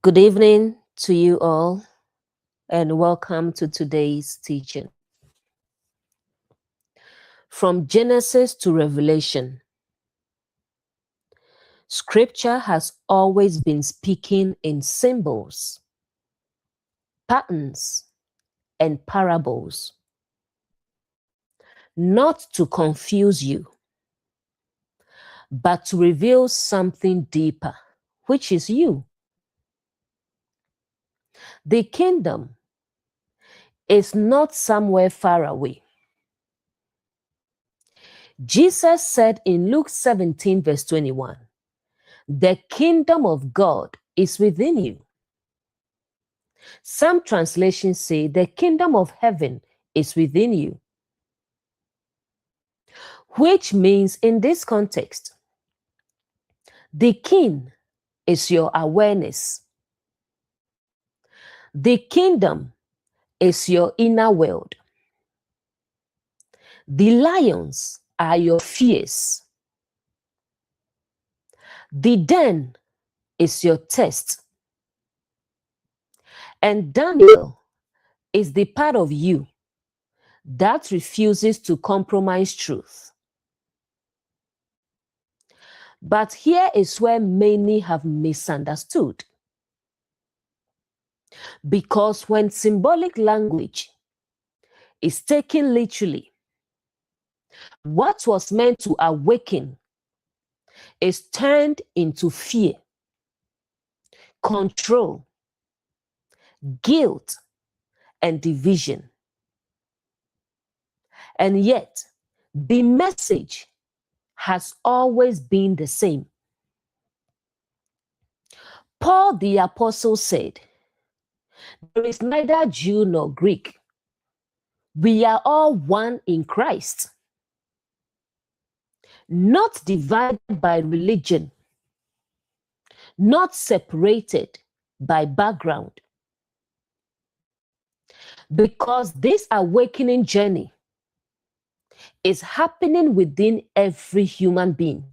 Good evening to you all, and welcome to today's teaching. From Genesis to Revelation, Scripture has always been speaking in symbols, patterns, and parables, not to confuse you, but to reveal something deeper, which is you. The kingdom is not somewhere far away. Jesus said in Luke 17, verse 21, the kingdom of God is within you. Some translations say the kingdom of heaven is within you, which means in this context, the king is your awareness. The kingdom is your inner world. The lions are your fears. The den is your test. And Daniel is the part of you that refuses to compromise truth. But here is where many have misunderstood. Because when symbolic language is taken literally, what was meant to awaken is turned into fear, control, guilt, and division. And yet, the message has always been the same. Paul the Apostle said, there is neither Jew nor Greek. We are all one in Christ, not divided by religion, not separated by background. Because this awakening journey is happening within every human being.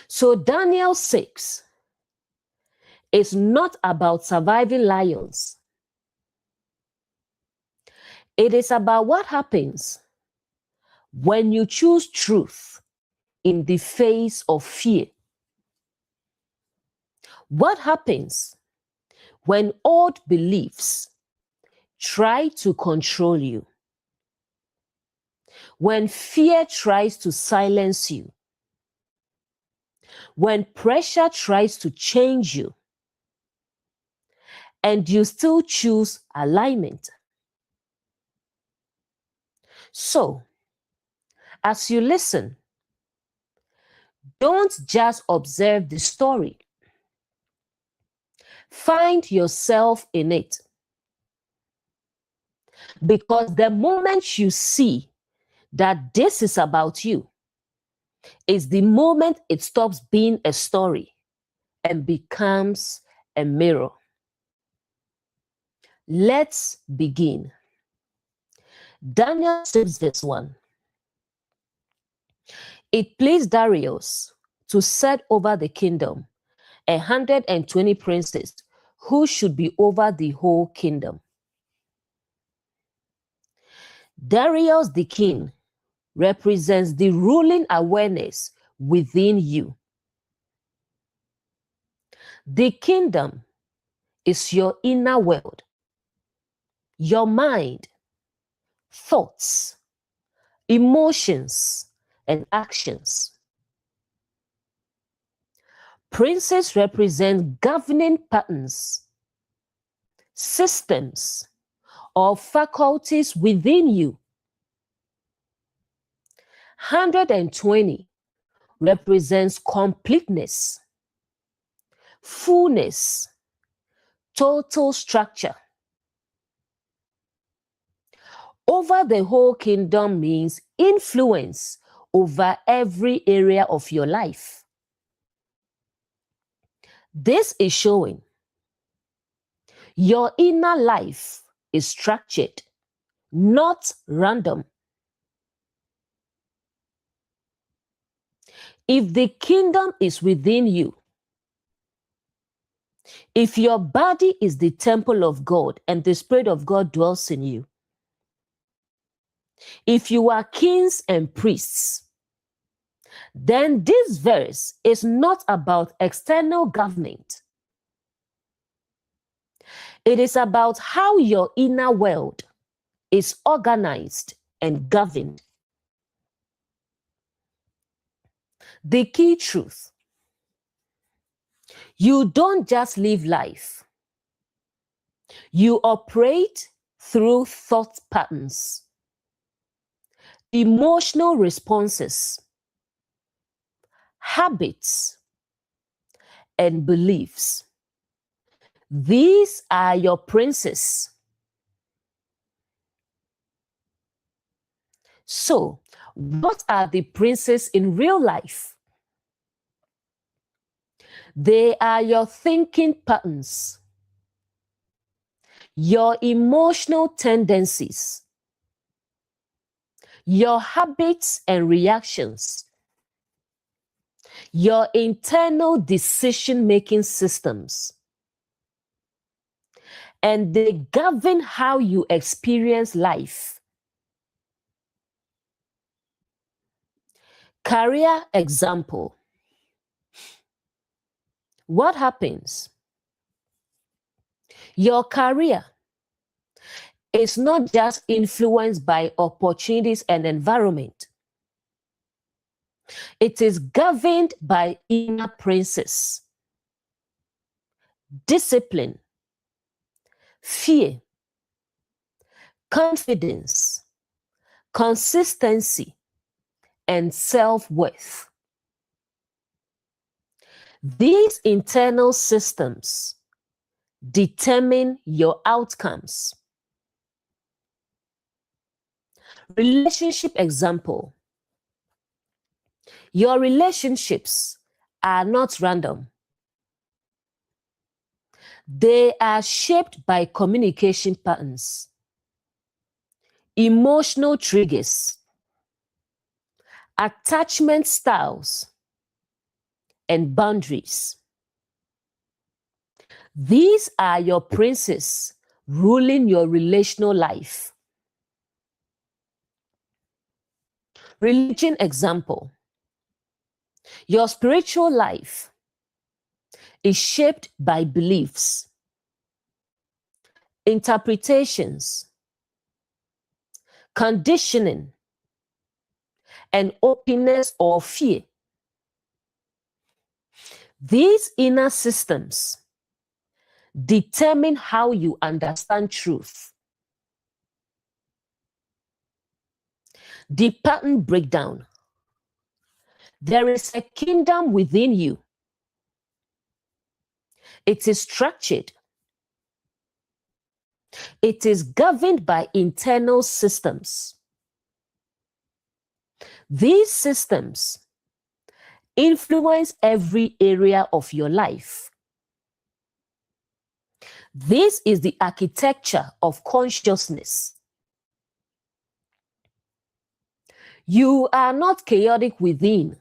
So Daniel 6 is not about surviving lions. It is about what happens when you choose truth in the face of fear. What happens when old beliefs try to control you? When fear tries to silence you? When pressure tries to change you? And you still choose alignment. So, as you listen, don't just observe the story. Find yourself in it. Because the moment you see that this is about you, is the moment it stops being a story and becomes a mirror. Let's begin. Daniel 6 verse 1. It pleased Darius to set over the kingdom 120 princes who should be over the whole kingdom. Darius the king represents the ruling awareness within you. The kingdom is your inner world, your mind, thoughts, emotions, and actions. Princes represent governing patterns, systems, or faculties within you. 120 represents completeness, fullness, total structure. Over the whole kingdom means influence over every area of your life. This is showing your inner life is structured, not random. If the kingdom is within you, If your body is the temple of God and the Spirit of God dwells in you, if you are kings and priests, then this verse is not about external government. It is about how your inner world is organized and governed. The key truth: you don't just live life, you operate through thought patterns, emotional responses, habits, and beliefs. These are your princes. So, what are the princes in real life? They are your thinking patterns, your emotional tendencies, your habits and reactions, your internal decision-making systems, and they govern how you experience life. Career example. What happens? Your career is not just influenced by opportunities and environment. It is governed by inner princes, discipline, fear, confidence, consistency, and self-worth. These internal systems determine your outcomes. Relationship example. Your relationships are not random. They are shaped by communication patterns, emotional triggers, attachment styles, and boundaries. These are your princes ruling your relational life. Religion example. Your spiritual life is shaped by beliefs, interpretations, conditioning, and openness or fear. These inner systems determine how you understand truth. The pattern breakdown. There is a kingdom within you. It is structured. It is governed by internal systems. These systems influence every area of your life. This is the architecture of consciousness. You are not chaotic within.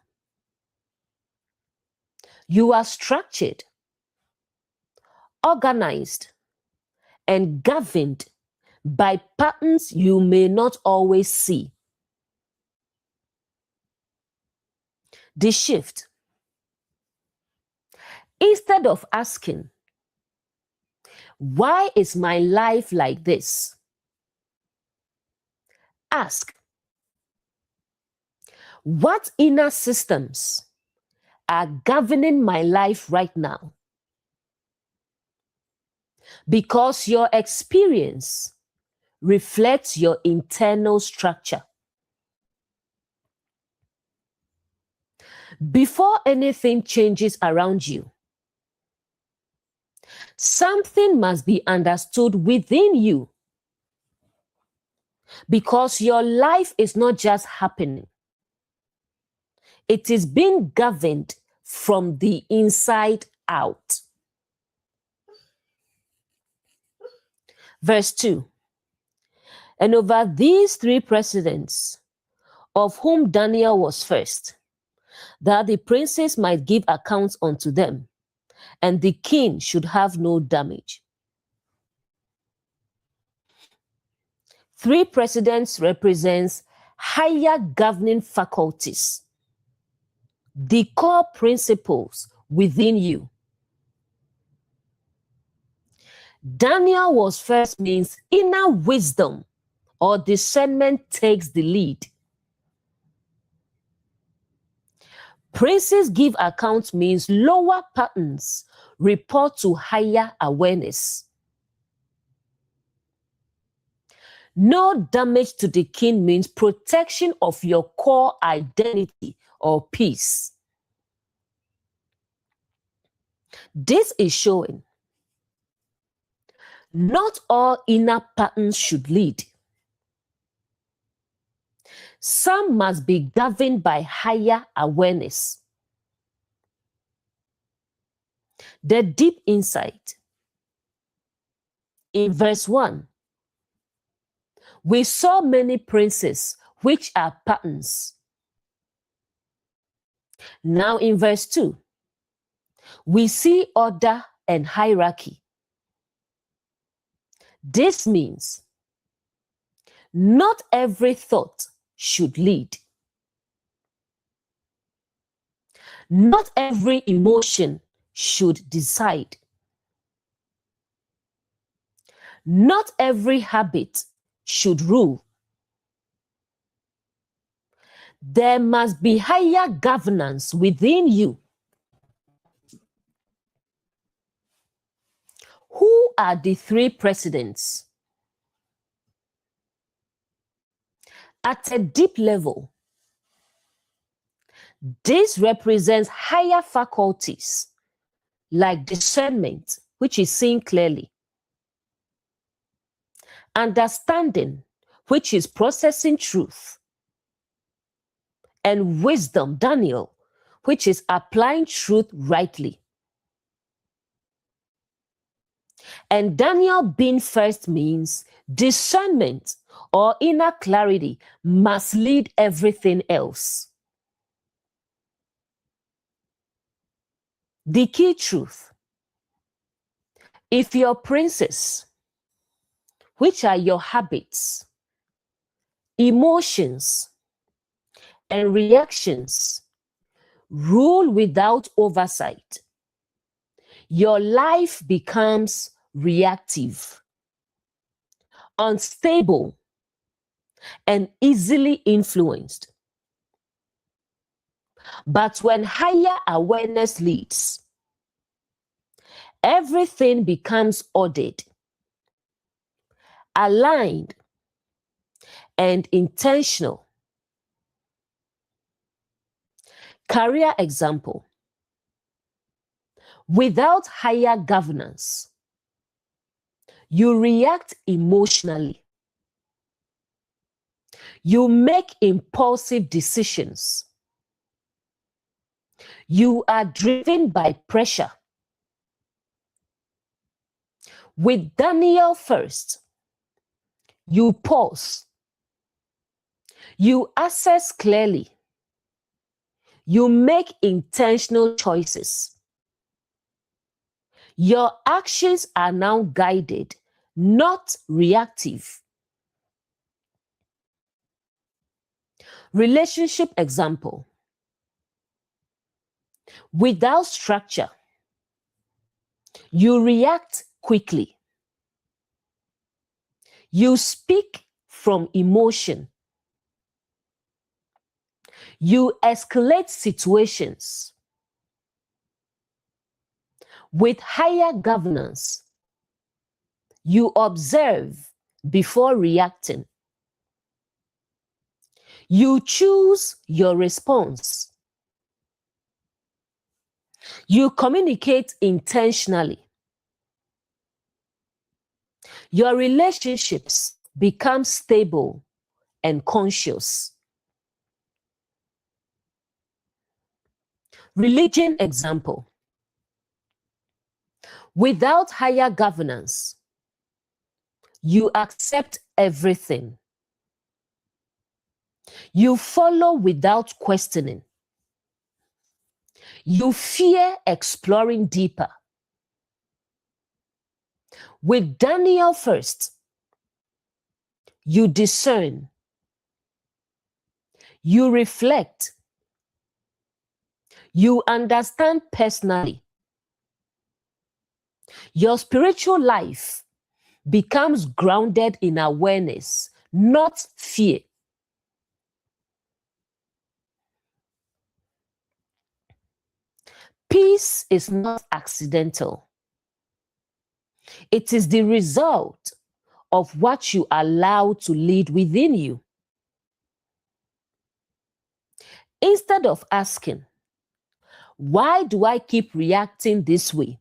You are structured, organized, and governed by patterns you may not always see. The shift. Instead of asking, why is my life like this? Ask, what inner systems are governing my life right now? Because your experience reflects your internal structure. Before anything changes around you, something must be understood within you. Because your life is not just happening. It is being governed from the inside out. Verse 2. And over these three presidents, of whom Daniel was first, that the princes might give accounts unto them, and the king should have no damage. 3 presidents represents higher governing faculties, the core principles within you. Daniel was first means inner wisdom or discernment takes the lead. Princes give account means lower patterns report to higher awareness. No damage to the king means protection of your core identity or peace. This is showing not all inner patterns should lead. Some must be governed by higher awareness. The deep insight. In verse 1, we saw many princes which are patterns. Now in verse 2, we see order and hierarchy. This means not every thought should lead. Not every emotion should decide. Not every habit should rule. There must be higher governance within you. Who are the 3 presidents? At a deep level, this represents higher faculties like discernment, which is seen clearly, understanding, which is processing truth, and wisdom, Daniel, which is applying truth rightly. And Daniel being first means discernment or inner clarity must lead everything else. The key truth: if your princes, which are your habits, emotions, and reactions, rule without oversight, your life becomes reactive, unstable, and easily influenced. But when higher awareness leads, everything becomes ordered, aligned, and intentional. Career example: without higher governance, you react emotionally. You make impulsive decisions. You are driven by pressure. With Daniel first, you pause. You assess clearly. You make intentional choices. Your actions are now guided, not reactive. Relationship example: without structure, you react quickly. You speak from emotion. You escalate situations. With higher governance, you observe before reacting. You choose your response. You communicate intentionally. Your relationships become stable and conscious. Religion example: without higher governance, you accept everything. You follow without questioning. You fear exploring deeper. With Daniel first, you discern, you reflect, you understand personally. Your spiritual life becomes grounded in awareness, not fear. Peace is not accidental. It is the result of what you allow to lead within you. Instead of asking, why do I keep reacting this way?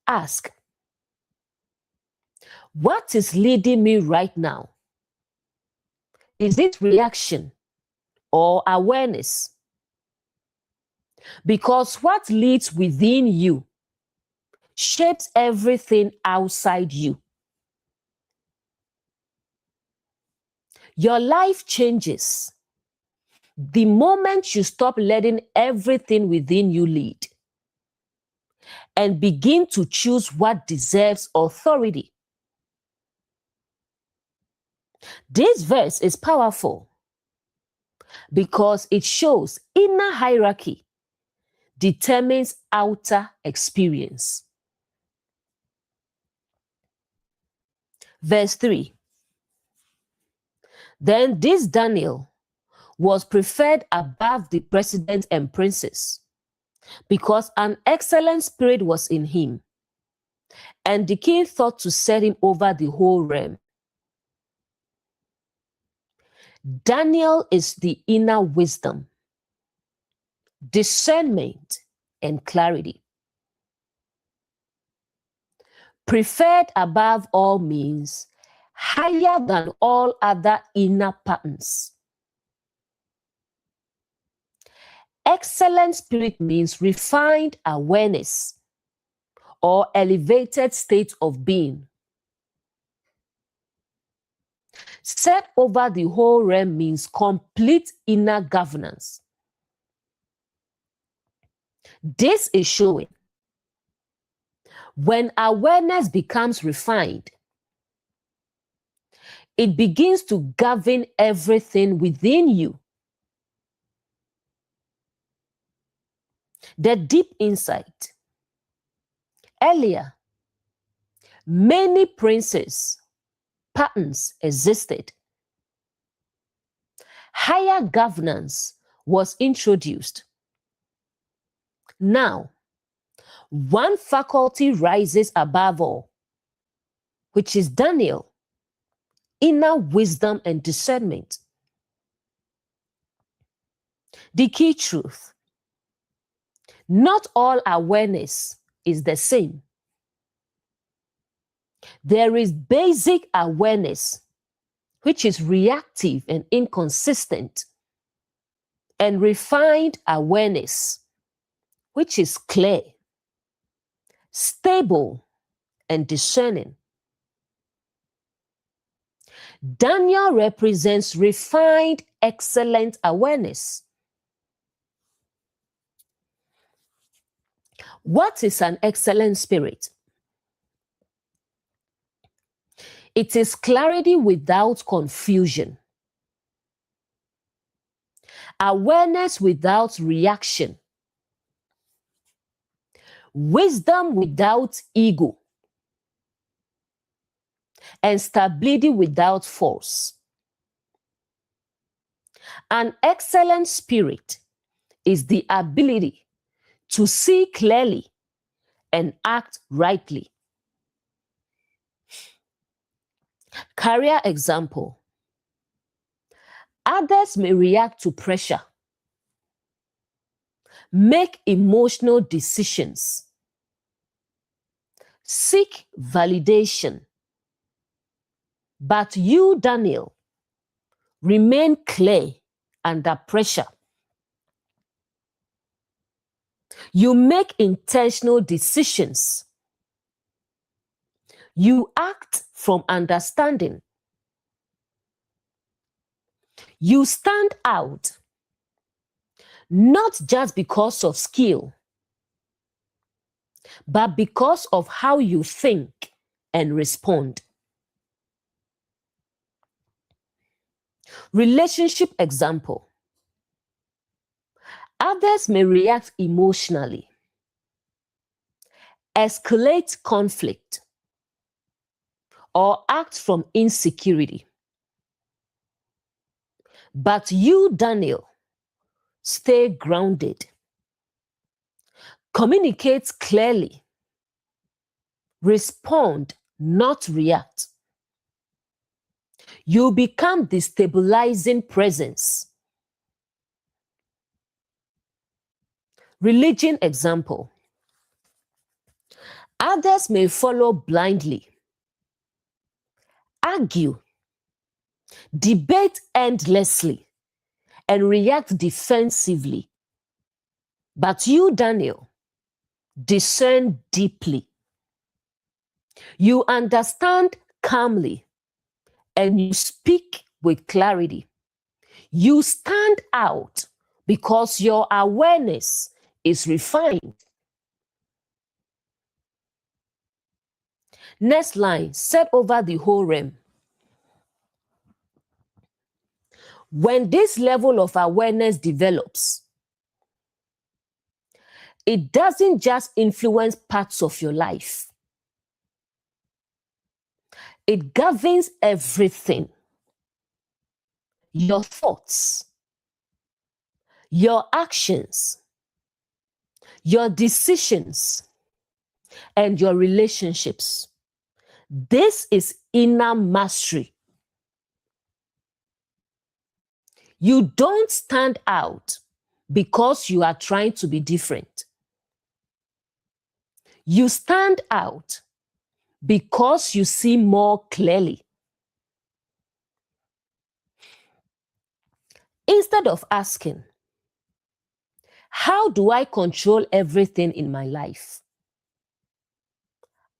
Ask, what is leading me right now? Is it reaction or awareness? Because what leads within you shapes everything outside you. Your life changes the moment you stop letting everything within you lead and begin to choose what deserves authority. This verse is powerful because it shows inner hierarchy determines outer experience. Verse 3. Then this Daniel was preferred above the president and princes because an excellent spirit was in him, and the king thought to set him over the whole realm. Daniel is the inner wisdom, discernment, and clarity. Preferred above all means higher than all other inner patterns. Excellent spirit means refined awareness or elevated state of being. Set over the whole realm means complete inner governance. This is showing when awareness becomes refined, it begins to govern everything within you. The deep insight. Earlier, many princes, patterns existed. Higher governance was introduced. Now, one faculty rises above all, which is Daniel, inner wisdom and discernment. The key truth: not all awareness is the same. There is basic awareness, which is reactive and inconsistent, and refined awareness, which is clear, stable, and discerning. Daniel represents refined, excellent awareness. What is an excellent spirit? It is clarity without confusion, awareness without reaction, wisdom without ego, and stability without force. An excellent spirit is the ability to see clearly and act rightly. Career example: others may react to pressure, make emotional decisions, seek validation. But you, Daniel, remain clear under pressure. You make intentional decisions. You act from understanding. You stand out, not just because of skill, but because of how you think and respond. Relationship example. Others may react emotionally, escalate conflict, or act from insecurity. But you, Daniel, stay grounded, communicate clearly, respond, not react. You become the stabilizing presence. Religion example. Others may follow blindly, argue, debate endlessly, and react defensively. But you, Daniel, discern deeply. You understand calmly, and you speak with clarity. You stand out because your awareness is refined. Next line, set over the whole realm. When this level of awareness develops, it doesn't just influence parts of your life. It governs everything. Your thoughts, your actions, your decisions, and your relationships. This is inner mastery. You don't stand out because you are trying to be different. You stand out because you see more clearly. Instead of asking, how do I control everything in my life?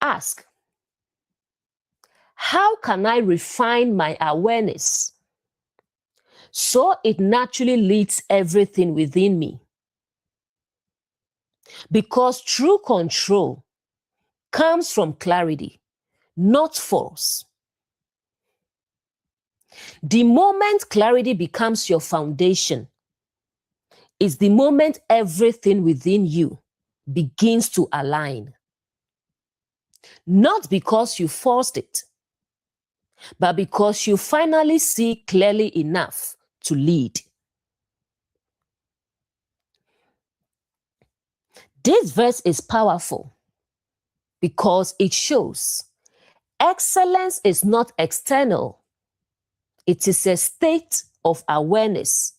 Ask, how can I refine my awareness so it naturally leads everything within me? Because true control comes from clarity, not force. The moment clarity becomes your foundation is the moment everything within you begins to align. Not because you forced it, but because you finally see clearly enough to lead. This verse is powerful because it shows excellence is not external. It is a state of awareness.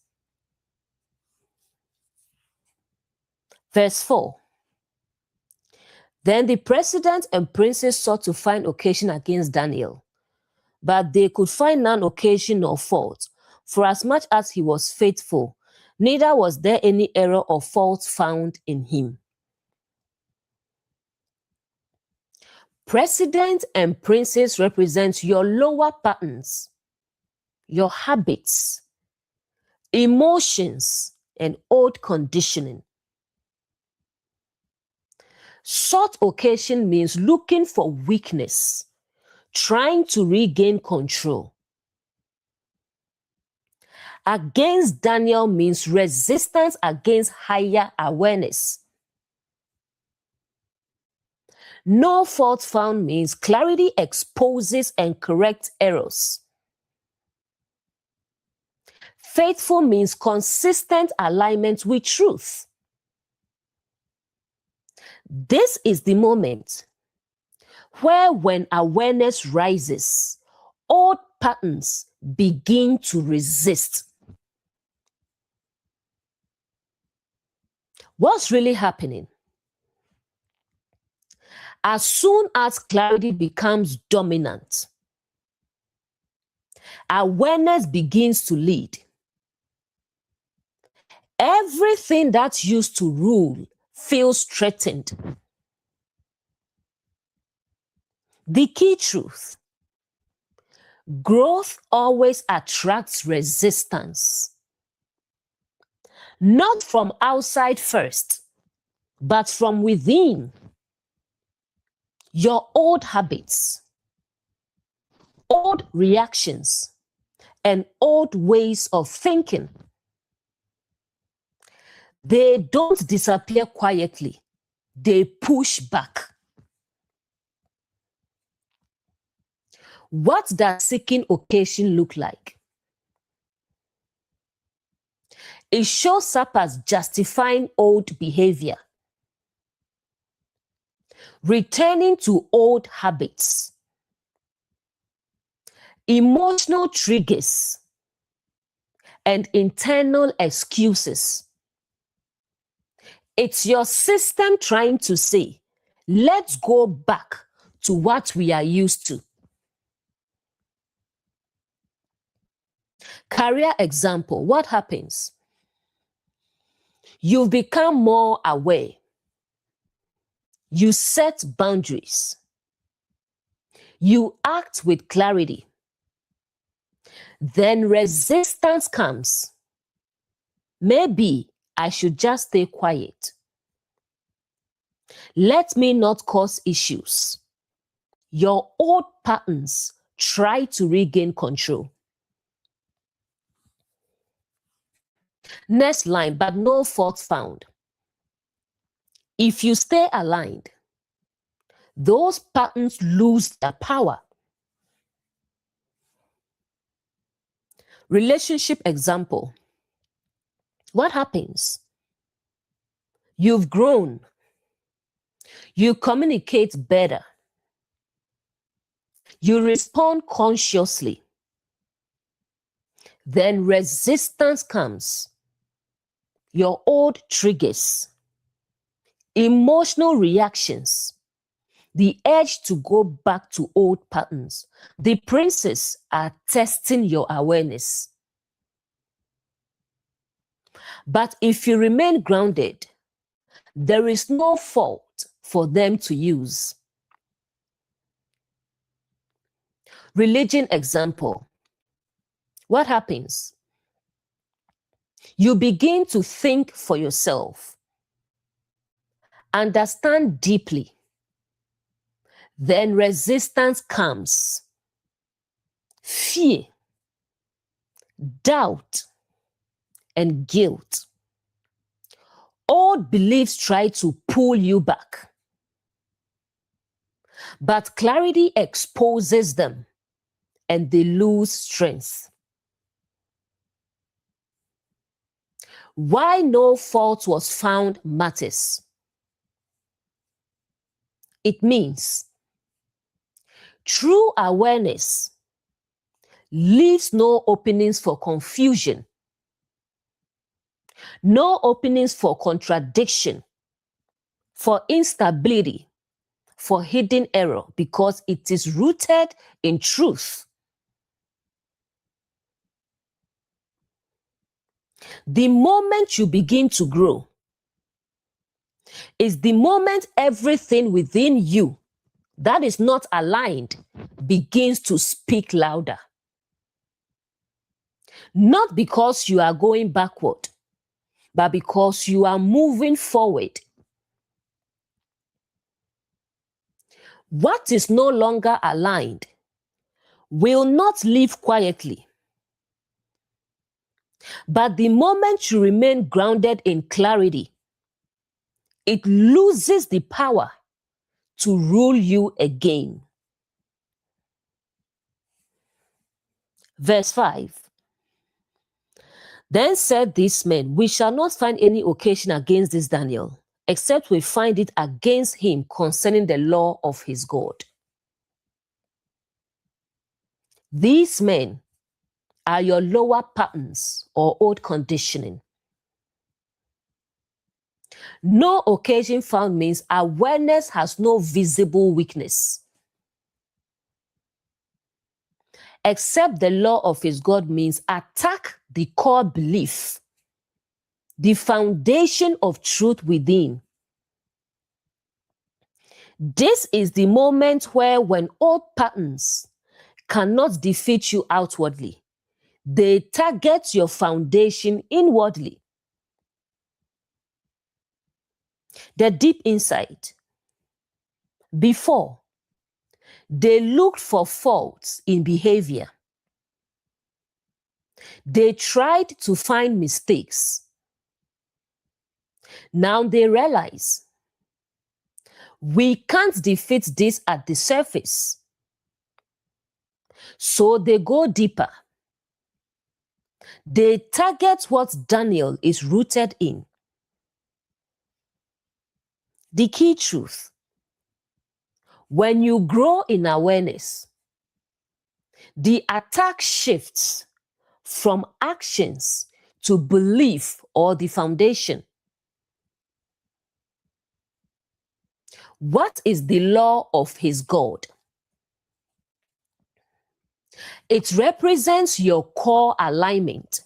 Verse 4. Then the president and princes sought to find occasion against Daniel, but they could find none occasion nor fault, for as much as he was faithful, neither was there any error or fault found in him. President and princes represent your lower patterns, your habits, emotions, and old conditioning. Sought occasion means looking for weakness, trying to regain control. Against Daniel means resistance against higher awareness. No fault found means clarity exposes and corrects errors. Faithful means consistent alignment with truth. This is the moment where, when awareness rises, old patterns begin to resist. What's really happening? As soon as clarity becomes dominant, awareness begins to lead. Everything that used to rule feels threatened. The key truth: growth always attracts resistance. Not from outside first, but from within. Your old habits, old reactions, and old ways of thinking. They don't disappear quietly. They push back. What does seeking occasion look like? It shows up as justifying old behavior, returning to old habits, emotional triggers, and internal excuses. It's your system trying to say, let's go back to what we are used to. Career example, what happens? You've become more aware. You set boundaries. You act with clarity. Then resistance comes. Maybe I should just stay quiet. Let me not cause issues. Your old patterns try to regain control. Next line, but no fault found. If you stay aligned, those patterns lose their power. Relationship example. What happens? You've grown. You communicate better. You respond consciously. Then resistance comes. Your old triggers, emotional reactions, the urge to go back to old patterns. The princes are testing your awareness. But if you remain grounded, there is no fault for them to use. Religion example. What happens? You begin to think for yourself, understand deeply. Then resistance comes. Fear, doubt, and guilt. Old beliefs try to pull you back, but clarity exposes them and they lose strength. Why no fault was found matters. It means true awareness leaves no openings for confusion, no openings for contradiction, for instability, for hidden error, because it is rooted in truth. The moment you begin to grow is the moment everything within you that is not aligned begins to speak louder. Not because you are going backward, but because you are moving forward. What is no longer aligned will not live quietly. But the moment you remain grounded in clarity, it loses the power to rule you again. Verse 5. Then said these men, we shall not find any occasion against this Daniel, except we find it against him concerning the law of his God. These men are your lower patterns or old conditioning. No occasion found means awareness has no visible weakness. Except the law of his God means attack the core belief, the foundation of truth within. This is the moment where, when old patterns cannot defeat you outwardly, they target your foundation inwardly. The deep insight. Before, they looked for faults in behavior. They tried to find mistakes. Now they realize we can't defeat this at the surface. So they go deeper. They target what Daniel is rooted in. The key truth. When you grow in awareness, the attack shifts from actions to belief or the foundation. What is the law of his God? It represents your core alignment,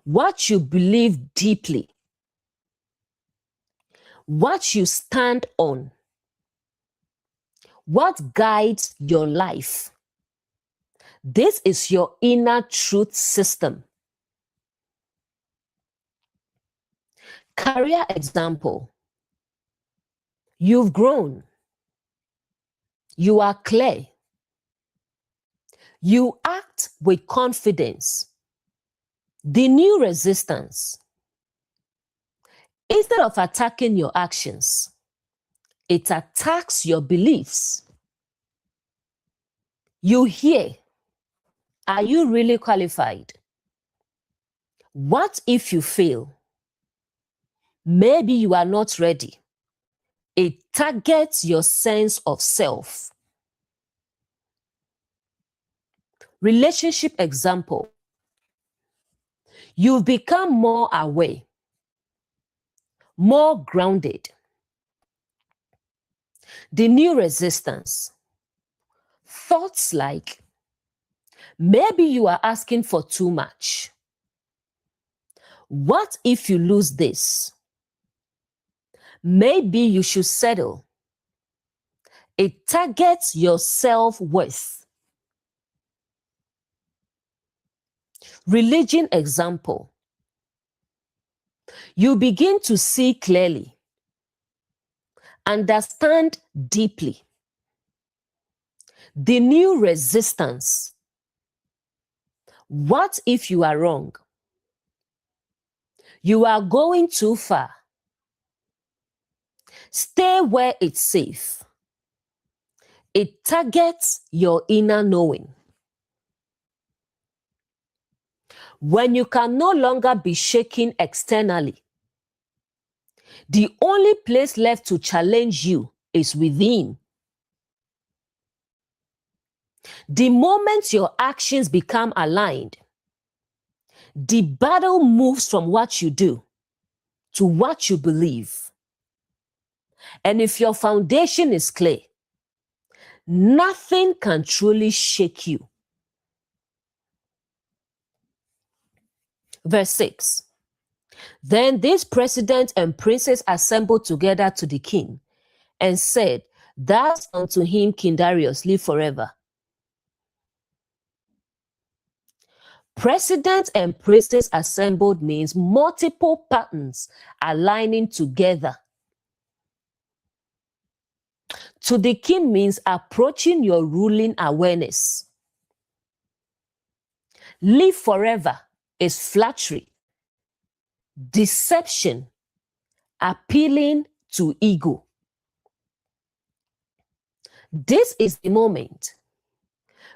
what you believe deeply, what you stand on, what guides your life. This is your inner truth system. Career example. You've grown. You are clear. You act with confidence. The new resistance. Instead of attacking your actions, it attacks your beliefs. You hear, are you really qualified? What if you fail? Maybe you are not ready. It targets your sense of self. Relationship example. You've become more aware, more grounded. The new resistance. Thoughts like, maybe you are asking for too much. What if you lose this? Maybe you should settle. It targets your self-worth. Religion example. You begin to see clearly, understand deeply. The new resistance. What if you are wrong? You are going too far. Stay where it's safe. It targets your inner knowing. When you can no longer be shaken externally, the only place left to challenge you is within. The moment your actions become aligned, the battle moves from what you do to what you believe. And if your foundation is clear, nothing can truly shake you. Verse 6. Then this president and princes assembled together to the king and said, thus unto him, King Darius, live forever. President and princes assembled means multiple patterns aligning together. To the king means approaching your ruling awareness. Live forever is flattery, deception, appealing to ego. This is the moment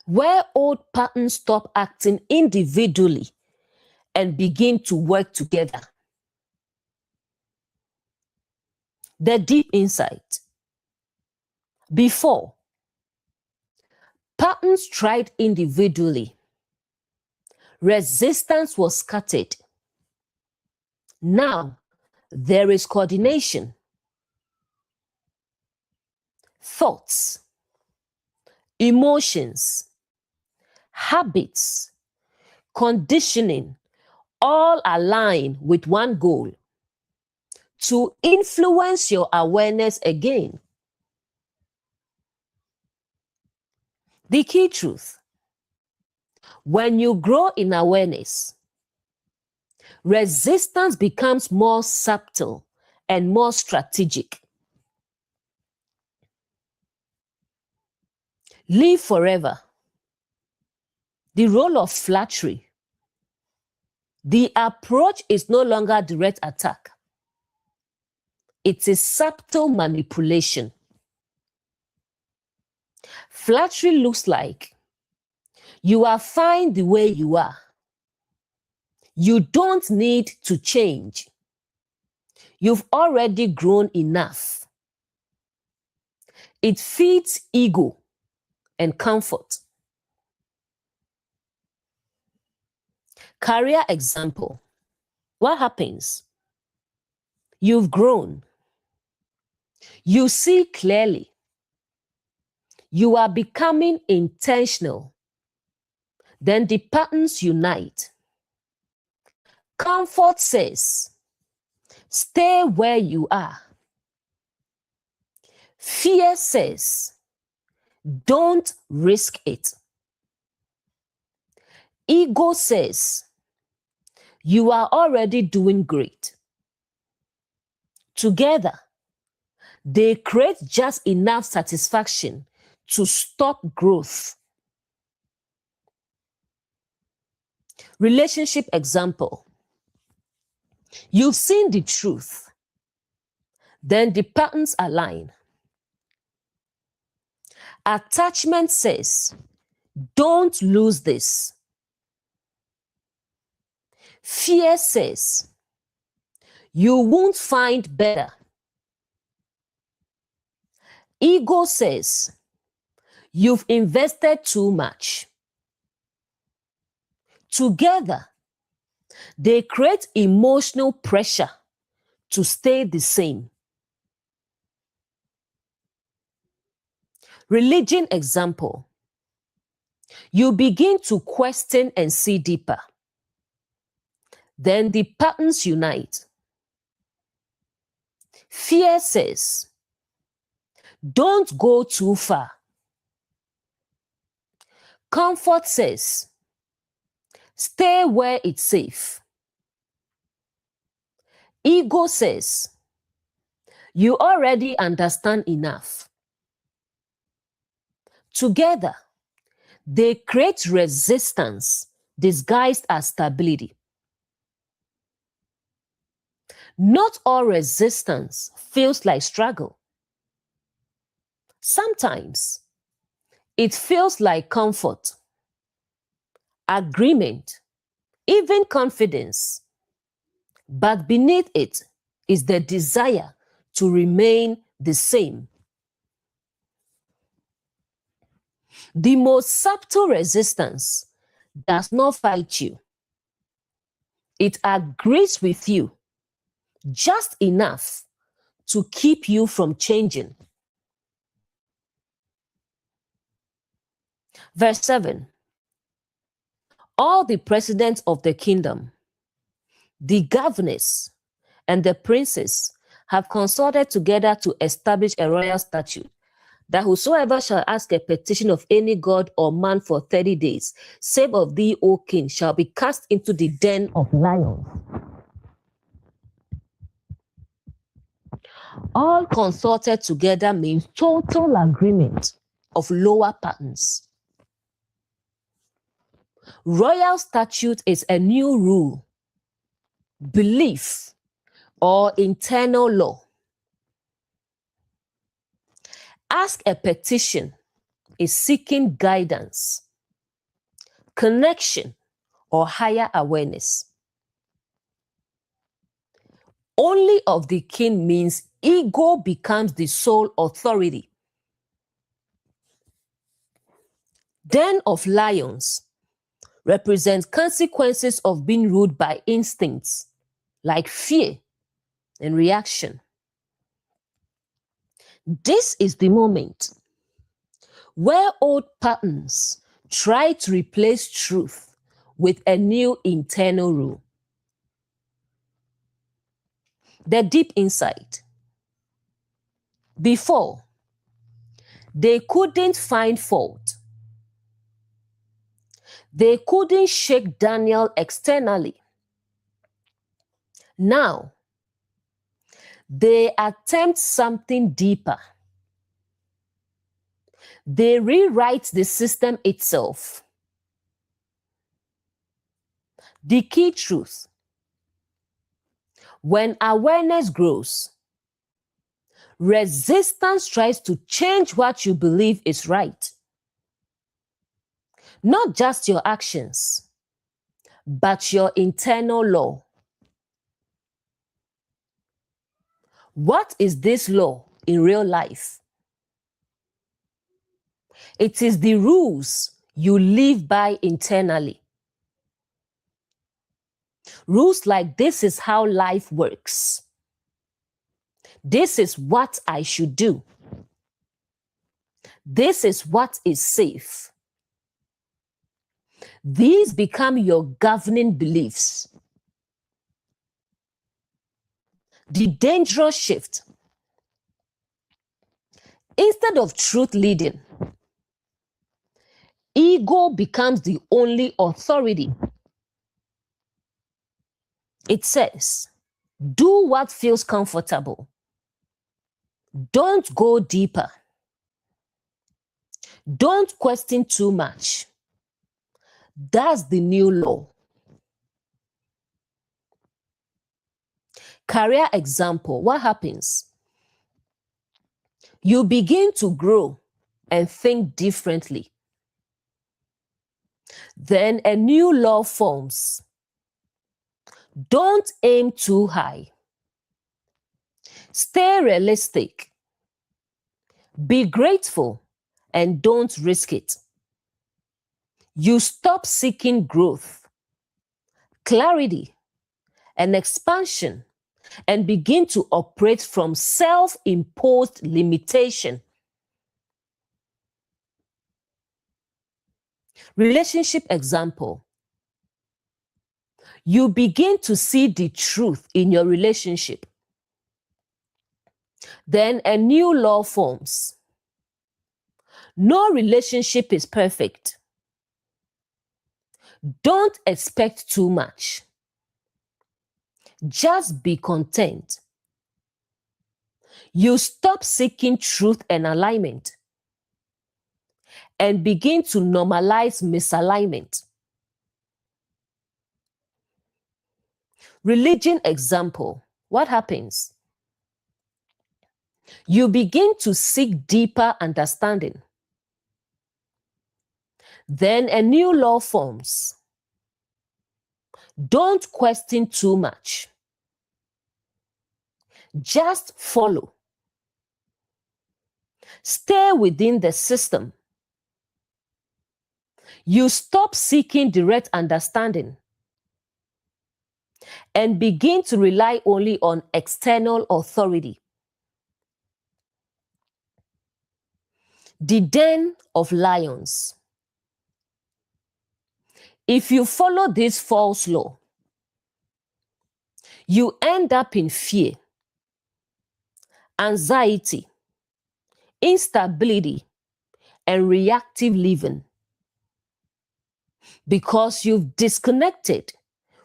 where old patterns stop acting individually and begin to work together. The deep insight. Before, patterns tried individually. Resistance was scattered. Now, there is coordination. Thoughts, emotions, habits, conditioning, all align with one goal: to influence your awareness again. The key truth: when you grow in awareness, resistance becomes more subtle and more strategic. Live forever. The role of flattery. The approach is no longer direct attack. It's a subtle manipulation. Flattery looks like you are fine the way you are. You don't need to change. You've already grown enough. It feeds ego and comfort. Career example. What happens? You've grown. You see clearly. You are becoming intentional. Then the patterns unite. Comfort says, stay where you are. Fear says, don't risk it. Ego says, you are already doing great. Together, they create just enough satisfaction to stop growth. Relationship example. You've seen the truth. Then the patterns align. Attachment says, don't lose this. Fear says, you won't find better. Ego says, you've invested too much. Together, they create emotional pressure to stay the same. Religion example. You begin to question and see deeper. Then the patterns unite. Fear says, don't go too far. Comfort says, stay where it's safe. Ego says, you already understand enough. Together, they create resistance disguised as stability. Not all resistance feels like struggle. Sometimes it feels like comfort, agreement, even confidence. But beneath it is the desire to remain the same. The most subtle resistance does not fight you. It agrees with you just enough to keep you from changing. Verse 7. All the presidents of the kingdom, the governors, and the princes have consulted together to establish a royal statute that whosoever shall ask a petition of any god or man for 30 days, save of thee, O king, shall be cast into the den of lions. All consulted together means total agreement of lower patterns. Royal statute is a new rule, belief, or internal law. Ask a petition is seeking guidance, connection, or higher awareness. Only of the king means ego becomes the sole authority. Den of lions represents consequences of being ruled by instincts like fear and reaction. This is the moment where old patterns try to replace truth with a new internal rule. The deep insight. Before, they couldn't find fault. They couldn't shake Daniel externally. Now, They attempt something deeper. They rewrite the system itself. The key truth: when awareness grows, resistance tries to change what you believe is right. Not just your actions, but your internal law. What is this law in real life? It is the rules you live by internally. Rules like, this is how life works. This is what I should do. This is what is safe. These become your governing beliefs. The dangerous shift: instead of truth leading, ego becomes the only authority. It says, do what feels comfortable. Don't go deeper. Don't question too much. That's the new law. Career example: what happens? You begin to grow and think differently. Then a new law forms. Don't aim too high. Stay realistic. Be grateful and don't risk it. You stop seeking growth, clarity, and expansion, and begin to operate from self-imposed limitation. Relationship example: you begin to see the truth in your relationship. Then a new law forms. No relationship is perfect. Don't expect too much. Just be content. You stop seeking truth and alignment and begin to normalize misalignment. Religion example: what happens? You begin to seek deeper understanding. Then a new law forms. Don't question too much. Just follow. Stay within the system. You stop seeking direct understanding and begin to rely only on external authority. The den of lions. If you follow this false law, you end up in fear, anxiety, instability, and reactive living because you've disconnected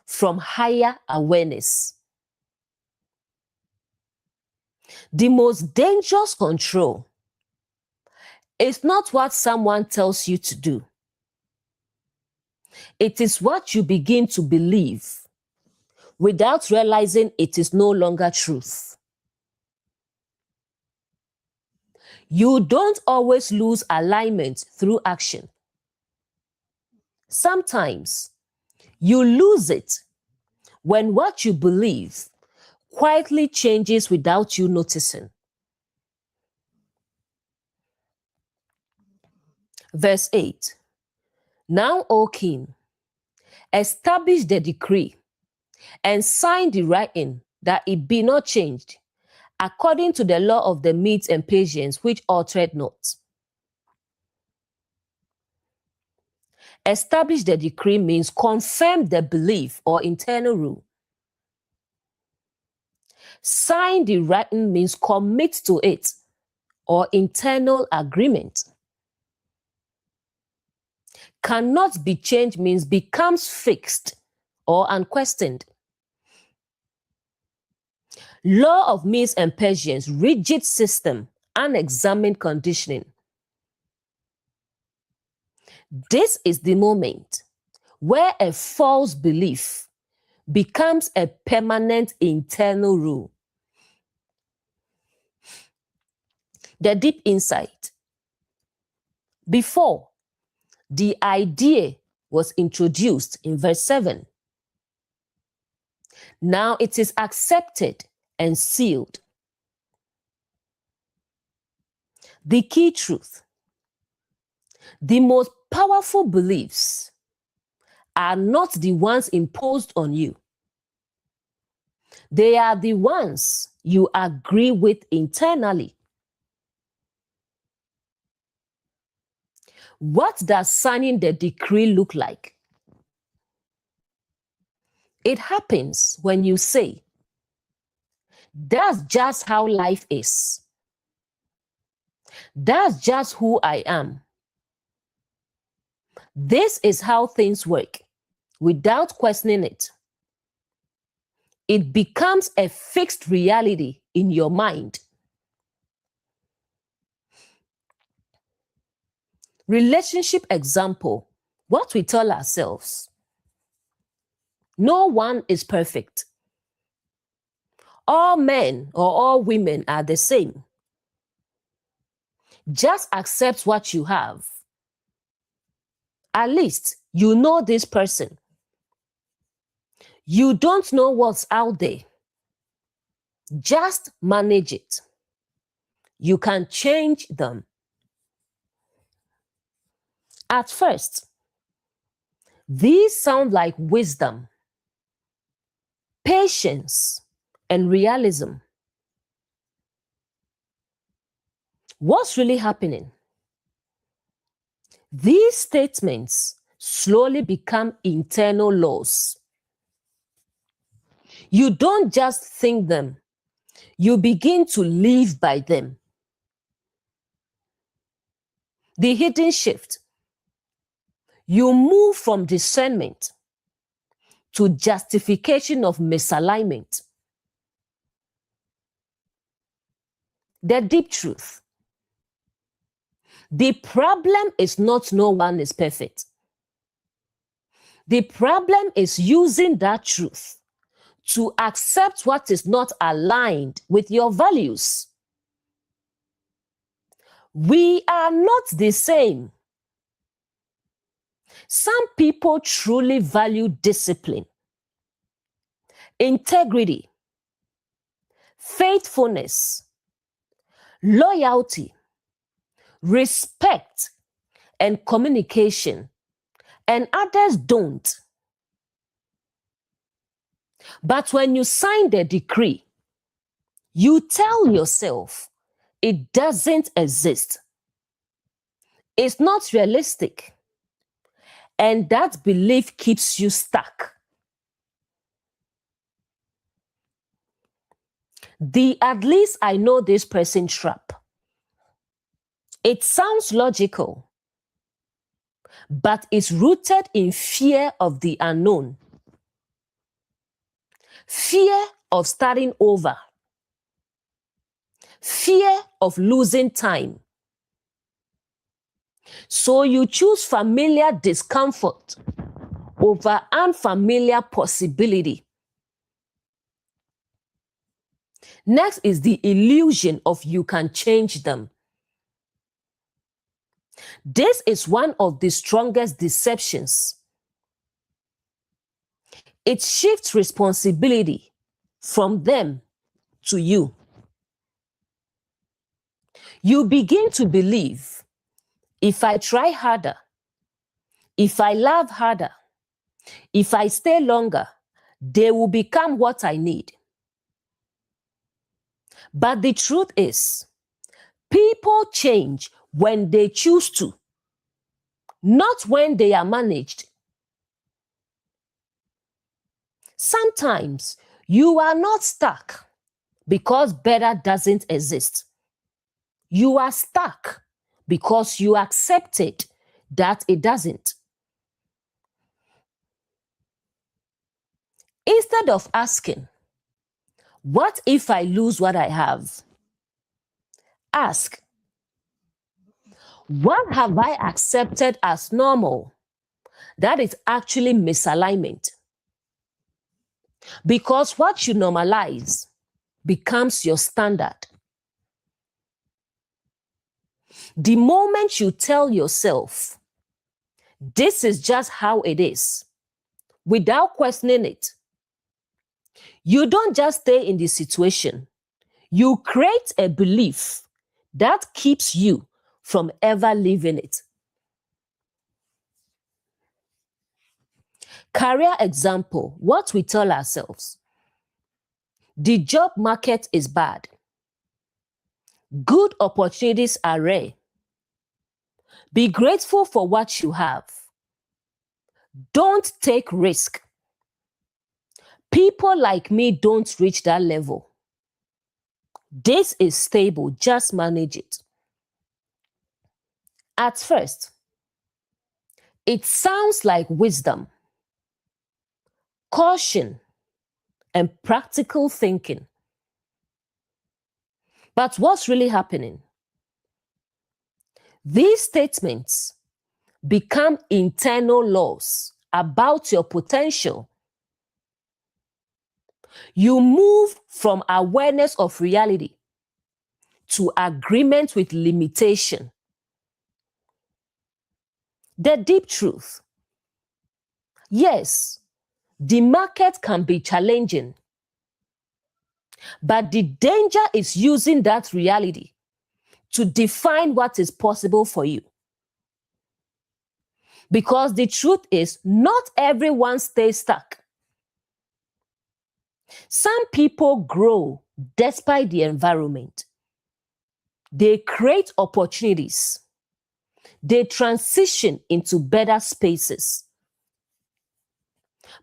from higher awareness. The most dangerous control is not what someone tells you to do. It is what you begin to believe without realizing it is no longer truth. You don't always lose alignment through action. Sometimes you lose it when what you believe quietly changes without you noticing. Verse 8. Now, O king, establish the decree and sign the writing that it be not changed, according to the law of the Medes and Persians, which altered not. Establish the decree means confirm the belief or internal rule. Sign the writing means commit to it or internal agreement. Cannot be changed means becomes fixed or unquestioned. Law of means and patience, rigid system, unexamined conditioning. This is the moment where a false belief becomes a permanent internal rule. The deep insight. Before, the idea was introduced in verse 7. Now it is accepted and sealed. The key truth. The most powerful beliefs are not the ones imposed on you. They are the ones you agree with internally. What does signing the decree look like? It happens when you say, "That's just how life is. That's just who I am. This is how things work," without questioning it. It becomes a fixed reality in your mind. Relationship example, what we tell ourselves. No one is perfect. All men or all women are the same. Just accept what you have. At least you know this person. You don't know what's out there. Just manage it. You can change them. At first, these sound like wisdom, patience, and realism. What's really happening? These statements slowly become internal laws. You don't just think them, you begin to live by them. The hidden shift. You move from discernment to justification of misalignment. The deep truth. The problem is not no one is perfect. The problem is using that truth to accept what is not aligned with your values. We are not the same. Some people truly value discipline, integrity, faithfulness, loyalty, respect, and communication, and others don't. But when you sign the decree, you tell yourself it doesn't exist. It's not realistic. And that belief keeps you stuck. The "at least I know this person" trap. It sounds logical, but it's rooted in fear of the unknown. Fear of starting over. Fear of losing time. So you choose familiar discomfort over unfamiliar possibility. Next is the illusion of you can change them. This is one of the strongest deceptions. It shifts responsibility from them to you. You begin to believe, if I try harder, if I love harder, if I stay longer, they will become what I need. But the truth is, people change when they choose to, not when they are managed. Sometimes you are not stuck because better doesn't exist. You are stuck because you accepted that it doesn't. Instead of asking, What if I lose what I have? Ask, what have I accepted as normal that is actually misalignment? Because what you normalize becomes your standard. The moment you tell yourself, this is just how it is, without questioning it, you don't just stay in the situation. You create a belief that keeps you from ever leaving it. Career example, what we tell ourselves. The job market is bad. Good opportunities are rare. Be grateful for what you have. Don't take risk. People like me don't reach that level. This is stable, just manage it. At first, it sounds like wisdom, caution, and practical thinking. But what's really happening? These statements become internal laws about your potential. You move from awareness of reality to agreement with limitation. The deep truth. Yes, the market can be challenging, but the danger is using that reality to define what is possible for you. Because the truth is, not everyone stays stuck. Some people grow despite the environment. They create opportunities. They transition into better spaces.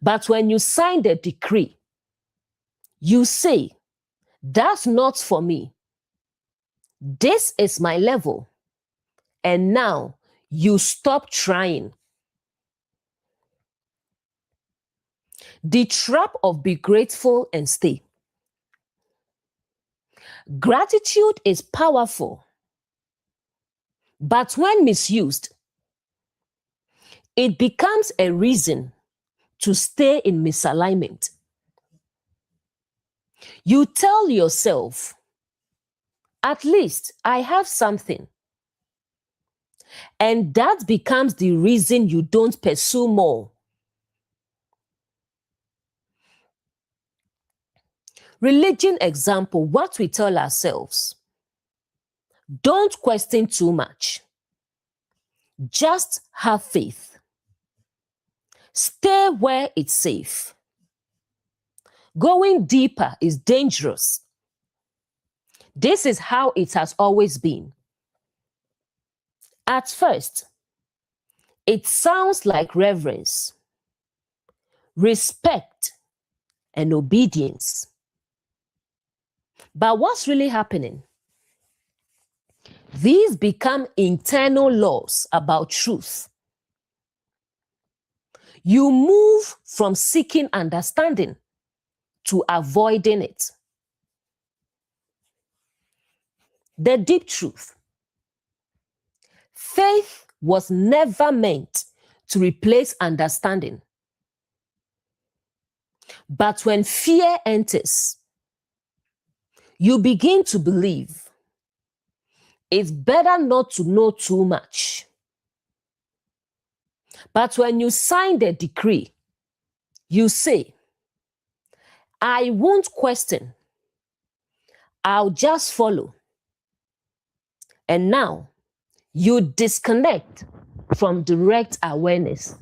But when you sign the decree, you say, that's not for me. This is my level. And now you stop trying. The trap of be grateful and stay. Gratitude is powerful, but when misused, it becomes a reason to stay in misalignment. You tell yourself, at least I have something. And that becomes the reason you don't pursue more. Religion example, what we tell ourselves. Don't question too much. Just have faith. Stay where it's safe. Going deeper is dangerous. This is how it has always been. At first, it sounds like reverence, respect, and obedience. But what's really happening? These become internal laws about truth. You move from seeking understanding to avoiding it. The deep truth. Faith was never meant to replace understanding. But when fear enters, you begin to believe it's better not to know too much. But when you sign the decree, you say, I won't question. I'll just follow. And now you disconnect from direct awareness.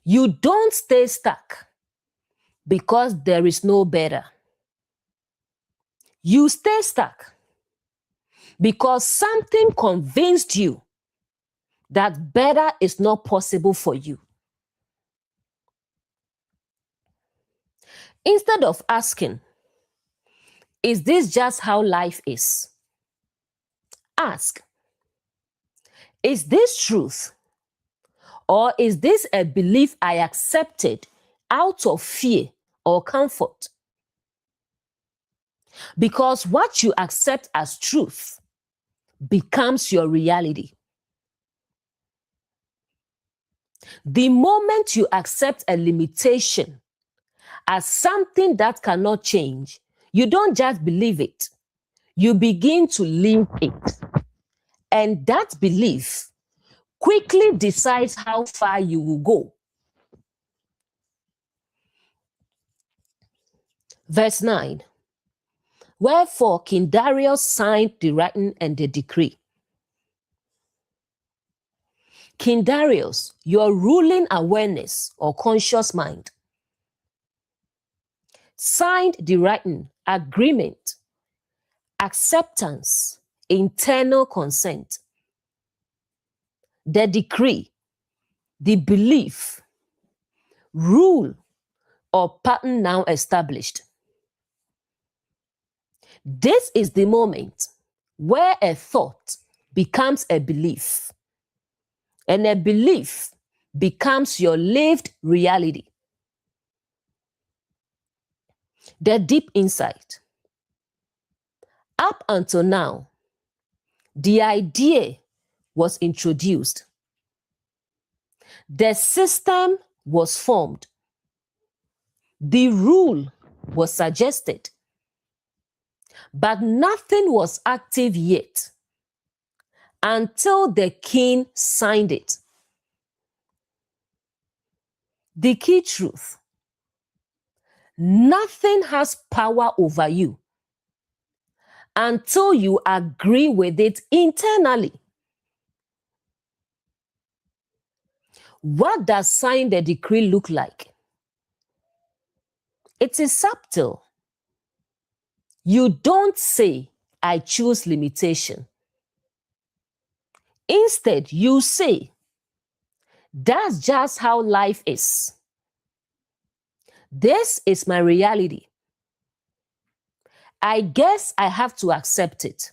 You don't stay stuck because there is no better. You stay stuck because something convinced you that better is not possible for you. Instead of asking, is this just how life is? Ask, is this truth? Or is this a belief I accepted out of fear or comfort. Because what you accept as truth becomes your reality. The moment you accept a limitation as something that cannot change, you don't just believe it, you begin to live it. And that belief quickly decides how far you will go. Verse 9. Wherefore King Darius signed the writing and the decree. King Darius, your ruling awareness or conscious mind, signed the writing, agreement, acceptance, internal consent, the decree, the belief, rule, or pattern now established. This is the moment where a thought becomes a belief, and a belief becomes your lived reality. The deep insight. Up until now, the idea was introduced. The system was formed. The rule was suggested. But nothing was active yet until the king signed it. The key truth: nothing has power over you until you agree with it internally. What does sign the decree look like? It is subtle. You don't say, I choose limitation. Instead, you say, that's just how life is. This is my reality. I guess I have to accept it.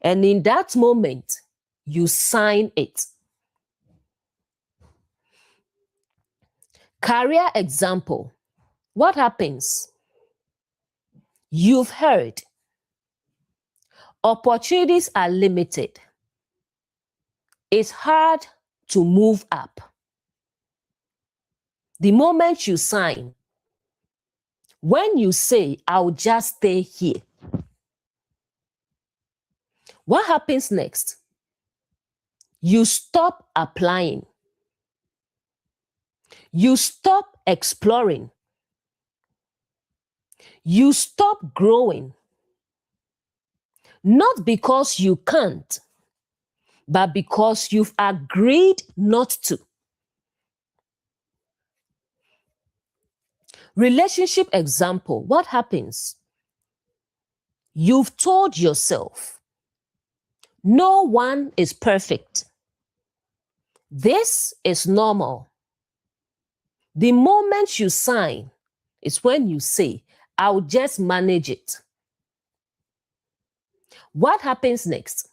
And in that moment, you sign it. Career example. What happens? You've heard. Opportunities are limited. It's hard to move up. The moment you sign, when you say, I'll just stay here, what happens next? You stop applying. You stop exploring. You stop growing. Not because you can't, but because you've agreed not to. Relationship example. What happens? You've told yourself, no one is perfect. This is normal. The moment you sign is when you say, I'll just manage it. What happens next?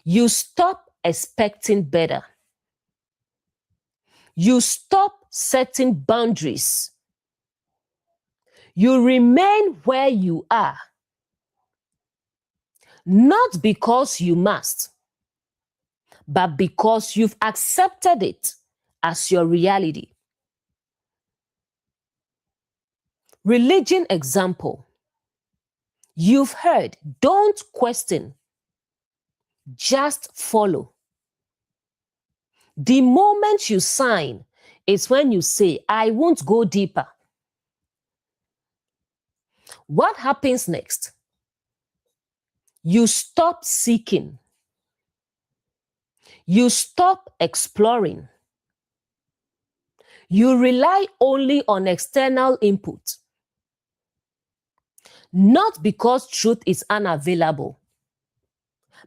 You stop expecting better. You stop setting boundaries. You remain where you are, not because you must, but because you've accepted it as your reality. Religion example. You've heard, don't question, just follow. The moment you sign is when you say, I won't go deeper. What happens next? You stop seeking. You stop exploring. You rely only on external input. Not because truth is unavailable,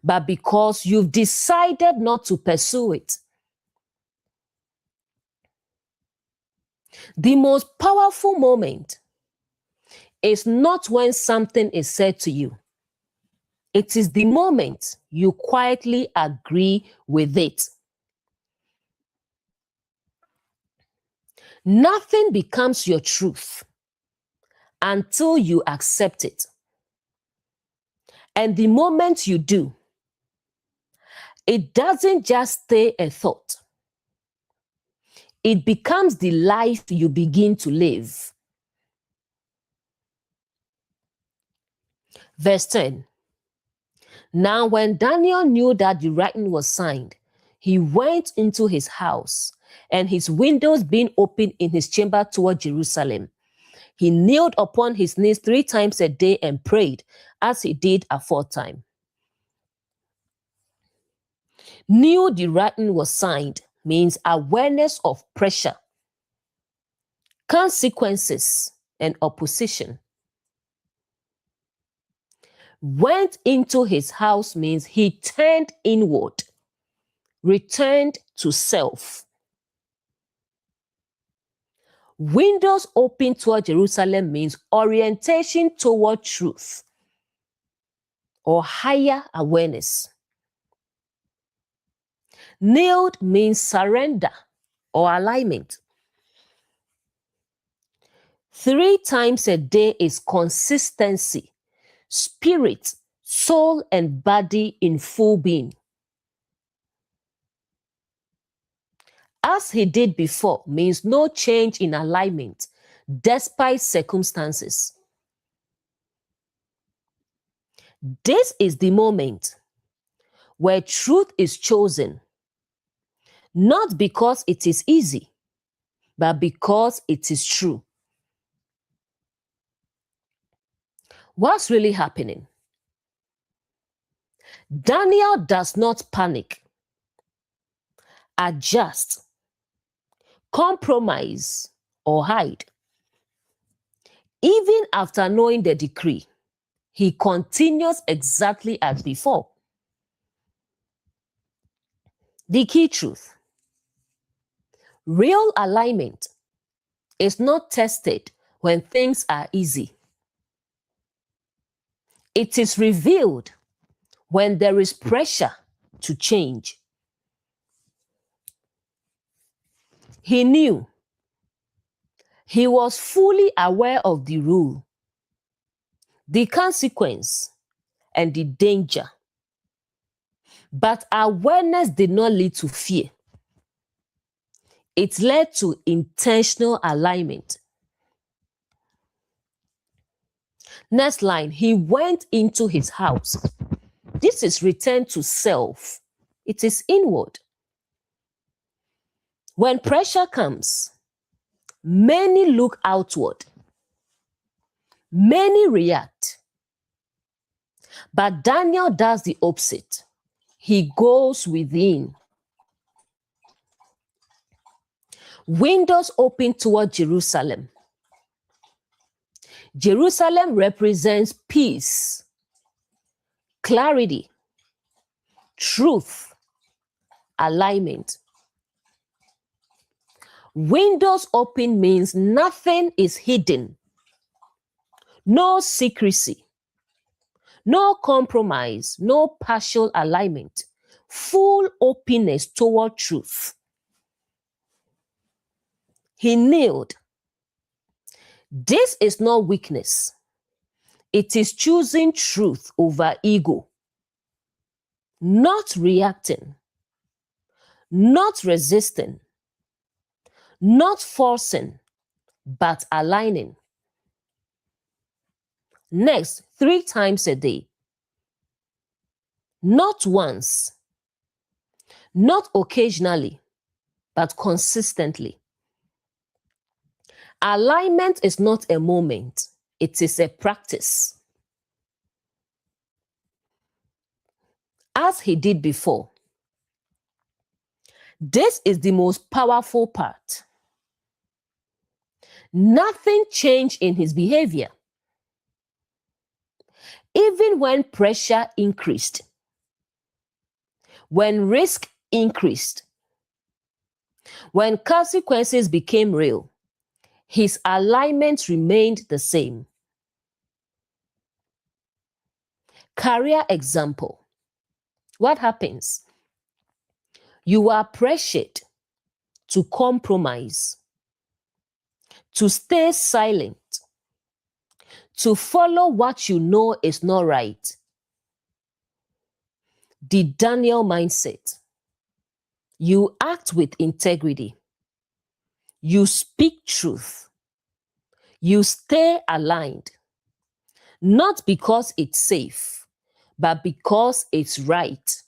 but because you've decided not to pursue it. The most powerful moment is not when something is said to you. It is the moment you quietly agree with it. Nothing becomes your truth until you accept it. And the moment you do, it doesn't just stay a thought. It becomes the life you begin to live. Verse 10. Now when Daniel knew that the writing was signed, he went into his house, and his windows being open in his chamber toward Jerusalem. He kneeled upon his knees 3 times a day and prayed, as he did aforetime. Knew the writing was signed means awareness of pressure, consequences, and opposition. Went into his house means he turned inward, returned to self. Windows open toward Jerusalem means orientation toward truth or higher awareness. Kneeled means surrender or alignment. 3 times a day is consistency, spirit, soul, and body in full being. As he did before means no change in alignment despite circumstances. This is the moment where truth is chosen, not because it is easy, but because it is true. What's really happening? Daniel does not panic, adjust, compromise, or hide. Even after knowing the decree, he continues exactly as before. The key truth: real alignment is not tested when things are easy. It is revealed when there is pressure to change. He knew. He was fully aware of the rule, the consequence, and the danger. But awareness did not lead to fear. It led to intentional alignment. Next line, he went into his house. This is return to self. It is inward. When pressure comes, many look outward. Many react. But Daniel does the opposite. He goes within. Windows open toward Jerusalem. Jerusalem represents peace, clarity, truth, alignment. Windows open means nothing is hidden. No secrecy. No compromise. No partial alignment. Full openness toward truth. He kneeled. This is not weakness. It is choosing truth over ego. Not reacting. Not resisting. Not forcing, but aligning. Next, 3 times a day. Not once. Not occasionally, but consistently. Alignment is not a moment. It is a practice. As he did before. This is the most powerful part. Nothing changed in his behavior. Even when pressure increased, when risk increased, when consequences became real, his alignment remained the same. Career example. What happens? You are pressured to compromise, to stay silent, to follow what you know is not right. The Daniel mindset. You act with integrity. You speak truth. You stay aligned, not because it's safe, but because it's right.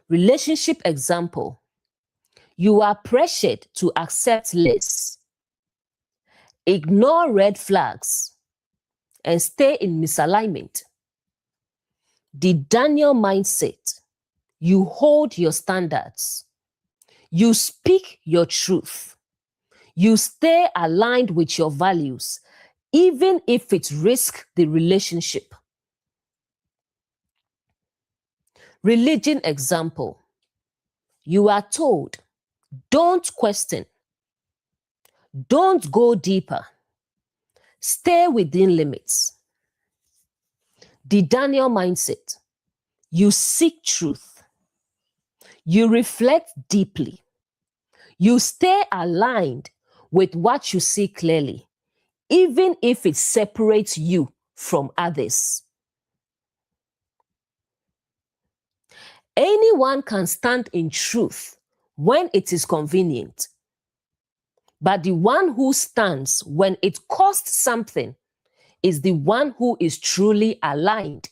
Relationship example. You are pressured to accept less, ignore red flags, and stay in misalignment. The Daniel mindset. You hold your standards. You speak your truth. You stay aligned with your values, even if it risks the relationship. Religion example. You are told, don't question, don't go deeper, stay within limits. The Daniel mindset. You seek truth. You reflect deeply. You stay aligned with what you see clearly, even if it separates you from others. Anyone can stand in truth when it is convenient, but the one who stands when it costs something is the one who is truly aligned.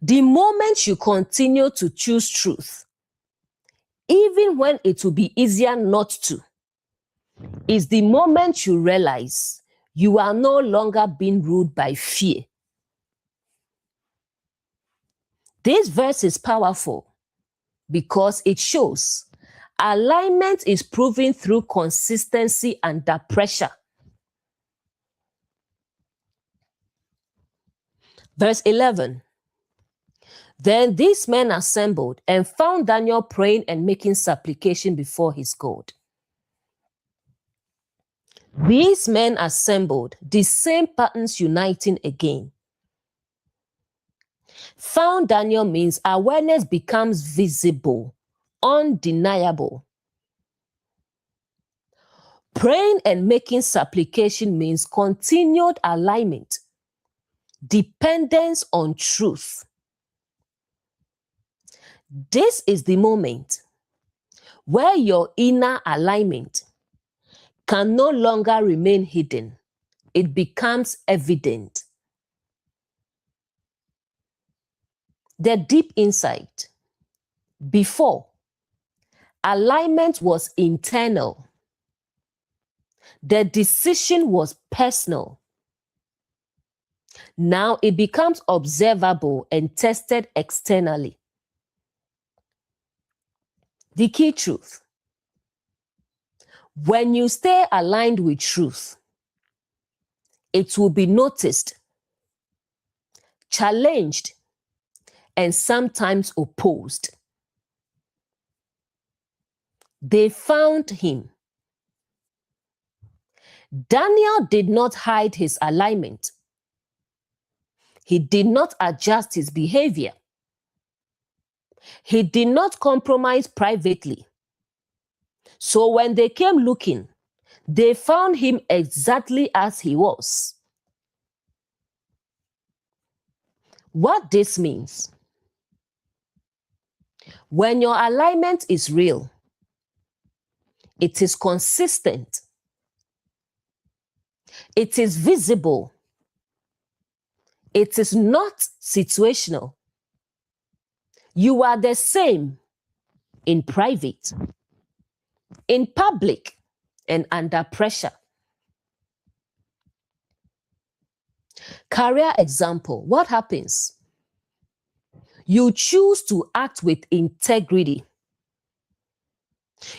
The moment you continue to choose truth, even when it will be easier not to, is the moment you realize you are no longer being ruled by fear. This verse is powerful because it shows alignment is proven through consistency under pressure. Verse 11. Then these men assembled and found Daniel praying and making supplication before his God. These men assembled, the same patterns uniting again. Found Daniel means awareness becomes visible, undeniable. Praying and making supplication means continued alignment, dependence on truth. This is the moment where your inner alignment can no longer remain hidden. It becomes evident. The deep insight. Before, alignment was internal. The decision was personal. Now it becomes observable and tested externally. The key truth. When you stay aligned with truth, it will be noticed, challenged, and sometimes opposed. They found him. Daniel did not hide his alignment. He did not adjust his behavior. He did not compromise privately. So when they came looking, they found him exactly as he was. What this means: when your alignment is real, it is consistent, it is visible, it is not situational. You are the same in private, in public, and under pressure. Career example. What happens? You choose to act with integrity.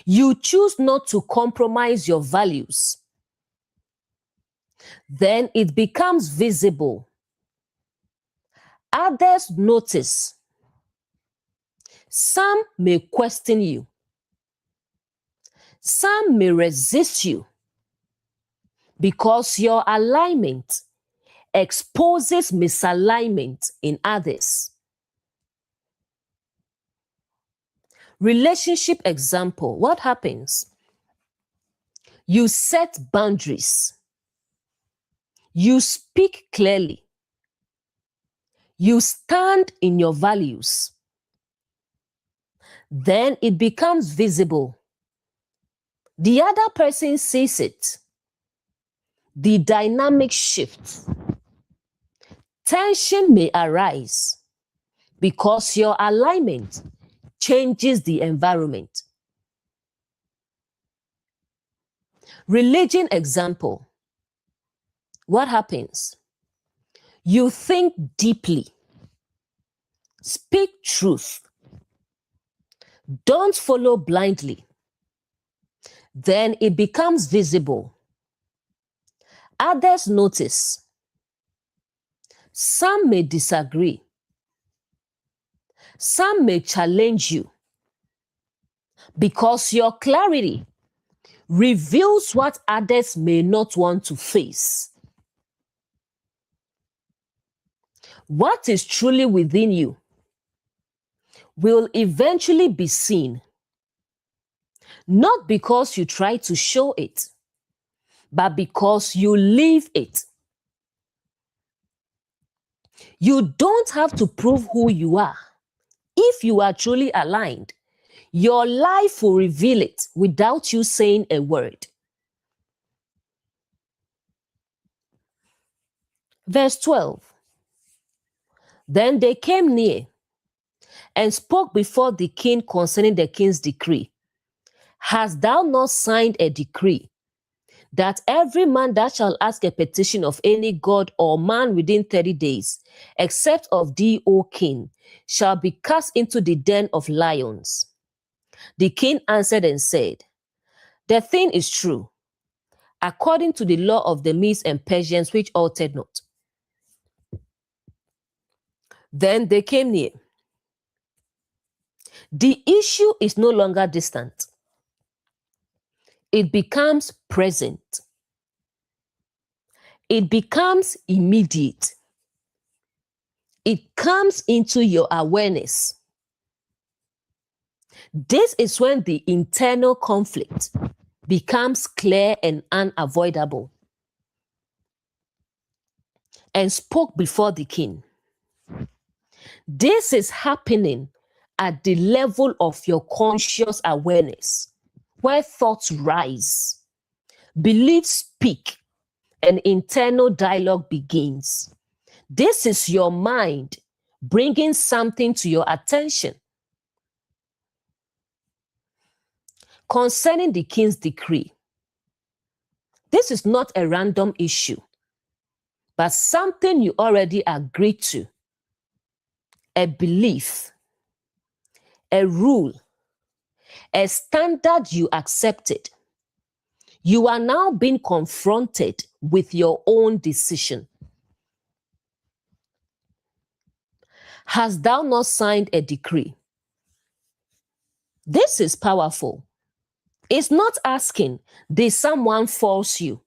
You choose not to compromise your values. Then it becomes visible. Others notice. Some may question you. Some may resist you because your alignment exposes misalignment in others. Relationship example. What happens? You set boundaries. You speak clearly. You stand in your values. Then it becomes visible. The other person sees it. The dynamic shifts. Tension may arise because your alignment changes the environment. Religion example. What happens? You think deeply. Speak truth. Don't follow blindly. Then it becomes visible. Others notice. Some may disagree. Some may challenge you because your clarity reveals what others may not want to face. What is truly within you will eventually be seen, not because you try to show it, but because you live it. You don't have to prove who you are. If you are truly aligned, your life will reveal it without you saying a word. Verse 12. Then they came near and spoke before the king concerning the king's decree. Hast thou not signed a decree that every man that shall ask a petition of any god or man within 30 days, except of thee, O king, shall be cast into the den of lions? The king answered and said, the thing is true, according to the law of the Medes and Persians, which altered not. Then they came near. The issue is no longer distant. It becomes present. It becomes immediate. It comes into your awareness. This is when the internal conflict becomes clear and unavoidable. And spoke before the king. This is happening at the level of your conscious awareness, where thoughts rise, beliefs speak, and internal dialogue begins. This is your mind bringing something to your attention. Concerning the king's decree, this is not a random issue, but something you already agreed to, a belief, a rule, a standard you accepted. You are now being confronted with your own decision. Hast thou not signed a decree? This is powerful. It's not asking, did someone force you?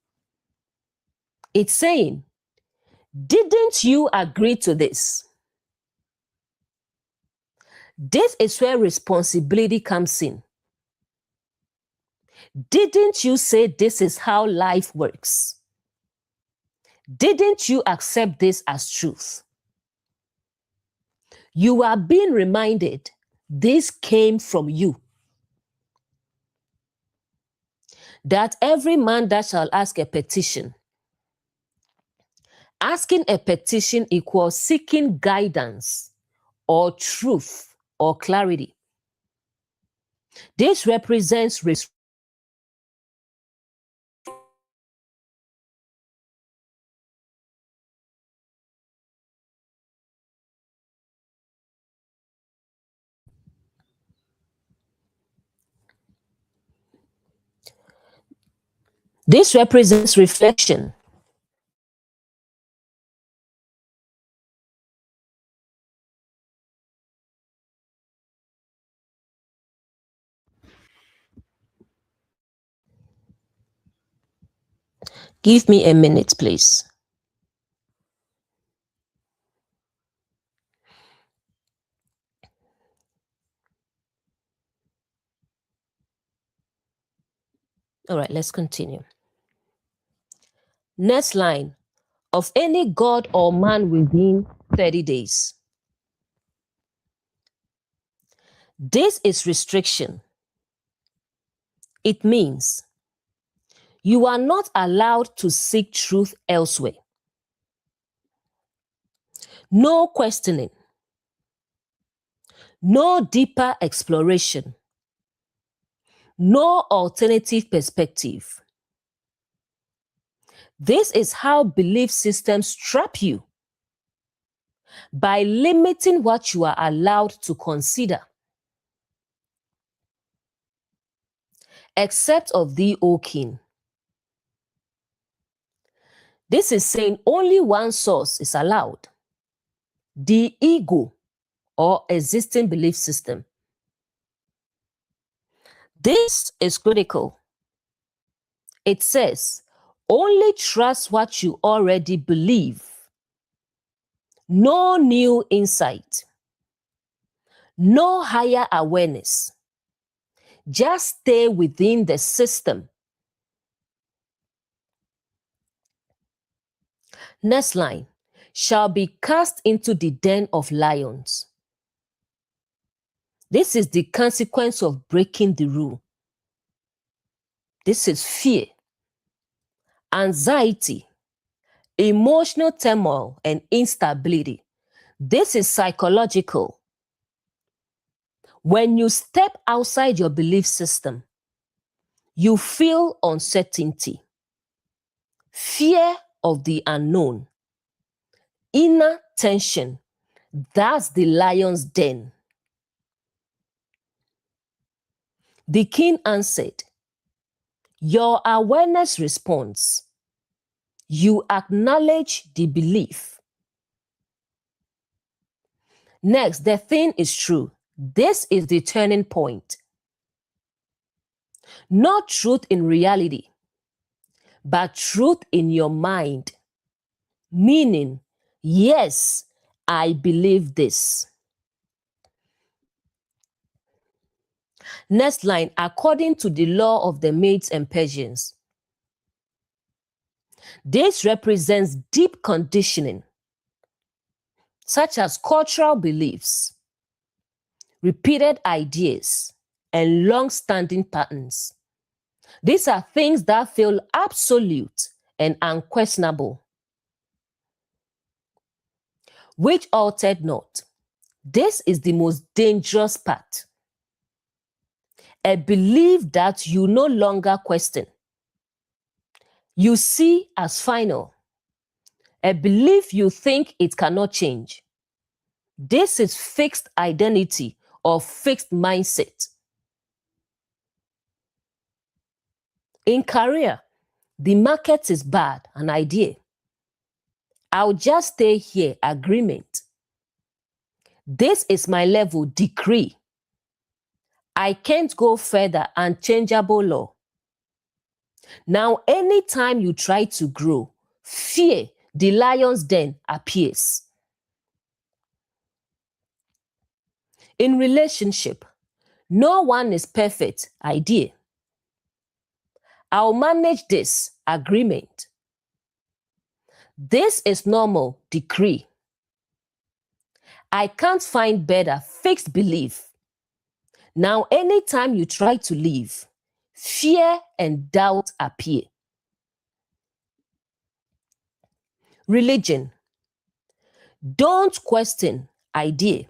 It's saying, didn't you agree to this? This is where responsibility comes in. Didn't you say this is how life works? Didn't you accept this as truth? You are being reminded this came from you. That every man that shall ask a petition. Asking a petition equals seeking guidance or truth or clarity. This represents reflection. Give me a minute, please. All right, let's continue. Next line, of any god or man within 30 days. This is restriction. It means you are not allowed to seek truth elsewhere. No questioning. No deeper exploration. No alternative perspective. This is how belief systems trap you by limiting what you are allowed to consider. Except of thee, O king. This is saying only one source is allowed. The ego or existing belief system. This is critical. It says, only trust what you already believe. No new insight. No higher awareness. Just stay within the system. Next line, shall be cast into the den of lions. This is the consequence of breaking the rule. This is fear, anxiety, emotional turmoil, and instability. This is psychological. When you step outside your belief system, you feel uncertainty, fear of the unknown, inner tension. That's the lion's den. The king answered, your awareness responds. You acknowledge the belief. Next, the thing is true. This is the turning point. Not truth in reality, but truth in your mind. Meaning, yes, I believe this. Next line, according to the law of the Medes and Persians. This represents deep conditioning, such as cultural beliefs, repeated ideas, and long-standing patterns. These are things that feel absolute and unquestionable, which altered not. This is the most dangerous part. A belief that you no longer question. You see as final. A belief you think it cannot change. This is fixed identity or fixed mindset. In career, the market is bad, an idea. I'll just stay here, agreement. This is my level, decree. I can't go further, unchangeable law. Now, anytime you try to grow, fear, the lion's den, appears. In relationship, no one is perfect, idea. I'll manage this, agreement. This is normal, decree. I can't find better, fixed belief. Now, anytime you try to leave, fear and doubt appear. Religion. Don't question, idea.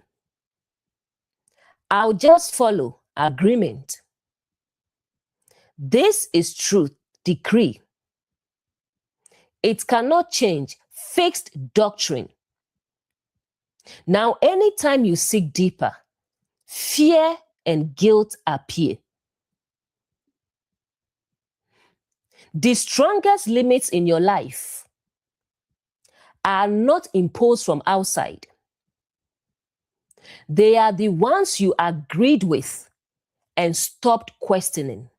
I'll just follow, agreement. This is truth, decree. It cannot change, fixed doctrine. Now, anytime you seek deeper, fear and guilt appear. The strongest limits in your life are not imposed from outside. They are the ones you agreed with and stopped questioning.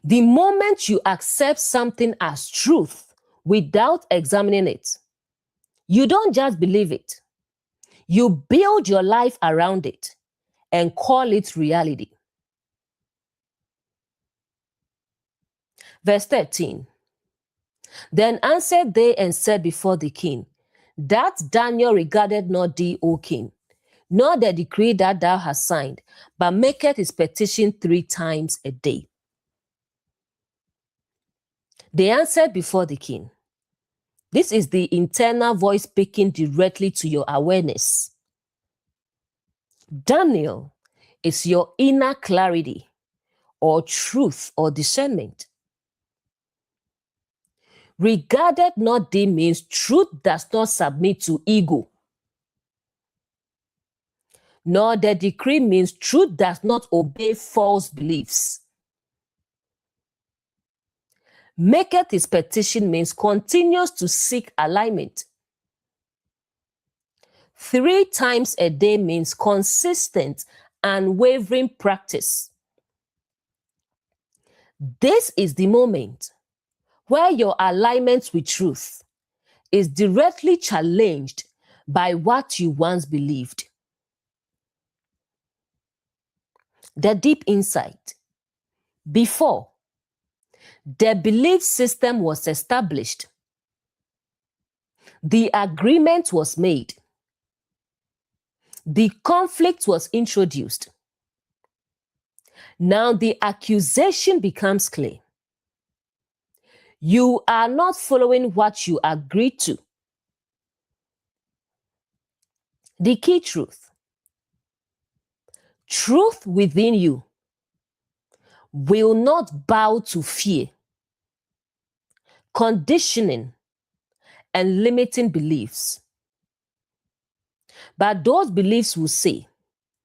The moment you accept something as truth without examining it, you don't just believe it. You build your life around it and call it reality. Verse 13. Then answered they and said before the king, that Daniel regarded not thee, O king, nor the decree that thou hast signed, but maketh his petition 3 times a day. They answered before the king. This is the internal voice speaking directly to your awareness. Daniel is your inner clarity or truth or discernment. Regarded not thee means truth does not submit to ego. Nor the decree means truth does not obey false beliefs. Maketh his petition means continues to seek alignment. 3 times a day means consistent, unwavering practice. This is the moment where your alignment with truth is directly challenged by what you once believed. The deep insight. Before, the belief system was established. The agreement was made. The conflict was introduced. Now the accusation becomes clear. You are not following what you agreed to. The key truth. Truth within you will not bow to fear, conditioning, and limiting beliefs. But those beliefs will say,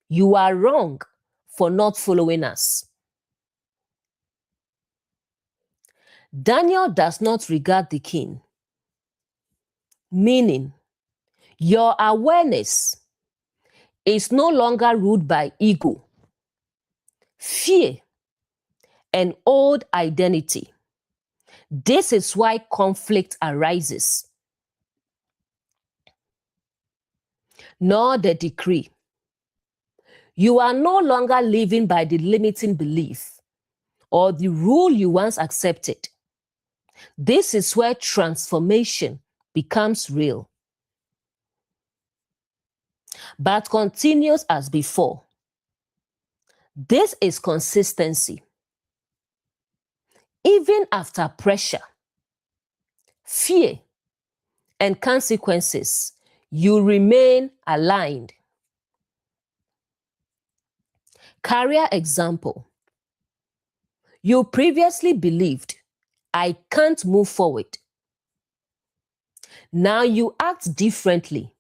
you are wrong for not following us. Daniel does not regard the king, meaning your awareness is no longer ruled by ego, fear, and old identity. This is why conflict arises. Nor the decree. You are no longer living by the limiting belief or the rule you once accepted. This is where transformation becomes real. But continues as before. This is consistency. Even after pressure, fear, and consequences, you remain aligned. Career example. You previously believed, I can't move forward. Now you act differently.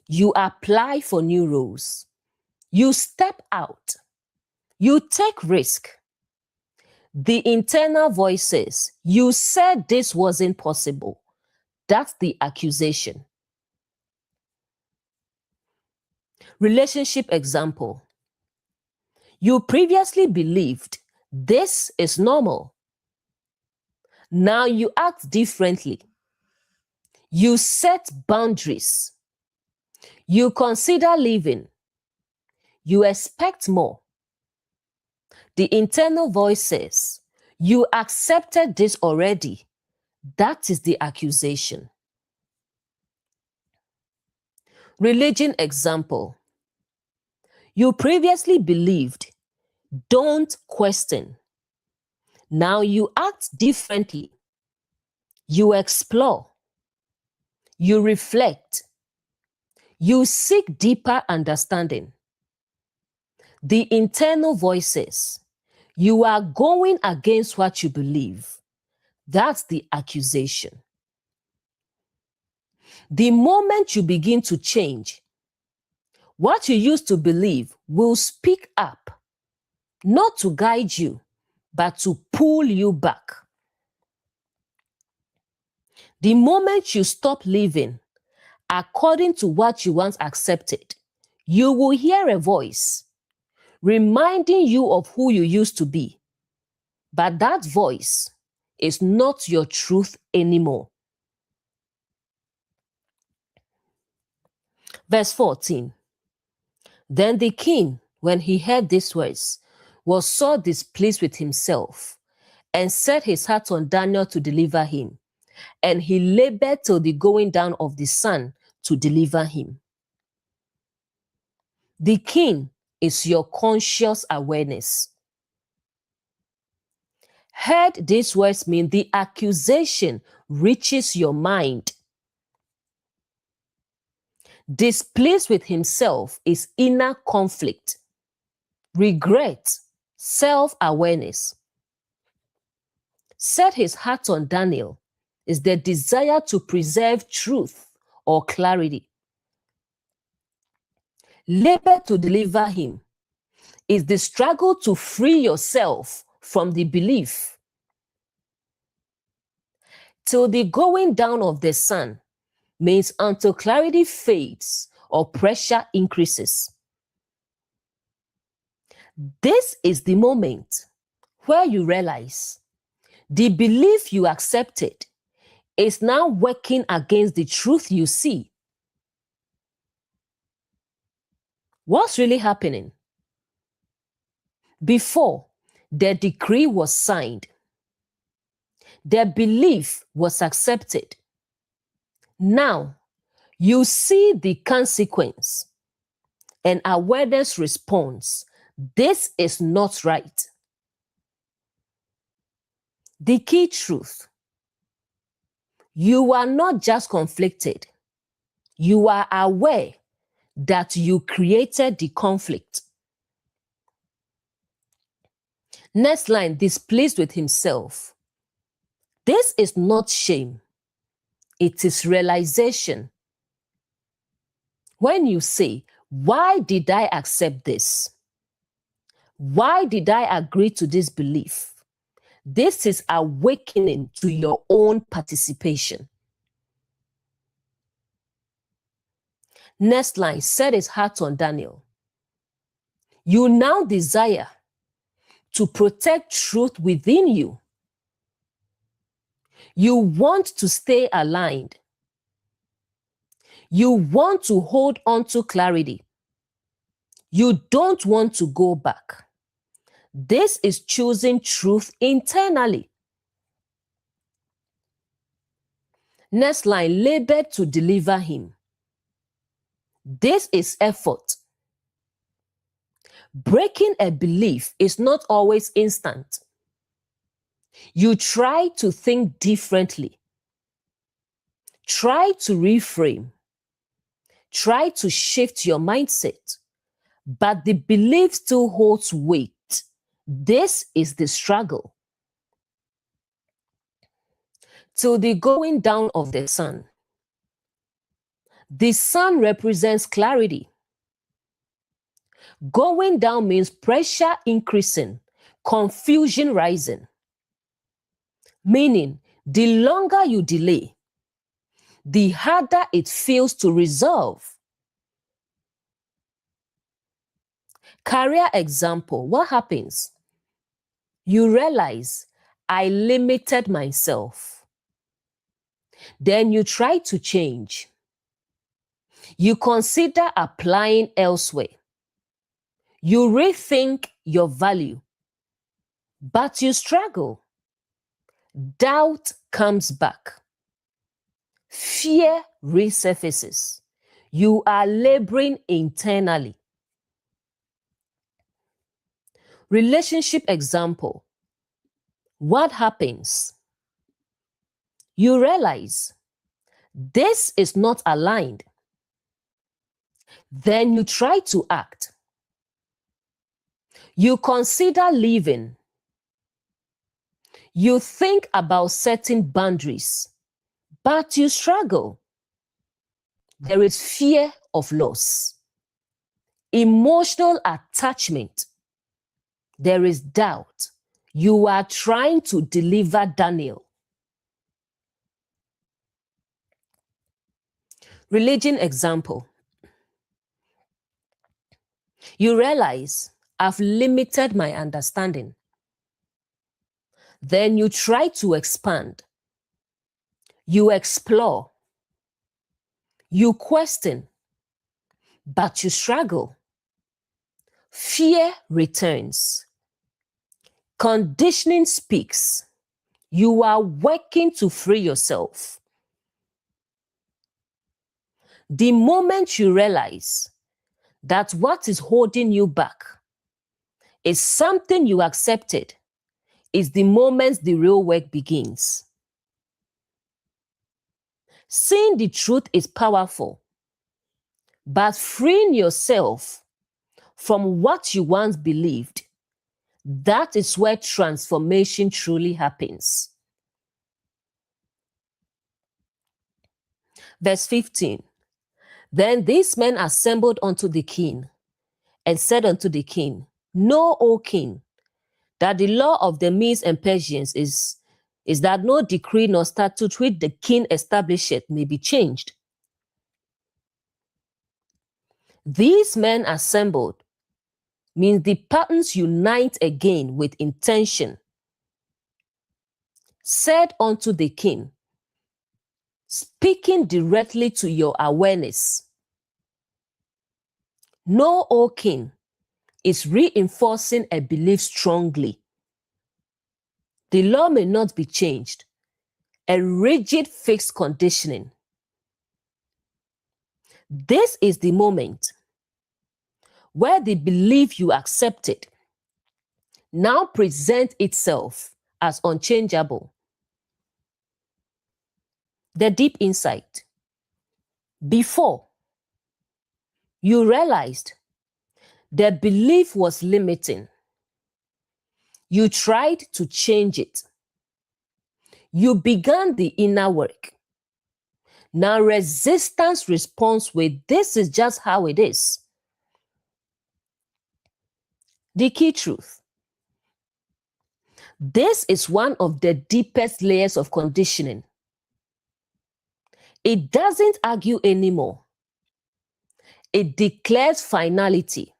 You apply for new roles. You step out. You take risk. The internal voice says, you said this wasn't possible. That's the accusation. Relationship example. You previously believed this is normal. Now you act differently. You set boundaries. You consider leaving. You expect more. The internal voice says, you accepted this already. That is the accusation. Religion example. You previously believed, don't question. Now you act differently. You explore. You reflect. You seek deeper understanding. The internal voice says, you are going against what you believe. That's the accusation. The moment you begin to change, what you used to believe will speak up, not to guide you, but to pull you back. The moment you stop living according to what you once accepted, you will hear a voice reminding you of who you used to be. But that voice is not your truth anymore. Verse 14. Then the king, when he heard these words, was so displeased with himself and set his heart on Daniel to deliver him. And he labored till the going down of the sun to deliver him. The king is your conscious awareness. Heard these words mean the accusation reaches your mind. Displeased with himself is inner conflict, regret, self-awareness. Set his heart on Daniel is the desire to preserve truth or clarity. Labor to deliver him is the struggle to free yourself from the belief. Till the going down of the sun means until clarity fades or pressure increases. This is the moment where you realize the belief you accepted is now working against the truth you see. What's really happening? Before the decree was signed, the belief was accepted. Now, you see the consequence and awareness response. This is not right. The key truth: you are not just conflicted, you are aware that you created the conflict. Next line, displeased with himself. This is not shame, it is realization. When you say, why did I accept this? Why did I agree to this belief? This is awakening to your own participation. Next line, set his heart on Daniel. You now desire to protect truth within you. You want to stay aligned. You want to hold on to clarity. You don't want to go back. This is choosing truth internally. Next line, labored to deliver him. This is effort. Breaking a belief is not always instant. You try to think differently. Try to reframe. Try to shift your mindset. But the belief still holds weight. This is the struggle. Till the going down of the sun. The sun represents clarity. Going down means pressure increasing, confusion rising. Meaning, the longer you delay, the harder it feels to resolve. Career example, what happens? You realize, I limited myself. Then you try to change. You consider applying elsewhere. You rethink your value, but you struggle. Doubt comes back. Fear resurfaces. You are laboring internally. Relationship example. What happens? You realize this is not aligned. Then you try to act. You consider leaving. You think about setting boundaries, but you struggle. There is fear of loss, emotional attachment. There is doubt. You are trying to deliver Daniel. Religion example. You realize, I've limited my understanding. Then you try to expand. You explore. You question, but you struggle. Fear returns. Conditioning speaks. You are working to free yourself. The moment you realize that what is holding you back is something you accepted, is the moment the real work begins. Seeing the truth is powerful, but freeing yourself from what you once believed, that is where transformation truly happens. Verse 15. Then these men assembled unto the king and said unto the king, Know, O king, that the law of the Medes and Persians is that no decree nor statute which the king establisheth may be changed. These men assembled means the patterns unite again with intention. Said unto the king, speaking directly to your awareness. Know, O king, is reinforcing a belief strongly. The law may not be changed. A rigid fixed conditioning. This is the moment where the belief you accepted now presents itself as unchangeable. The deep insight. Before, you realized the belief was limiting. You tried to change it. You began the inner work. Now resistance responds with, this is just how it is. The key truth. This is one of the deepest layers of conditioning. It doesn't argue anymore. It declares finality.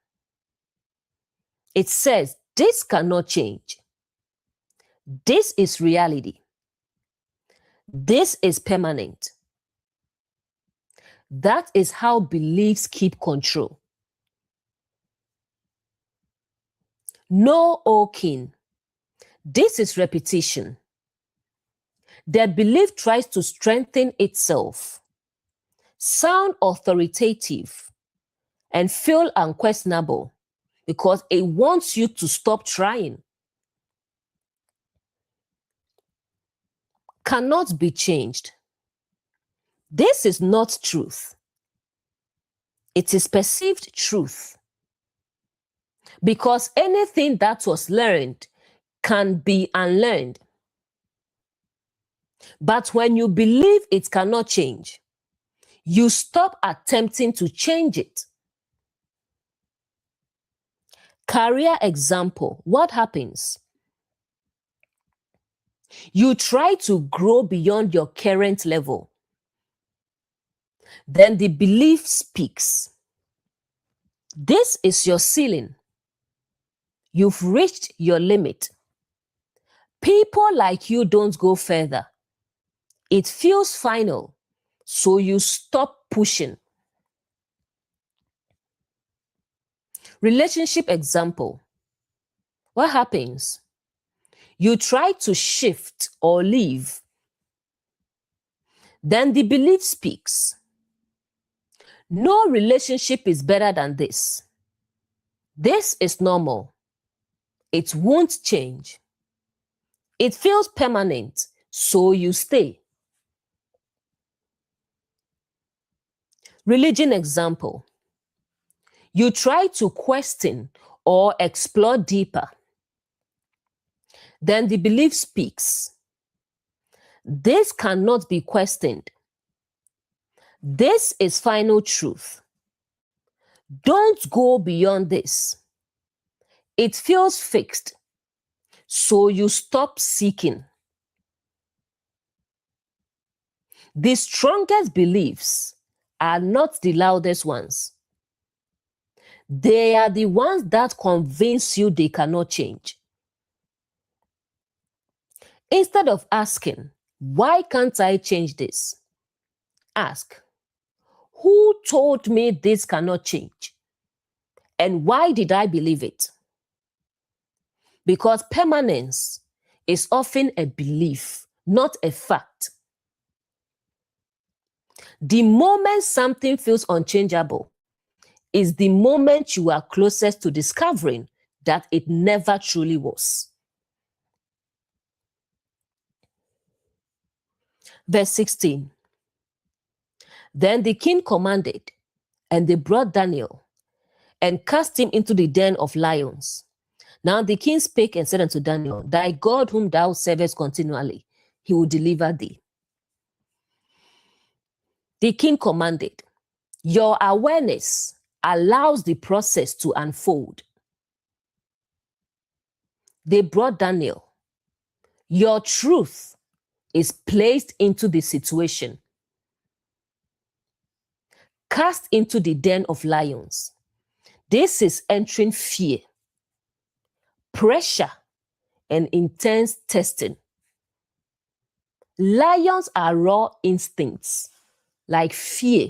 It says, this cannot change. This is reality. This is permanent. That is how beliefs keep control. Know, O king, this is repetition. The belief tries to strengthen itself, sound authoritative, and feel unquestionable because it wants you to stop trying. Cannot be changed. This is not truth. It is perceived truth. Because anything that was learned can be unlearned. But when you believe it cannot change, you stop attempting to change it. Career example, what happens? You try to grow beyond your current level. Then the belief speaks. This is your ceiling. You've reached your limit. People like you don't go further. It feels final, so you stop pushing. Relationship example. What happens? You try to shift or leave. Then the belief speaks. No relationship is better than this. This is normal. It won't change. It feels permanent, so you stay. Religion example. You try to question or explore deeper. Then the belief speaks. This cannot be questioned. This is final truth. Don't go beyond this. It feels fixed, so you stop seeking. The strongest beliefs are not the loudest ones. They are the ones that convince you they cannot change. Instead of asking, why can't I change this? Ask, who told me this cannot change? And why did I believe it? Because permanence is often a belief, not a fact. The moment something feels unchangeable is the moment you are closest to discovering that it never truly was. Verse 16. Then the king commanded, and they brought Daniel and cast him into the den of lions. Now the king spake and said unto Daniel, Thy God whom thou servest continually, he will deliver thee. The king commanded. Your awareness allows the process to unfold. They brought Daniel. Your truth is placed into the situation. Cast into the den of lions. This is entering fear, pressure, and intense testing. Lions are raw instincts like fear,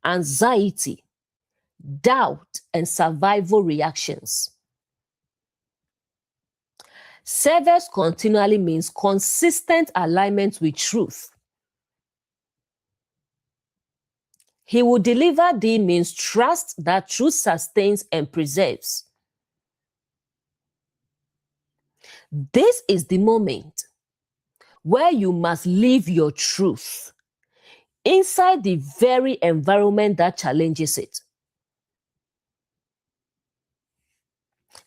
anxiety, doubt, and survival reactions. Service continually means consistent alignment with truth. He will deliver thee means trust that truth sustains and preserves. This is the moment where you must live your truth inside the very environment that challenges it.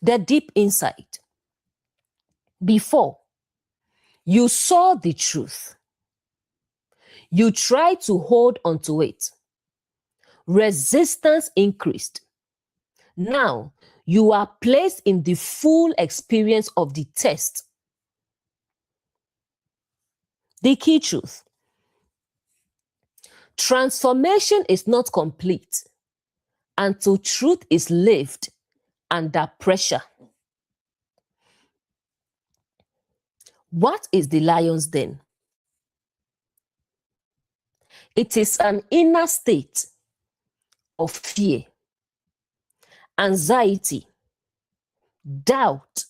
The deep insight. Before, you saw the truth. You tried to hold onto it. Resistance increased. Now, you are placed in the full experience of the test. The key truth. Transformation is not complete until truth is lived under pressure. What is the lion's den? It is an inner state of fear, anxiety, doubt,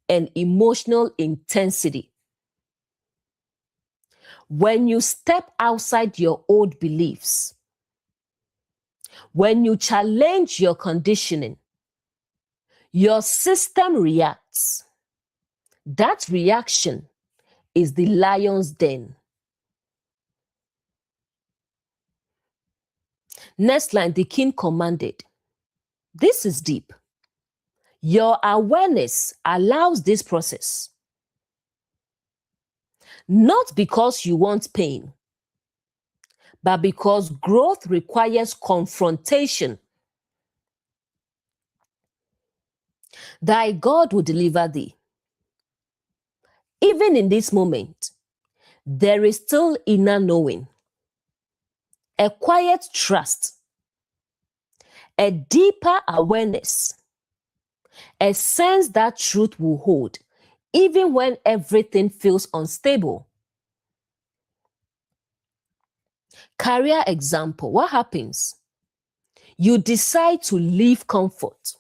and emotional intensity. When you step outside your old beliefs, when you challenge your conditioning, your system reacts. That reaction is the lion's den. Next line, the king commanded. This is deep. Your awareness allows this process. Not because you want pain, but because growth requires confrontation. Thy God will deliver thee. Even in this moment, there is still inner knowing, a quiet trust, a deeper awareness, a sense that truth will hold, even when everything feels unstable. Career example, what happens? You decide to leave comfort,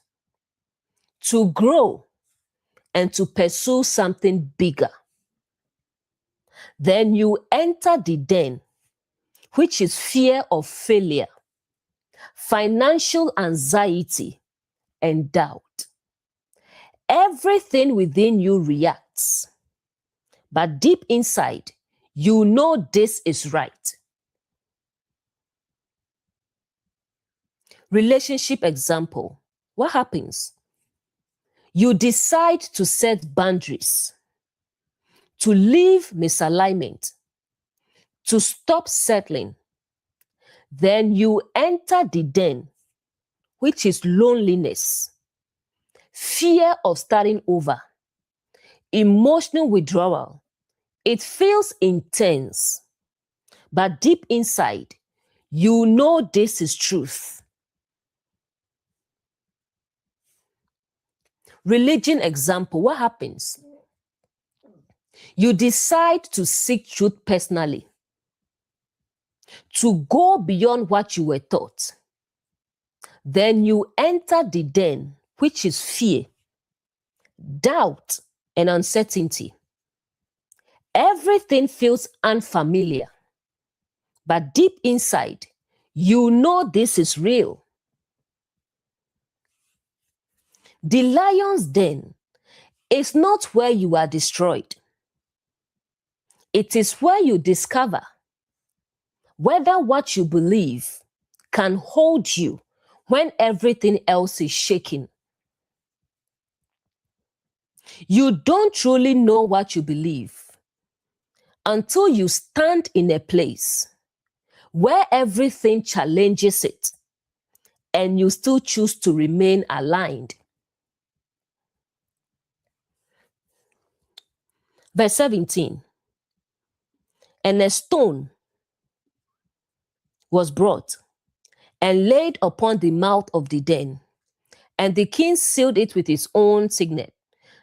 to grow, and to pursue something bigger. Then you enter the den, which is fear of failure, financial anxiety, and doubt. Everything within you reacts. But deep inside, you know this is right. Relationship example. What happens? You decide to set boundaries, to leave misalignment, to stop settling. Then you enter the den, which is loneliness, fear of starting over, emotional withdrawal. It feels intense, but deep inside, you know this is truth. Religion example, what happens? You decide to seek truth personally, to go beyond what you were taught. Then you enter the den, which is fear, doubt, and uncertainty. Everything feels unfamiliar, but deep inside, you know this is real. The lion's den is not where you are destroyed. It is where you discover whether what you believe can hold you when everything else is shaking. You don't truly know what you believe until you stand in a place where everything challenges it and you still choose to remain aligned. Verse 17. And a stone was brought and laid upon the mouth of the den, and the king sealed it with his own signet,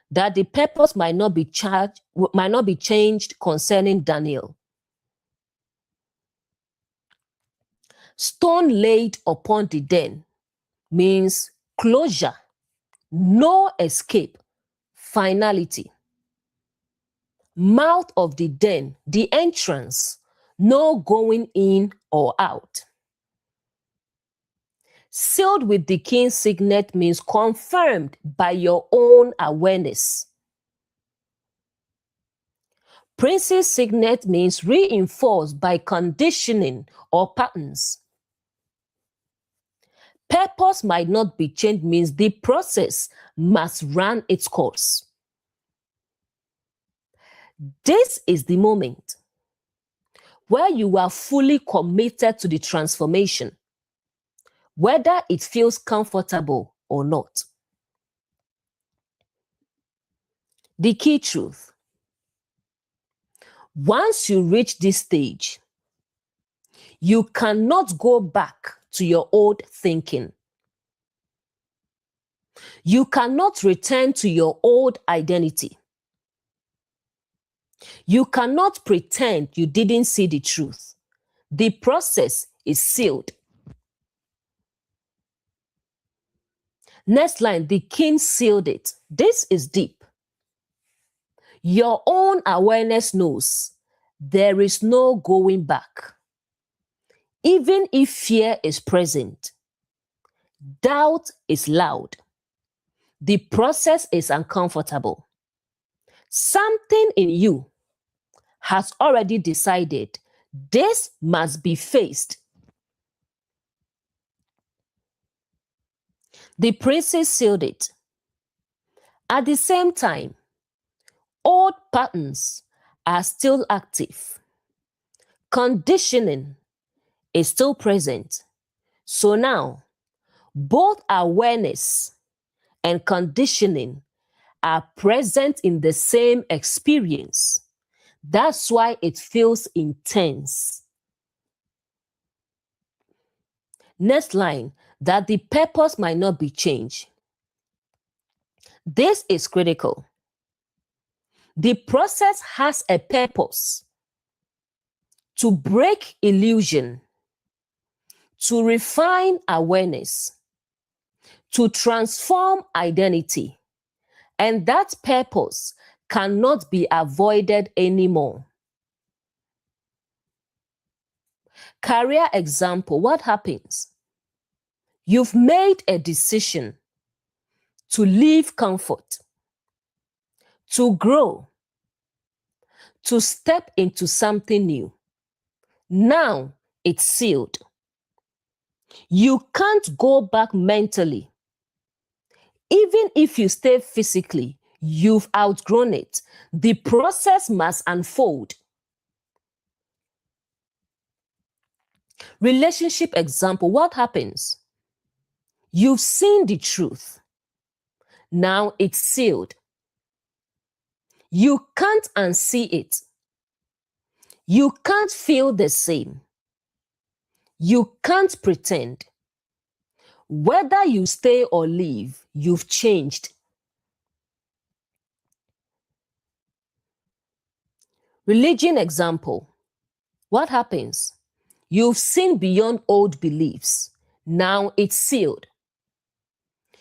that the purpose might not be changed concerning Daniel. Stone laid upon the den means closure, no escape, finality. Mouth of the den, the entrance, no going in or out. Sealed with the king's signet means confirmed by your own awareness. Prince's signet means reinforced by conditioning or patterns. Purpose might not be changed means the process must run its course. This is the moment where you are fully committed to the transformation, whether it feels comfortable or not. The key truth: once you reach this stage, you cannot go back to your old thinking. You cannot return to your old identity. You cannot pretend you didn't see the truth. The process is sealed. Next line, the king sealed it. This is deep. Your own awareness knows there is no going back. Even if fear is present, doubt is loud, the process is uncomfortable, something in you has already decided this must be faced. The princes sealed it. At the same time, old patterns are still active. Conditioning is still present. So now, both awareness and conditioning are present in the same experience. That's why it feels intense. Next line, that the purpose might not be changed. This is critical. The process has a purpose: to break illusion, to refine awareness, to transform identity. And that purpose cannot be avoided anymore. Career example, what happens? You've made a decision to leave comfort, to grow, to step into something new. Now it's sealed. You can't go back mentally. Even if you stay physically, you've outgrown it. The process must unfold. Relationship example, what happens? You've seen the truth. Now it's sealed. You can't unsee it. You can't feel the same. You can't pretend. Whether you stay or leave, you've changed. Religion example, what happens? You've seen beyond old beliefs. Now it's sealed.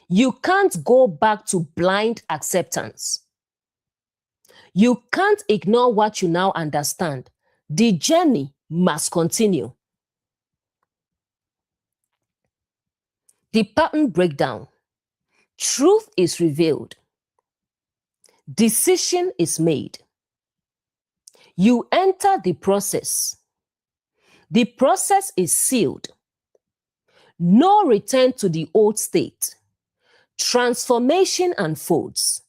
You can't go back to blind acceptance. You can't ignore what you now understand. The journey must continue. The pattern breakdown. Truth is revealed. Decision is made. You enter the process. The process is sealed. No return to the old state. Transformation unfolds.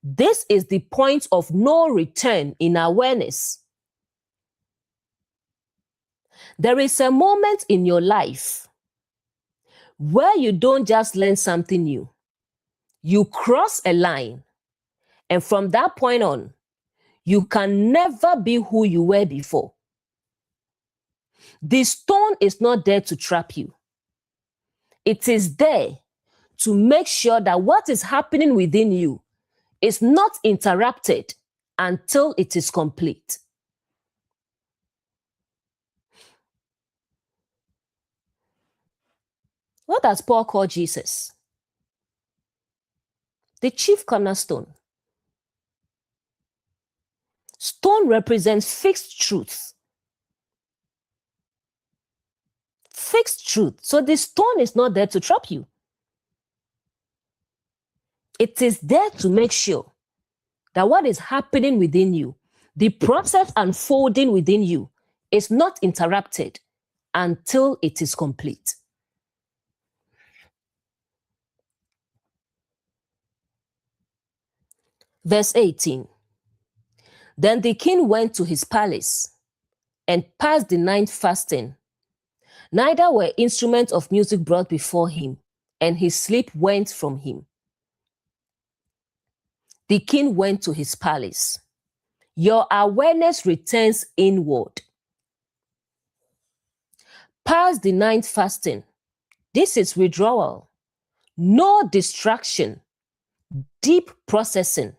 This is the point of no return in awareness. There is a moment in your life where you don't just learn something new. You cross a line, and from that point on, you can never be who you were before. The stone is not there to trap you. It is there to make sure that what is happening within you is not interrupted until it is complete. What does Paul call Jesus? The chief cornerstone. Stone represents fixed truth. Fixed truth. So the stone is not there to trap you. It is there to make sure that what is happening within you, the process unfolding within you, is not interrupted until it is complete. Verse 18. Then the king went to his palace and passed the night fasting. Neither were instruments of music brought before him, and his sleep went from him. The king went to his palace. Your awareness returns inward. Pass the night fasting. This is withdrawal. No distraction. Deep processing.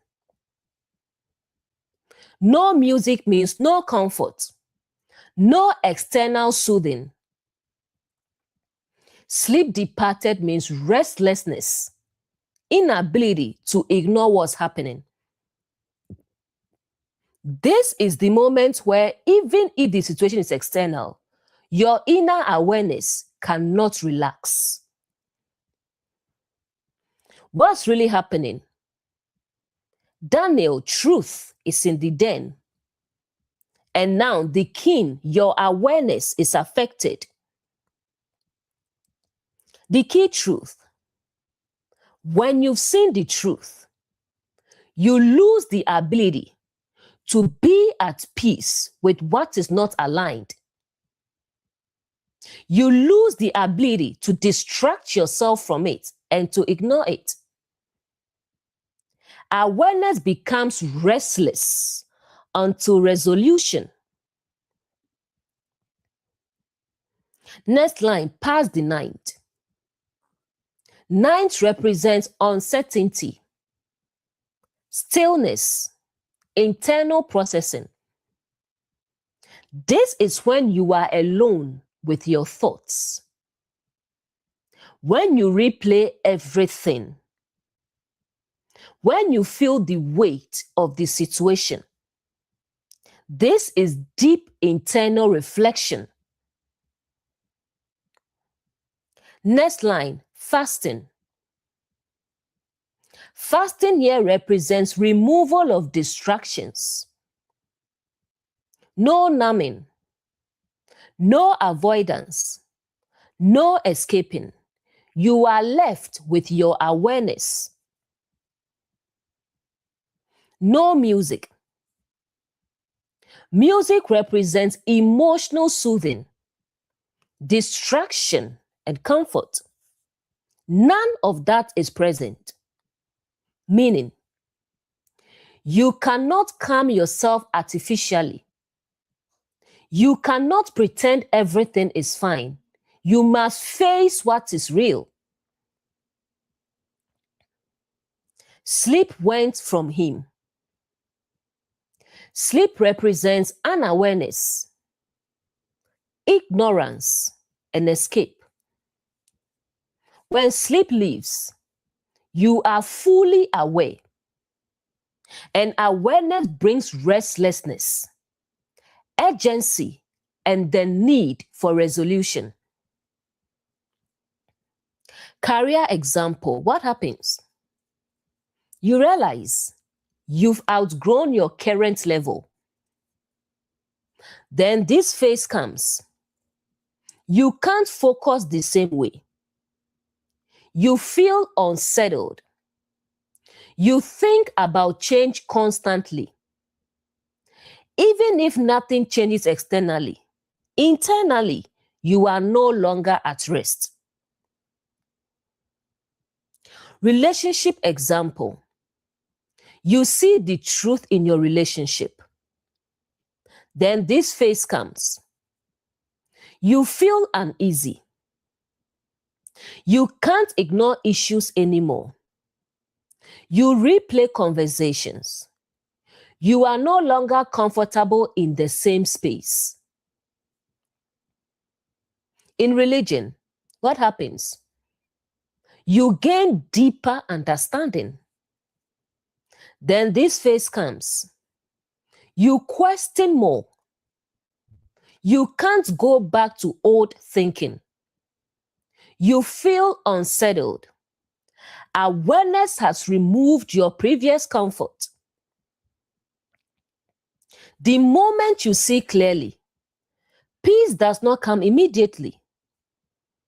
No music means no comfort. No external soothing. Sleep departed means restlessness. Inability to ignore what's happening. This is the moment where even if the situation is external, your inner awareness cannot relax. What's really happening? Daniel, truth is in the den. And now the king, your awareness is affected. The key truth. When you've seen the truth, you lose the ability to be at peace with what is not aligned. You lose the ability to distract yourself from it and to ignore it. Awareness becomes restless until resolution. Next line, pass the night. Night represents uncertainty, stillness, internal processing. This is when you are alone with your thoughts. When you replay everything. When you feel the weight of the situation. This is deep internal reflection. Next line, fasting. Fasting here represents removal of distractions. No numbing, no avoidance, no escaping. You are left with your awareness. No music. Music represents emotional soothing, distraction, and comfort. None of that is present. Meaning, you cannot calm yourself artificially. You cannot pretend everything is fine. You must face what is real. Sleep went from him. Sleep represents unawareness, ignorance, and escape. When sleep leaves, You are fully aware. And awareness brings restlessness, urgency, and the need for resolution. Career example, what happens? You realize you've outgrown your current level. Then this phase comes. You can't focus the same way. You feel unsettled. You think about change constantly. Even if nothing changes externally, internally, you are no longer at rest. Relationship example. You see the truth in your relationship. Then this phase comes. You feel uneasy. You can't ignore issues anymore. You replay conversations. You are no longer comfortable in the same space. In religion, what happens? You gain deeper understanding. Then this phase comes. You question more. You can't go back to old thinking. You feel unsettled. Awareness has removed your previous comfort. The moment you see clearly, peace does not come immediately.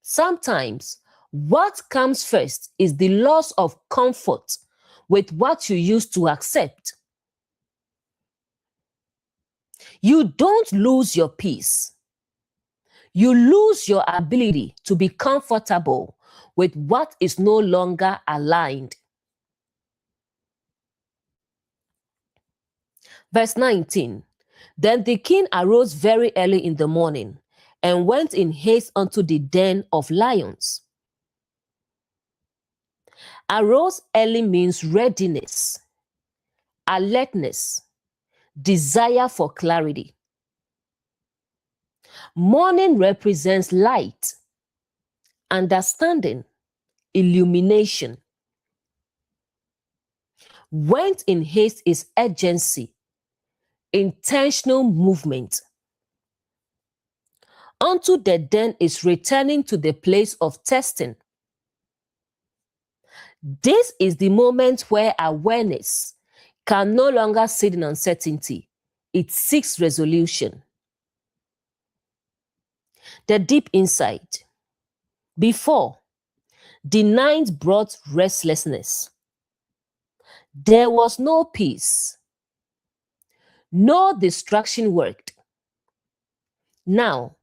Sometimes, what comes first is the loss of comfort with what you used to accept. You don't lose your peace. You lose your ability to be comfortable with what is no longer aligned. Verse 19. Then the king arose very early in the morning and went in haste unto the den of lions. Arose early means readiness, alertness, desire for clarity. Morning represents light, understanding, illumination. Went in haste is urgency, intentional movement. Unto the den is returning to the place of testing. This is the moment where awareness can no longer sit in uncertainty. It seeks resolution. The deep insight. Before, the night brought restlessness. There was no peace. No distraction worked. Now,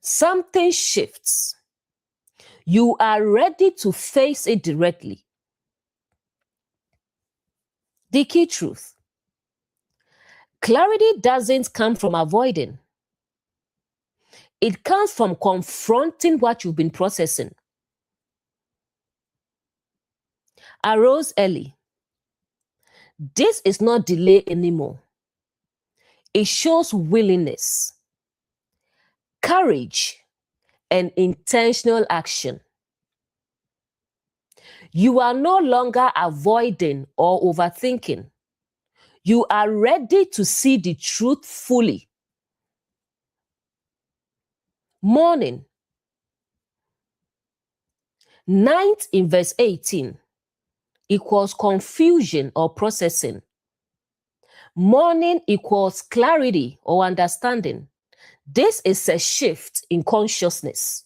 something shifts. You are ready to face it directly. The key truth. Clarity doesn't come from avoiding. It comes from confronting what you've been processing. Arose early. This is not delay anymore. It shows willingness, courage, and intentional action. You are no longer avoiding or overthinking. You are ready to see the truth fully. Morning. Ninth in verse 18 equals confusion or processing. Morning equals clarity or understanding. This is a shift in consciousness.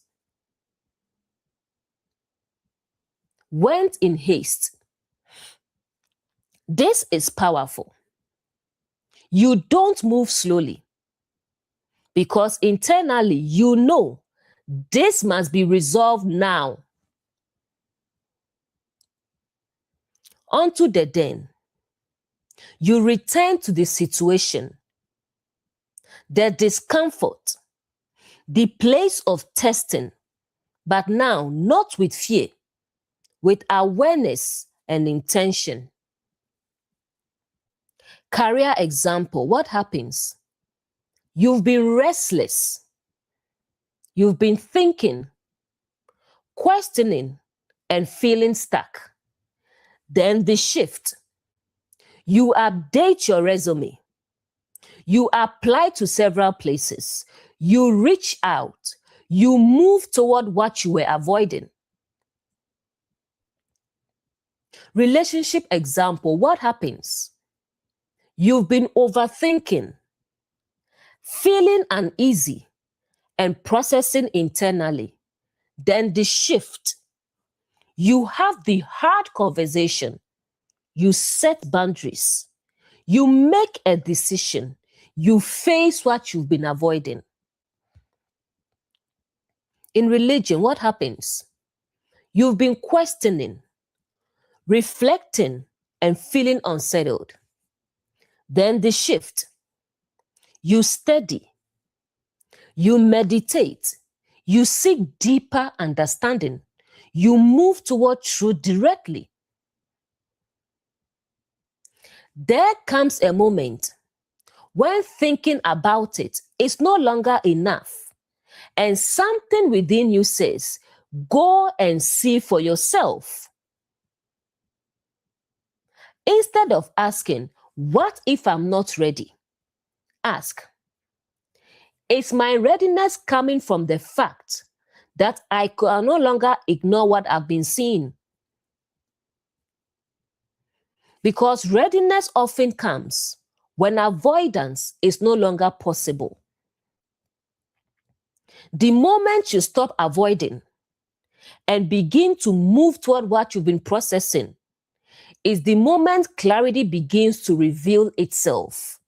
Went in haste. This is powerful. You don't move slowly because internally you know this must be resolved now. Unto the den. You return to the situation, the discomfort, the place of testing, but now not with fear, with awareness and intention. Career example, what happens? You've been restless. You've been thinking, questioning, and feeling stuck. Then the shift. You update your resume. You apply to several places. You reach out. You move toward what you were avoiding. Relationship example, what happens? You've been overthinking, feeling uneasy, and processing internally. Then the shift. You have the hard conversation. You set boundaries. You make a decision. You face what you've been avoiding. In religion, what happens? You've been questioning, reflecting, and feeling unsettled. Then the shift. You study. You meditate. You seek deeper understanding. You move toward truth directly. There comes a moment when thinking about it is no longer enough, and something within you says, go and see for yourself. Instead of asking, what if I'm not ready? Ask, is my readiness coming from the fact that I can no longer ignore what I've been seeing? Because readiness often comes when avoidance is no longer possible. The moment you stop avoiding and begin to move toward what you've been processing is the moment clarity begins to reveal itself.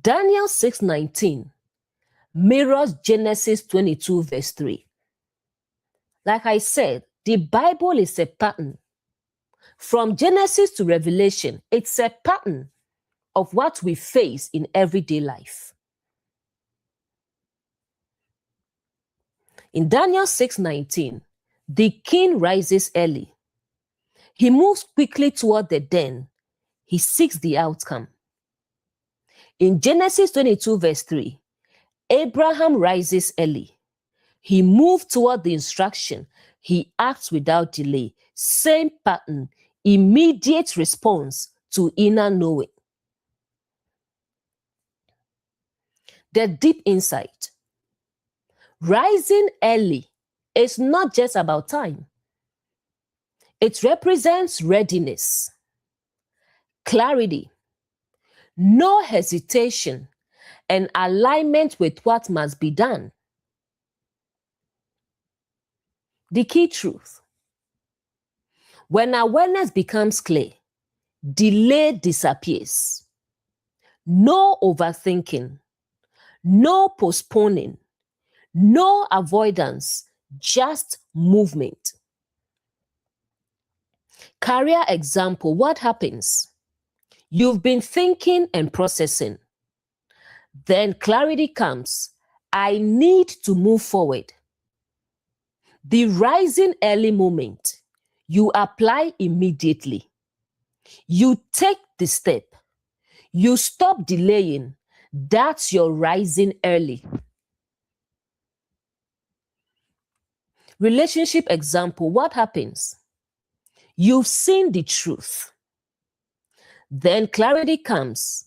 Daniel 6:19 mirrors Genesis 22 verse 3. Like I said, the Bible is a pattern. From Genesis to Revelation, it's a pattern of what we face in everyday life. In Daniel 6:19, the king rises early. He moves quickly toward the den. He seeks the outcome. In Genesis 22 verse 3, Abraham rises early. He moves toward the instruction. He acts without delay. Same pattern, immediate response to inner knowing. The deep insight. Rising early is not just about time. It represents readiness, clarity, no hesitation, and alignment with what must be done. The key truth. When awareness becomes clear, delay disappears. No overthinking, no postponing, no avoidance, just movement. Career example, what happens? You've been thinking and processing. Then clarity comes. I need to move forward. The rising early moment, you apply immediately. You take the step. You stop delaying. That's your rising early. Relationship example, what happens? You've seen the truth. Then clarity comes.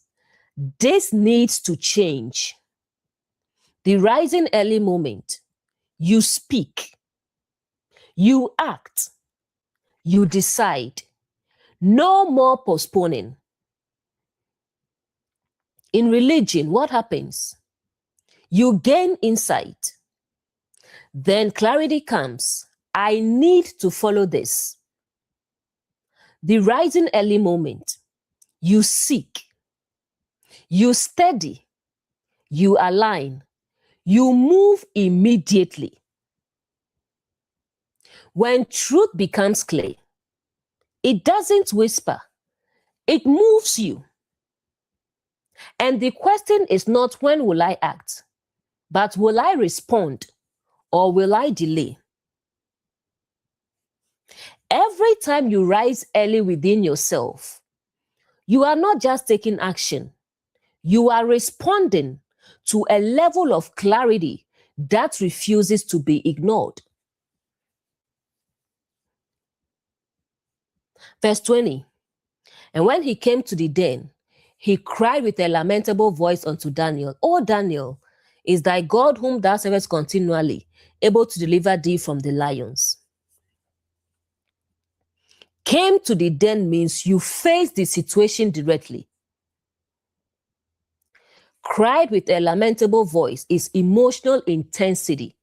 This needs to change. The rising early moment, you speak. You act. You decide. No more postponing. In religion, what happens? You gain insight. Then clarity comes. I need to follow this. The rising early moment, you seek. You study. You align. You move immediately. When truth becomes clear, it doesn't whisper. It moves you. And the question is not when will I act, but will I respond or will I delay? Every time you rise early within yourself, you are not just taking action. You are responding to a level of clarity that refuses to be ignored. Verse 20. And when he came to the den, he cried with a lamentable voice unto Daniel, O Daniel, is thy God whom thou servest continually able to deliver thee from the lions? Came to the den means you face the situation directly. Cried with a lamentable voice is emotional intensity,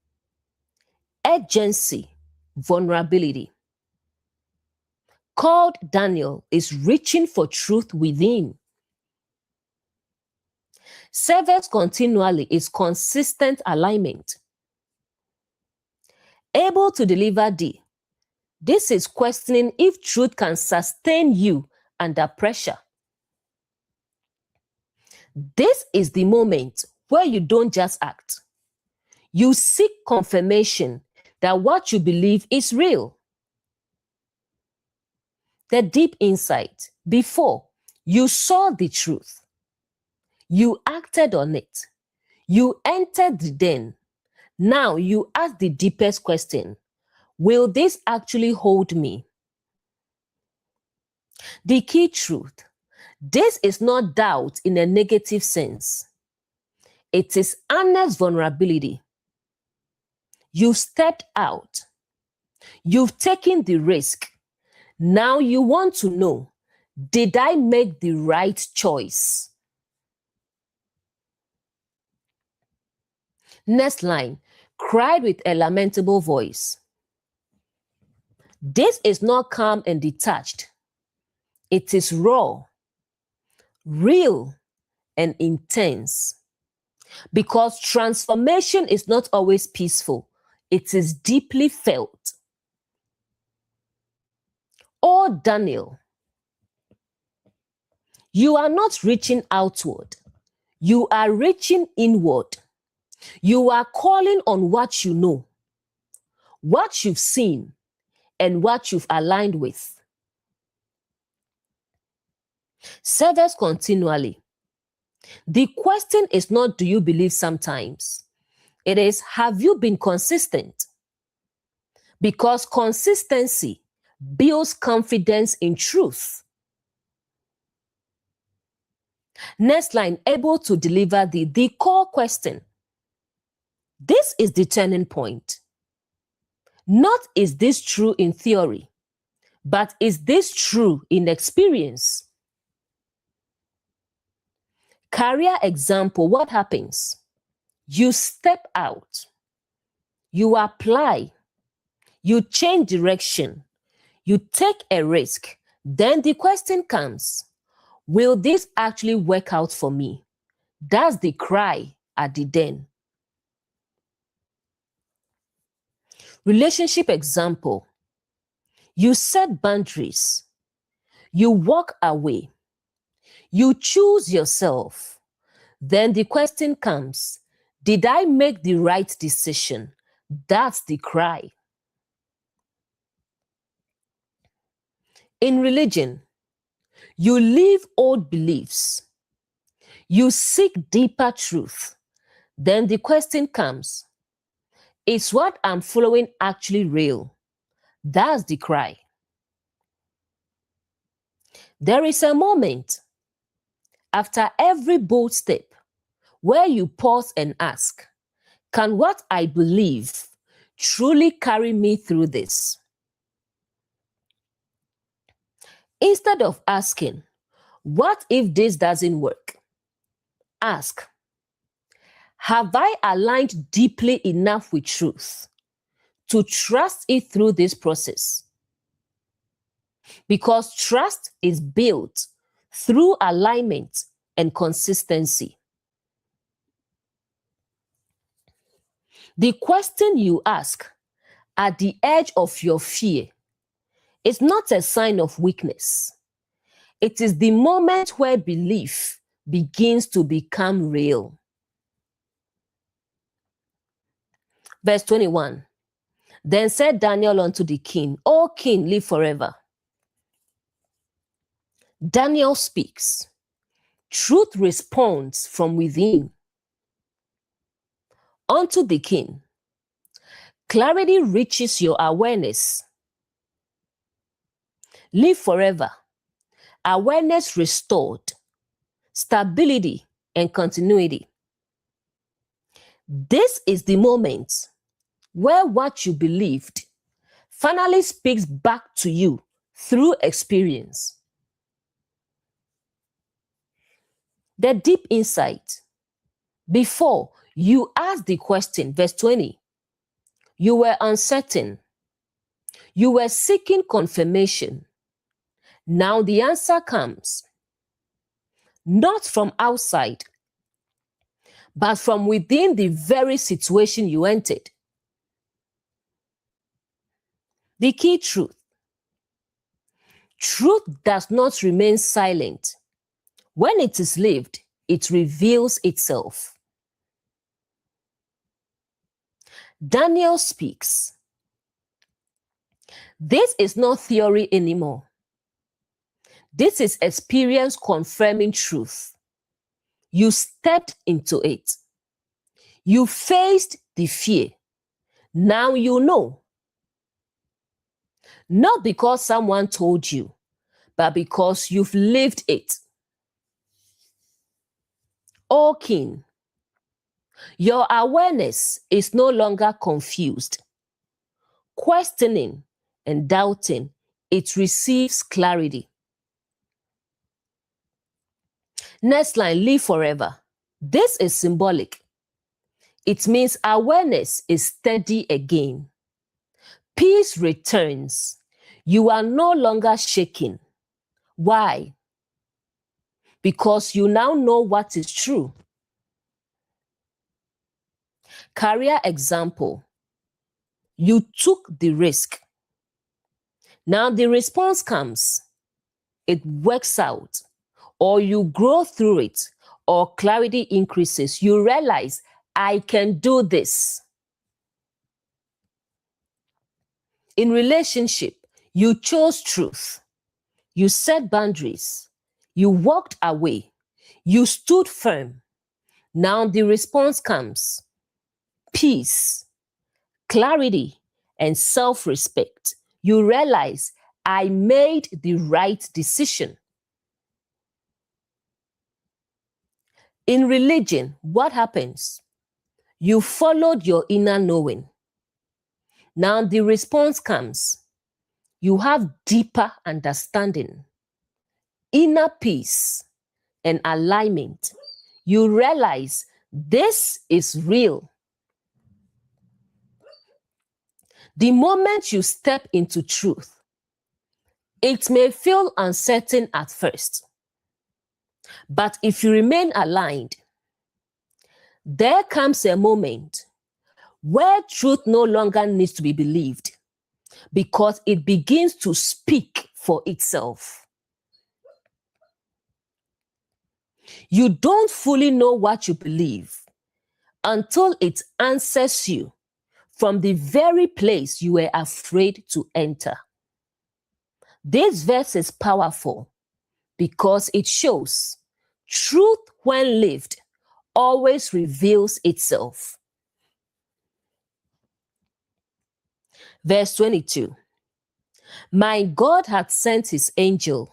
urgency, vulnerability. Called Daniel is reaching for truth within. Serves continually is consistent alignment. Able to deliver thee. This is questioning if truth can sustain you under pressure. This is the moment where you don't just act. You seek confirmation that what you believe is real. The deep insight. Before, you saw the truth. You acted on it. You entered the den. Now you ask the deepest question. Will this actually hold me? The key truth. This is not doubt in a negative sense. It is honest vulnerability. You've stepped out. You've taken the risk. Now you want to know, did I make the right choice? Next line, cried with a lamentable voice. This is not calm and detached. It is raw, real, and intense. Because transformation is not always peaceful. It is deeply felt. Oh, Daniel, you are not reaching outward. You are reaching inward. You are calling on what you know, what you've seen, and what you've aligned with. Serves continually. The question is not, do you believe sometimes? It is, have you been consistent? Because consistency builds confidence in truth. Next line, able to deliver the core question. This is the turning point. Not is this true in theory, but is this true in experience? Career example, what happens? You step out, you apply, you change direction, you take a risk. Then the question comes, will this actually work out for me? That's the cry at the den. Relationship example, you set boundaries, you walk away, you choose yourself. Then the question comes, did I make the right decision? That's the cry. In religion, you leave old beliefs. You seek deeper truth. Then the question comes, is what I'm following actually real? That's the cry. There is a moment after every bold step where you pause and ask, can what I believe truly carry me through this? Instead of asking, what if this doesn't work? Ask, have I aligned deeply enough with truth to trust it through this process? Because trust is built through alignment and consistency. The question you ask at the edge of your fear is not a sign of weakness. It is the moment where belief begins to become real. Verse 21. Then said Daniel unto the king, O king, live forever. Daniel speaks. Truth responds from within. Unto the king. Clarity reaches your awareness. Live forever. Awareness restored. Stability and continuity. This is the moment where what you believed finally speaks back to you through experience. The deep insight. Before you asked the question, verse 20, you were uncertain. You were seeking confirmation. Now the answer comes, not from outside, but from within the very situation you entered. The key truth. Truth does not remain silent. When it is lived, it reveals itself. Daniel speaks. This is not theory anymore. This is experience confirming truth. You stepped into it. You faced the fear. Now you know. Not because someone told you, but because you've lived it. O King, your awareness is no longer confused, questioning, and doubting. It receives clarity. Next line, live forever. This is symbolic. It means awareness is steady again. Peace returns. You are no longer shaking. Why? Because you now know what is true. Career example. You took the risk. Now the response comes. It works out. Or you grow through it. Or clarity increases. You realize, I can do this. In relationship, you chose truth. You set boundaries. You walked away. You stood firm. Now the response comes. Peace, clarity, and self-respect. You realize, I made the right decision. In religion, what happens? You followed your inner knowing. Now the response comes. You have deeper understanding, inner peace, and alignment. You realize this is real. The moment you step into truth, it may feel uncertain at first. But if you remain aligned, there comes a moment where truth no longer needs to be believed because it begins to speak for itself. You don't fully know what you believe until it answers you from the very place you were afraid to enter. This verse is powerful because it shows truth, when lived, always reveals itself. Verse 22. My God hath sent his angel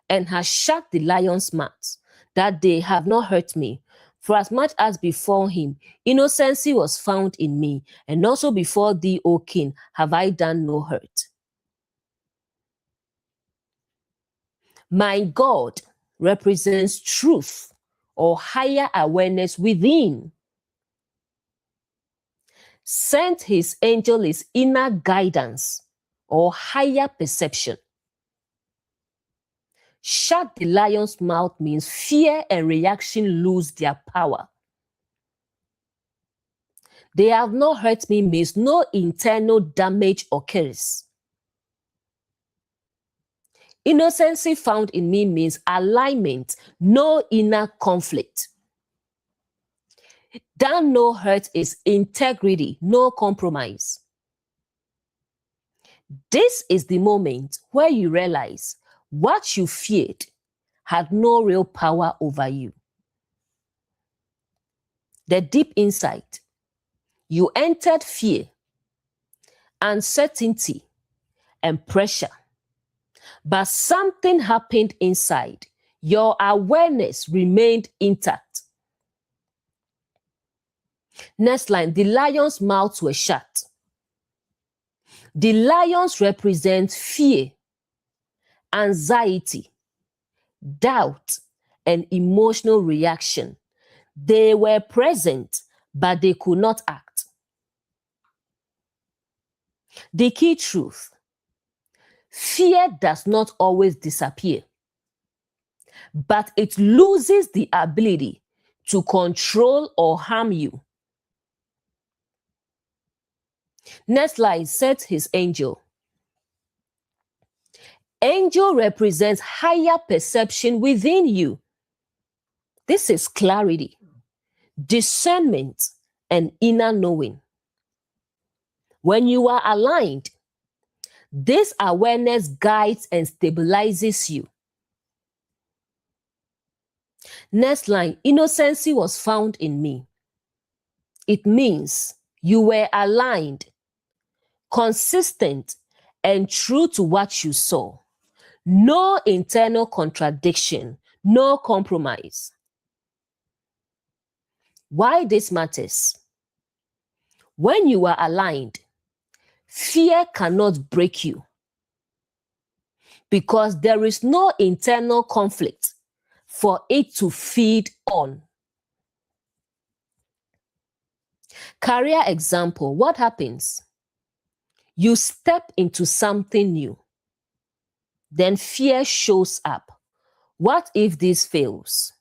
and has shut the lions' mouths, that they have not hurt me. For as much as before him innocency was found in me, and also before thee, O King, have I done no hurt. My God represents truth or higher awareness within. Sent his angel is inner guidance or higher perception. Shut the lion's mouth means fear and reaction lose their power. They have not hurt me means no internal damage occurs. Innocency found in me means alignment, no inner conflict. Done no hurt is integrity, no compromise. This is the moment where you realize what you feared had no real power over you. The deep insight. You entered fear, uncertainty, and pressure. but something happened inside. Your awareness remained intact. Next line, the lion's mouths were shut. The lions represent fear, anxiety, doubt, and emotional reaction. They were present, but they could not act. The key truth: fear does not always disappear, but it loses the ability to control or harm you. Next slide, set his angel. Angel represents higher perception within you. This is clarity, discernment, and inner knowing. When you are aligned, this awareness guides and stabilizes you. Next line, innocency was found in me. It means you were aligned, consistent, and true to what you saw. No internal contradiction, no compromise. Why this matters? When you are aligned, fear cannot break you because there is no internal conflict for it to feed on. Career example, what happens? You step into something new. Then fear shows up. What if this fails?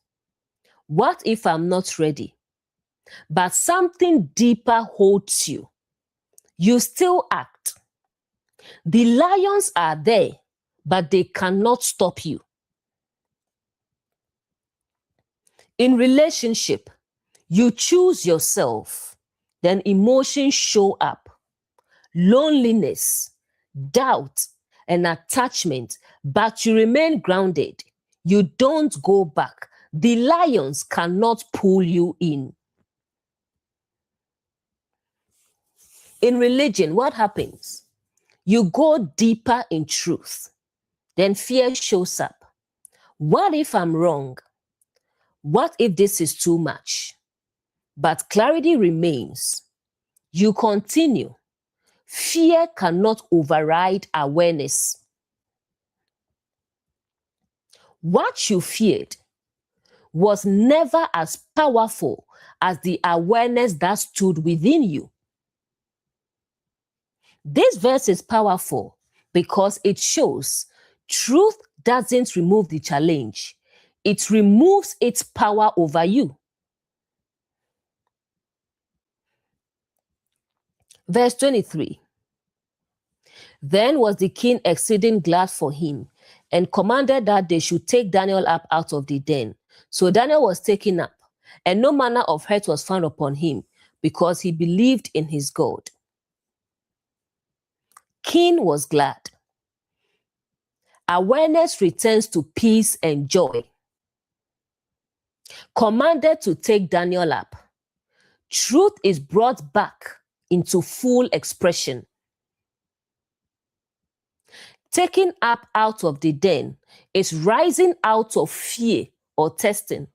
What if I'm not ready? But something deeper holds you. You still act. The lions are there, but they cannot stop you. In relationship, you choose yourself, then emotions show up. Loneliness, doubt, and attachment, but you remain grounded. You don't go back. The lions cannot pull you in. In religion, what happens? You go deeper in truth. Then fear shows up. What if I'm wrong? What if this is too much? But clarity remains. You continue. Fear cannot override awareness. What you feared was never as powerful as the awareness that stood within you. This verse is powerful because it shows truth doesn't remove the challenge. It removes its power over you. Verse 23. Then was the king exceeding glad for him, and commanded that they should take Daniel up out of the den. So Daniel was taken up, and no manner of hurt was found upon him, because he believed in his God. King was glad. Awareness returns to peace and joy. Commanded to take Daniel up. Truth is brought back into full expression. Taking up out of the den is rising out of fear or testing.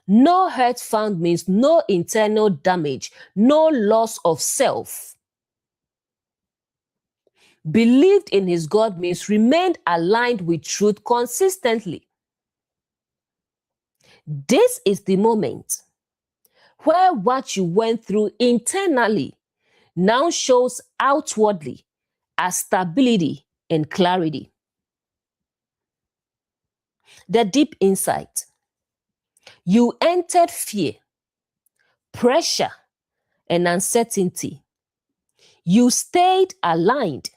No hurt found means no internal damage, no loss of self. Believed in his God means remained aligned with truth consistently. This is the moment where what you went through internally now shows outwardly as stability and clarity. The deep insight. You entered fear, pressure, and uncertainty. You stayed aligned.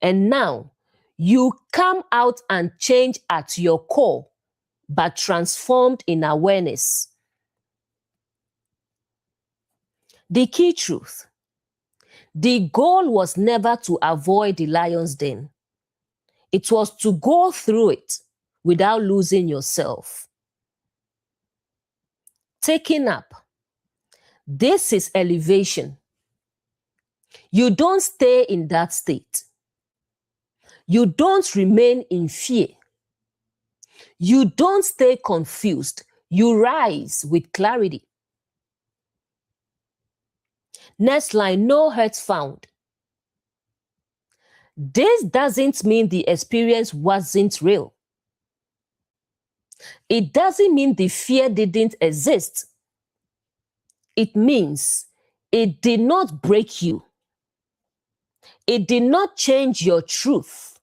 And now you come out and change at your core, but transformed in awareness. The key truth. The goal was never to avoid the lion's den. It was to go through it without losing yourself. Taking up. This is elevation. You don't stay in that state. You don't remain in fear. You don't stay confused. You rise with clarity. Next line, no hurt found. This doesn't mean the experience wasn't real. It doesn't mean the fear didn't exist. It means it did not break you. It did not change your truth.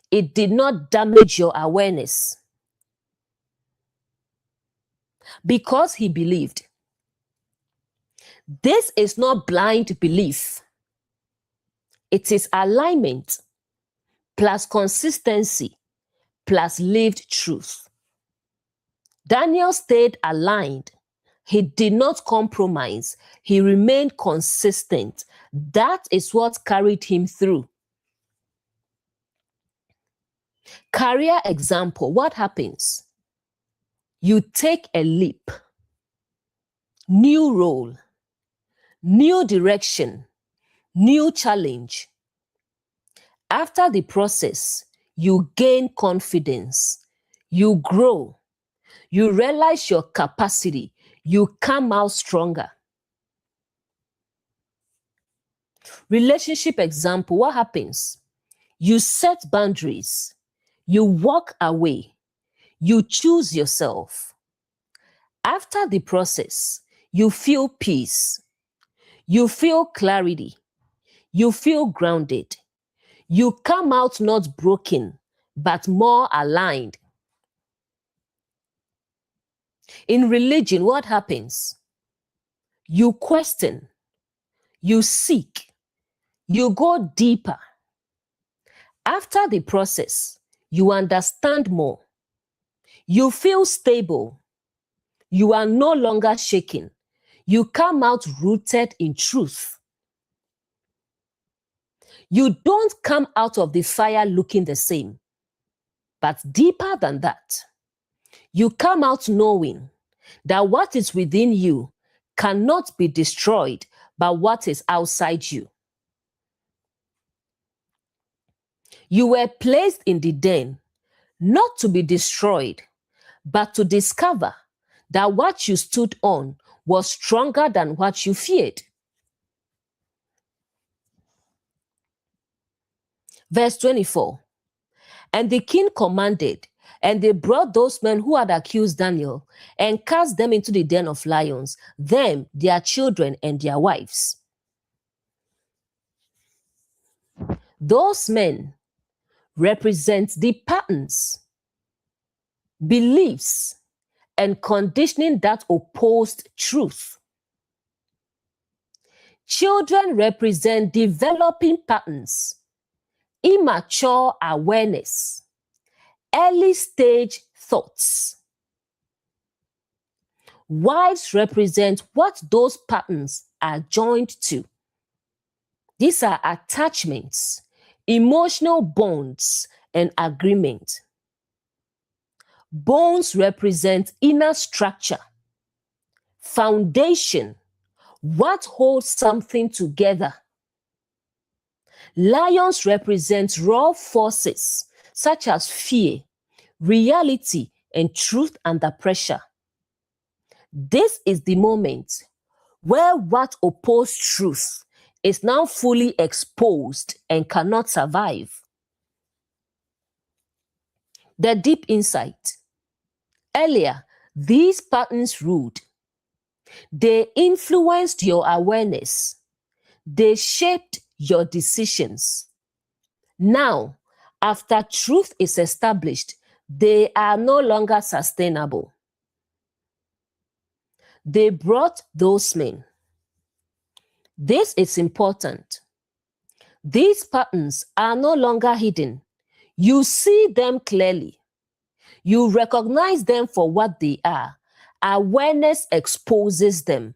It did not damage your awareness. Because he believed. This is not blind belief. It is alignment plus consistency plus lived truth. Daniel stayed aligned. He did not compromise. He remained consistent. That is what carried him through. Career example, what happens? You take a leap, new role, new direction, new challenge. After the process, you gain confidence, you grow, you realize your capacity, you come out stronger. Relationship example, what happens? You set boundaries, you walk away, you choose yourself. After the process, you feel peace, you feel clarity, you feel grounded. You come out not broken, but more aligned. In religion, what happens? You question, you seek, you go deeper. After the process, you understand more. You feel stable. You are no longer shaken. You come out rooted in truth. You don't come out of the fire looking the same, but deeper than that. You come out knowing that what is within you cannot be destroyed by what is outside you. You were placed in the den not to be destroyed, but to discover that what you stood on was stronger than what you feared. Verse 24. And the king commanded, and they brought those men who had accused Daniel and cast them into the den of lions, them, their children, and their wives. Those men represent the patterns, beliefs, and conditioning that opposed truth. Children represent developing patterns, immature awareness, early stage thoughts. Wives represent what those patterns are joined to. These are attachments, emotional bonds, and agreement. Bones represent inner structure, foundation, what holds something together. Lions represent raw forces such as fear, reality, and truth under pressure. This is the moment where what opposed truth is now fully exposed and cannot survive. The deep insight. Earlier, these patterns ruled. They influenced your awareness. They shaped your decisions. Now, after truth is established, they are no longer sustainable. They brought those men. This is important. These patterns are no longer hidden. You see them clearly. You recognize them for what they are. Awareness exposes them.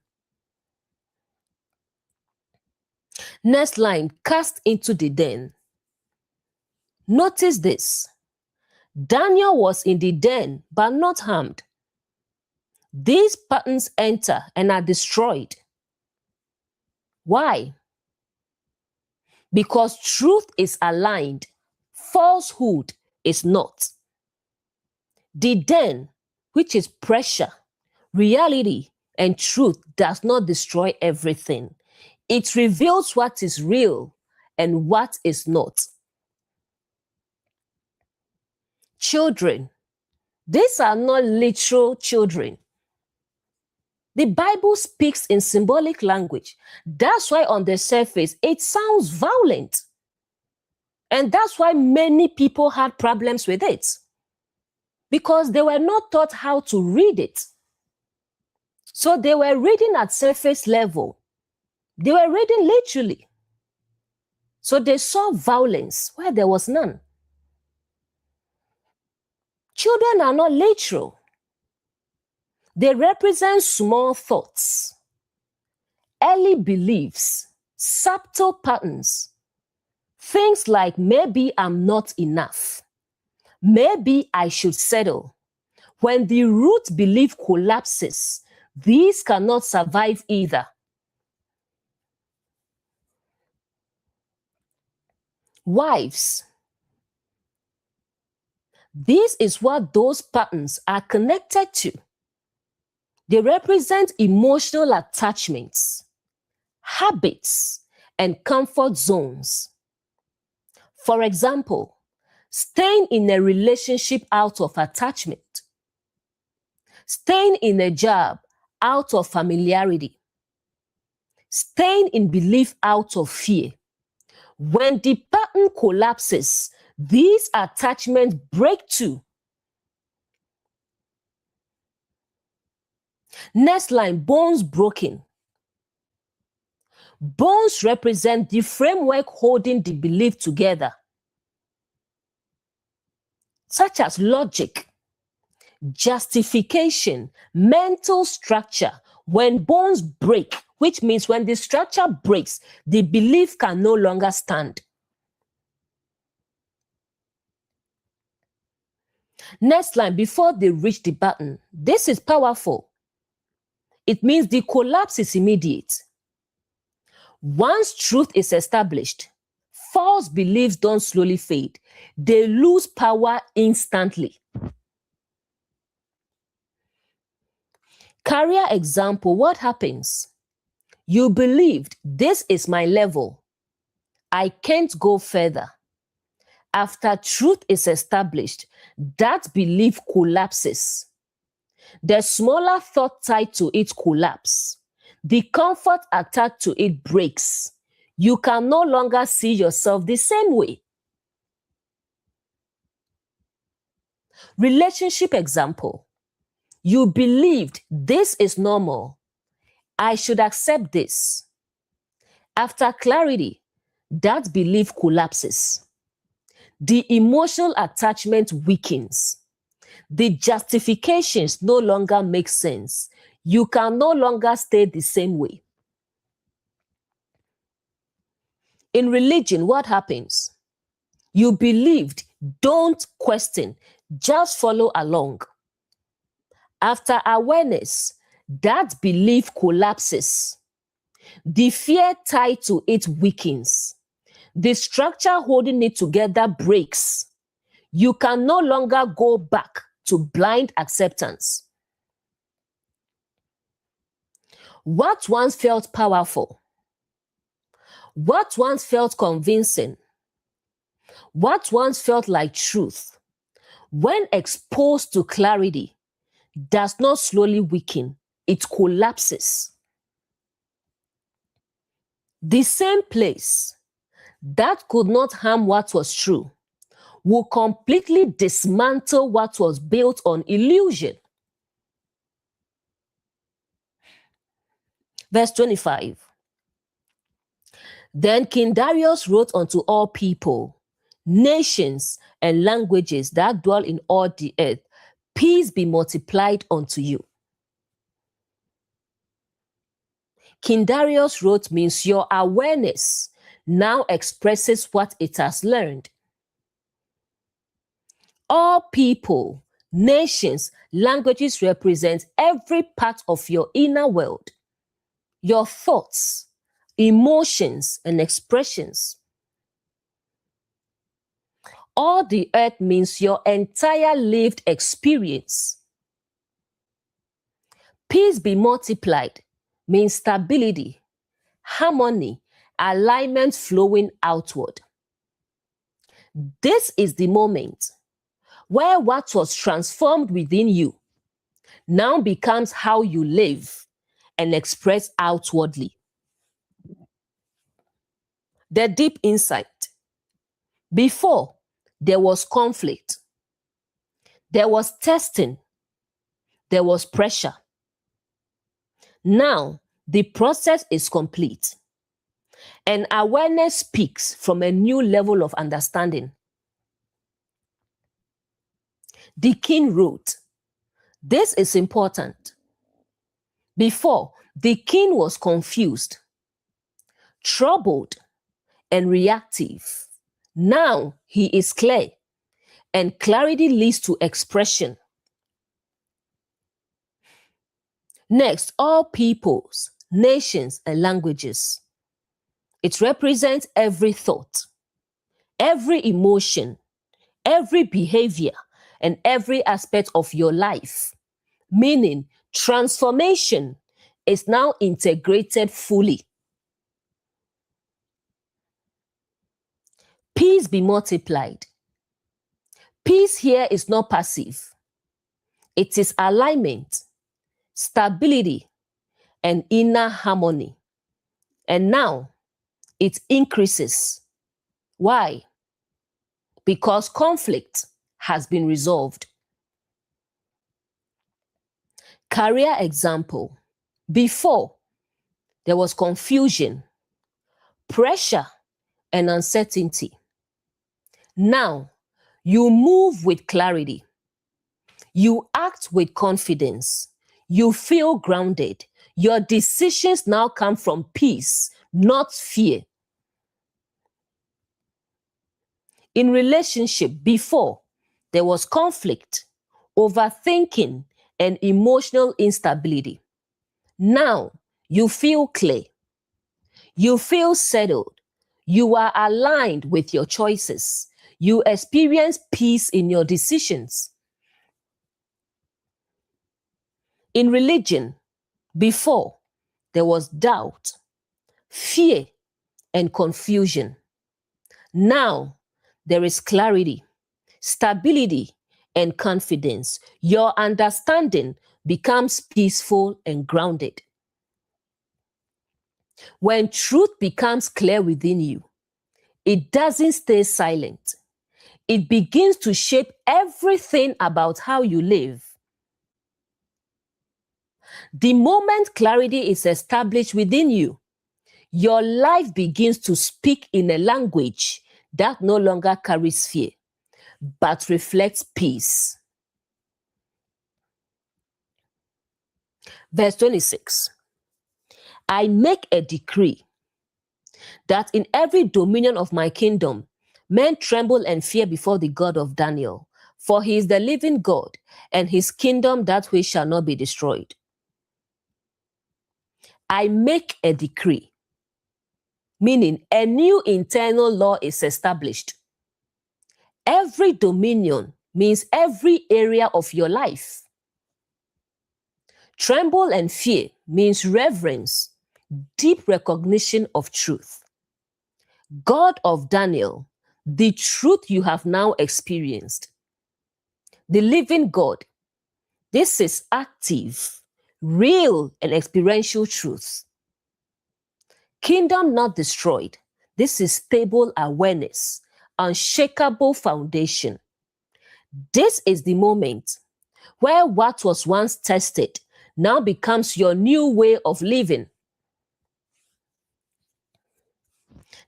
Next line, cast into the den. Notice this. Daniel was in the den, but not harmed. These patterns enter and are destroyed. Why? Because truth is aligned. falsehood is not. The then, which is pressure, reality, and truth, does not destroy everything. It reveals what is real and what is not. Children, these are not literal children. The Bible speaks in symbolic language. That's why on the surface, it sounds violent. And that's why many people had problems with it. Because they were not taught how to read it. So they were reading at surface level. They were reading literally. So they saw violence where there was none. Children are not literal. They represent small thoughts, early beliefs, subtle patterns. Things like maybe I'm not enough. Maybe I should settle. When the root belief collapses, these cannot survive either. Wives. This is what those patterns are connected to. They represent emotional attachments, habits, and comfort zones. For example, staying in a relationship out of attachment, staying in a job out of familiarity, staying in belief out of fear. When the pattern collapses, these attachments break too. Next line, bones broken. Bones represent the framework holding the belief together, such as logic, justification, mental structure. When bones break, which means when the structure breaks, the belief can no longer stand. Next line, before they reach the button. This is powerful. It means the collapse is immediate. Once truth is established, false beliefs don't slowly fade. They lose power instantly. Career example, what happens? You believed this is my level. I can't go further. After truth is established, that belief collapses. The smaller thought tied to it collapse. The comfort attached to it breaks. You can no longer see yourself the same way. Relationship example. You believed this is normal. I should accept this. After clarity, that belief collapses. The emotional attachment weakens. The justifications no longer make sense. You can no longer stay the same way. In religion, what happens? You believed, don't question, just follow along. After awareness, that belief collapses. The fear tied to it weakens. The structure holding it together breaks. You can no longer go back to blind acceptance. What once felt powerful, what once felt convincing, what once felt like truth, when exposed to clarity, does not slowly weaken, it collapses. The same place that could not harm what was true will completely dismantle what was built on illusion. Verse 25. Then King Darius wrote unto all people, nations, and languages that dwell in all the earth, peace be multiplied unto you. King Darius wrote means your awareness now expresses what it has learned. All people, nations, languages represent every part of your inner world, your thoughts, emotions, and expressions. All the earth means your entire lived experience. Peace be multiplied means stability, harmony, alignment flowing outward. This is the moment where what was transformed within you now becomes how you live and express outwardly. The deep insight. Before, there was conflict, there was testing, there was pressure. Now, the process is complete, and awareness speaks from a new level of understanding. The king wrote, "This is important." Before, the king was confused, troubled, and reactive. Now he is clear, and clarity leads to expression. Next, all peoples, nations, and languages. It represents every thought, every emotion, every behavior, and every aspect of your life. Meaning, transformation is now integrated fully. Peace be multiplied. Peace here is not passive. It is alignment, stability, and inner harmony. And now it increases. Why? Because conflict has been resolved. Career example. Before, there was confusion, pressure, and uncertainty. Now, you move with clarity. You act with confidence. You feel grounded. Your decisions now come from peace, not fear. In relationship, before, there was conflict, overthinking, and emotional instability. Now, you feel clear. You feel settled. You are aligned with your choices. You experience peace in your decisions. In religion, before, there was doubt, fear, and confusion. Now, there is clarity, stability, and confidence. Your understanding becomes peaceful and grounded. When truth becomes clear within you, it doesn't stay silent. It begins to shape everything about how you live. The moment clarity is established within you, your life begins to speak in a language that no longer carries fear, but reflects peace. Verse 26. I make a decree that in every dominion of my kingdom, men tremble and fear before the God of Daniel, for he is the living God, and his kingdom that which shall not be destroyed. I make a decree, meaning a new internal law is established. Every dominion means every area of your life. Tremble and fear means reverence, deep recognition of truth. God of Daniel, the truth you have now experienced. The living God, this is active, real, and experiential truth. Kingdom not destroyed, this is stable awareness, unshakable foundation. This is the moment where what was once tested now becomes your new way of living.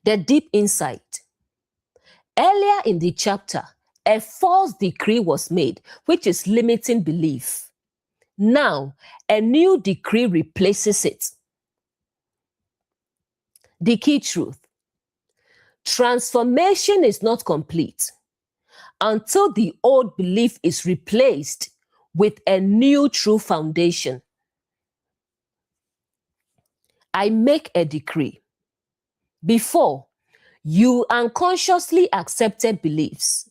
The deep insight. Earlier in the chapter, a false decree was made, which is limiting belief. Now, a new decree replaces it. The key truth. Transformation is not complete until the old belief is replaced with a new true foundation. I make a decree. Before, you unconsciously accepted beliefs,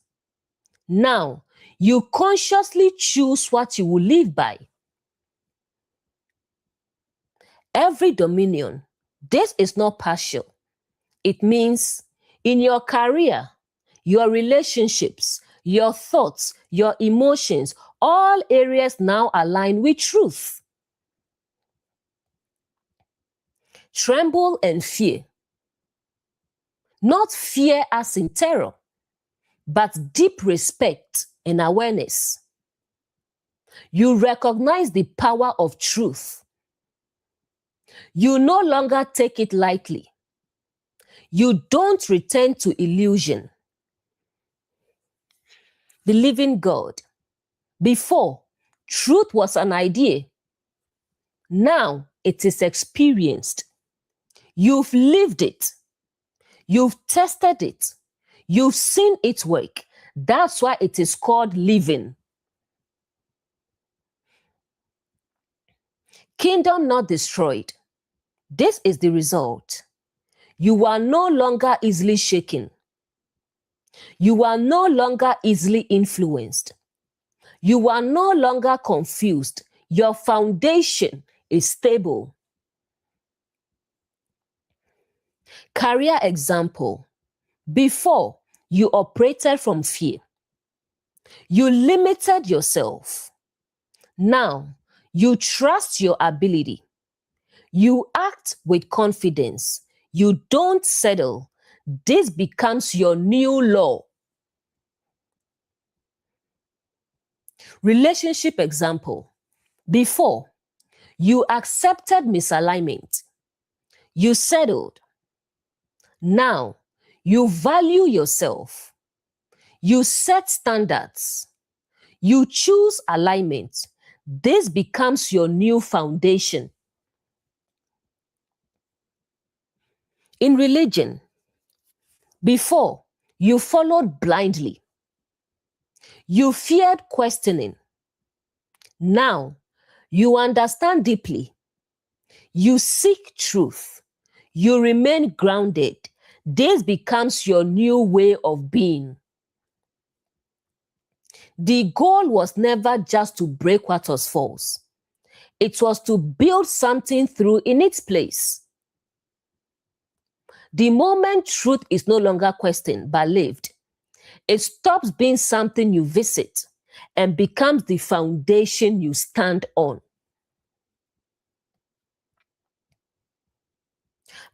Now, you consciously choose what you will live by. Every dominion, this is not partial. It means in your career, your relationships, your thoughts, your emotions, all areas now align with truth. Tremble and fear. Not fear as in terror, but deep respect and awareness. You recognize the power of truth. You no longer take it lightly. You don't return to illusion. The living God. Before, truth was an idea. Now it is experienced. You've lived it. You've tested it. You've seen it work. That's why it is called living. Kingdom not destroyed. This is the result. You are no longer easily shaken. You are no longer easily influenced. You are no longer confused. Your foundation is stable. Career example. Before, you operated from fear. You limited yourself. Now, you trust your ability. You act with confidence. You don't settle. This becomes your new law. Relationship example. Before, you accepted misalignment. You settled. Now, you value yourself. You set standards. You choose alignment. This becomes your new foundation. In religion, before, you followed blindly. You feared questioning. Now, you understand deeply. You seek truth. You remain grounded. This becomes your new way of being. The goal was never just to break what was false. It was to build something through in its place. The moment truth is no longer questioned but lived, it stops being something you visit and becomes the foundation you stand on.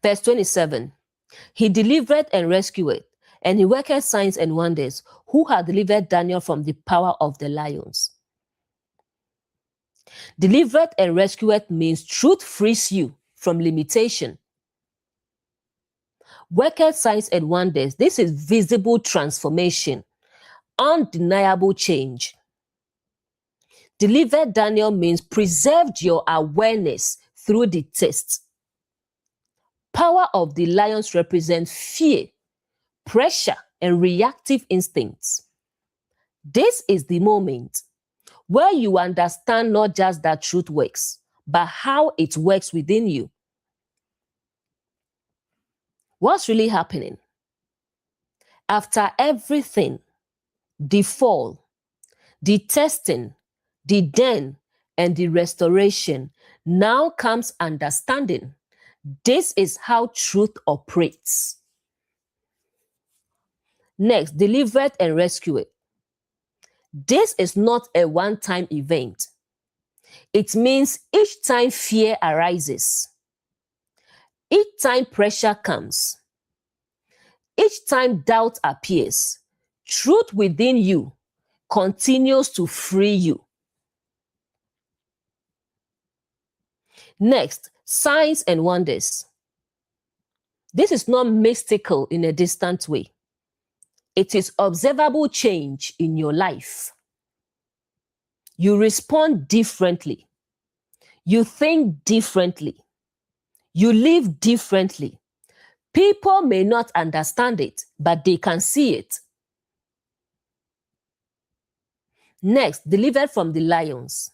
Verse 27, he delivered and rescued, and he worked signs and wonders, who had delivered Daniel from the power of the lions. Delivered and rescued means truth frees you from limitation. Worked signs and wonders, this is visible transformation, undeniable change. Delivered Daniel means preserved your awareness through the test. Power of the lions represents fear, pressure, and reactive instincts. This is the moment where you understand not just that truth works, but how it works within you. What's really happening? After everything, the fall, the testing, the then, and the restoration, now comes understanding. This is how truth operates. Next, delivered and rescued. This is not a one-time event. It means each time fear arises, each time pressure comes, each time doubt appears, truth within you continues to free you. Next, signs and wonders. This is not mystical in a distant way. It is observable change in your life. You respond differently. You think differently. You live differently. People may not understand it, but they can see it. Next, delivered from the lions.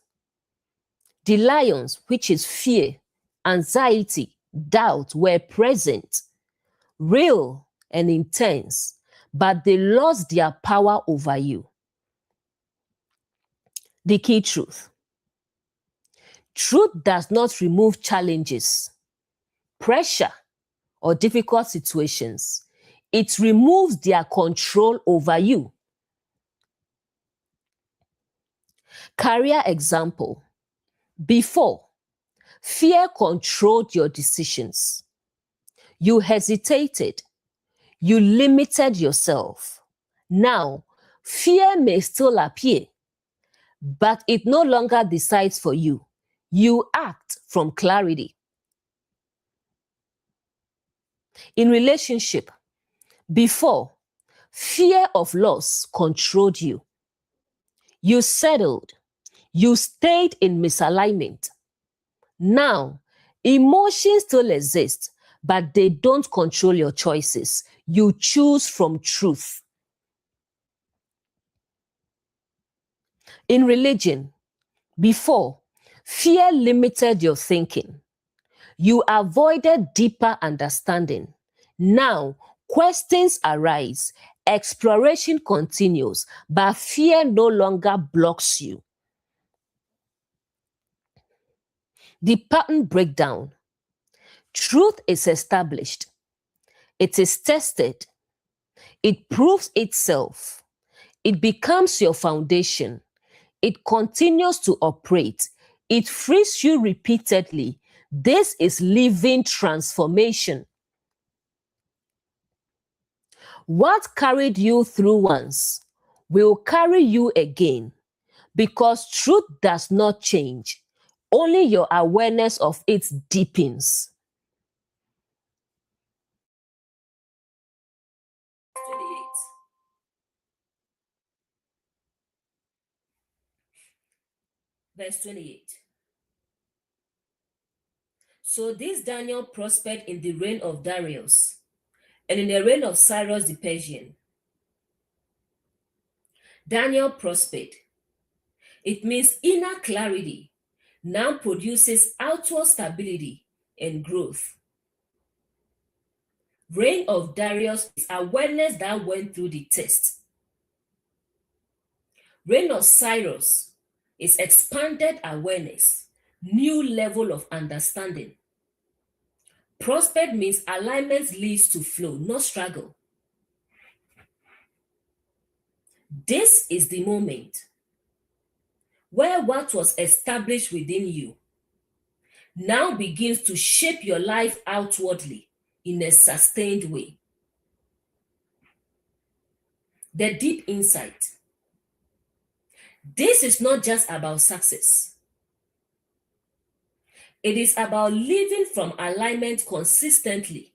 The lions, which is fear, anxiety, doubt, were present, real and intense, but they lost their power over you. The key truth. Truth does not remove challenges, pressure, or difficult situations. It removes their control over you. Career example. Before, fear controlled your decisions. You hesitated. You limited yourself. Now, fear may still appear, but it no longer decides for you. You act from clarity. In relationship, before, fear of loss controlled you. You settled. You stayed in misalignment. Now, emotions still exist, but they don't control your choices. You choose from truth. In religion, before, fear limited your thinking. You avoided deeper understanding. Now, questions arise, exploration continues, but fear no longer blocks you. The pattern breakdown. Truth is established. It is tested. It proves itself. It becomes your foundation. It continues to operate. It frees you repeatedly. This is living transformation. What carried you through once will carry you again, because truth does not change. Only your awareness of it deepens. 28. Verse 28. So this Daniel prospered in the reign of Darius and in the reign of Cyrus the Persian. Daniel prospered. It means inner clarity now produces outward stability and growth. Reign of Darius is awareness that went through the test. Reign of Cyrus is expanded awareness, new level of understanding. Prospered means alignment leads to flow, not struggle. This is the moment where what was established within you now begins to shape your life outwardly in a sustained way. The deep insight. This is not just about success. It is about living from alignment consistently.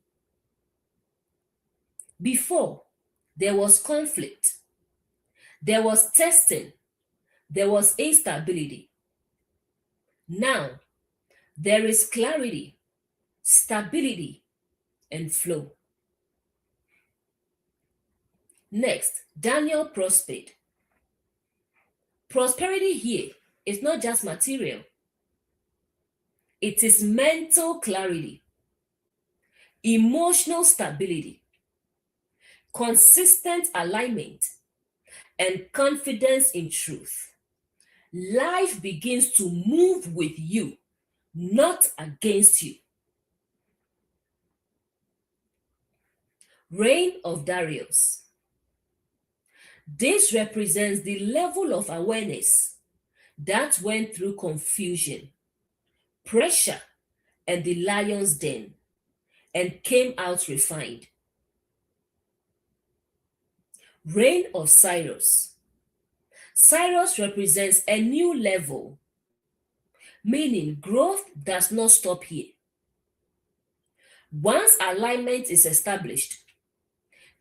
Before, there was conflict, there was testing, there was instability. Now, there is clarity, stability, and flow. Next, Daniel prospered. Prosperity here is not just material. It is mental clarity, emotional stability, consistent alignment, and confidence in truth. Life begins to move with you, not against you. Reign of Darius. This represents the level of awareness that went through confusion, pressure, and the lion's den, and came out refined. Reign of Cyrus. Cyrus represents a new level, meaning growth does not stop here. Once alignment is established,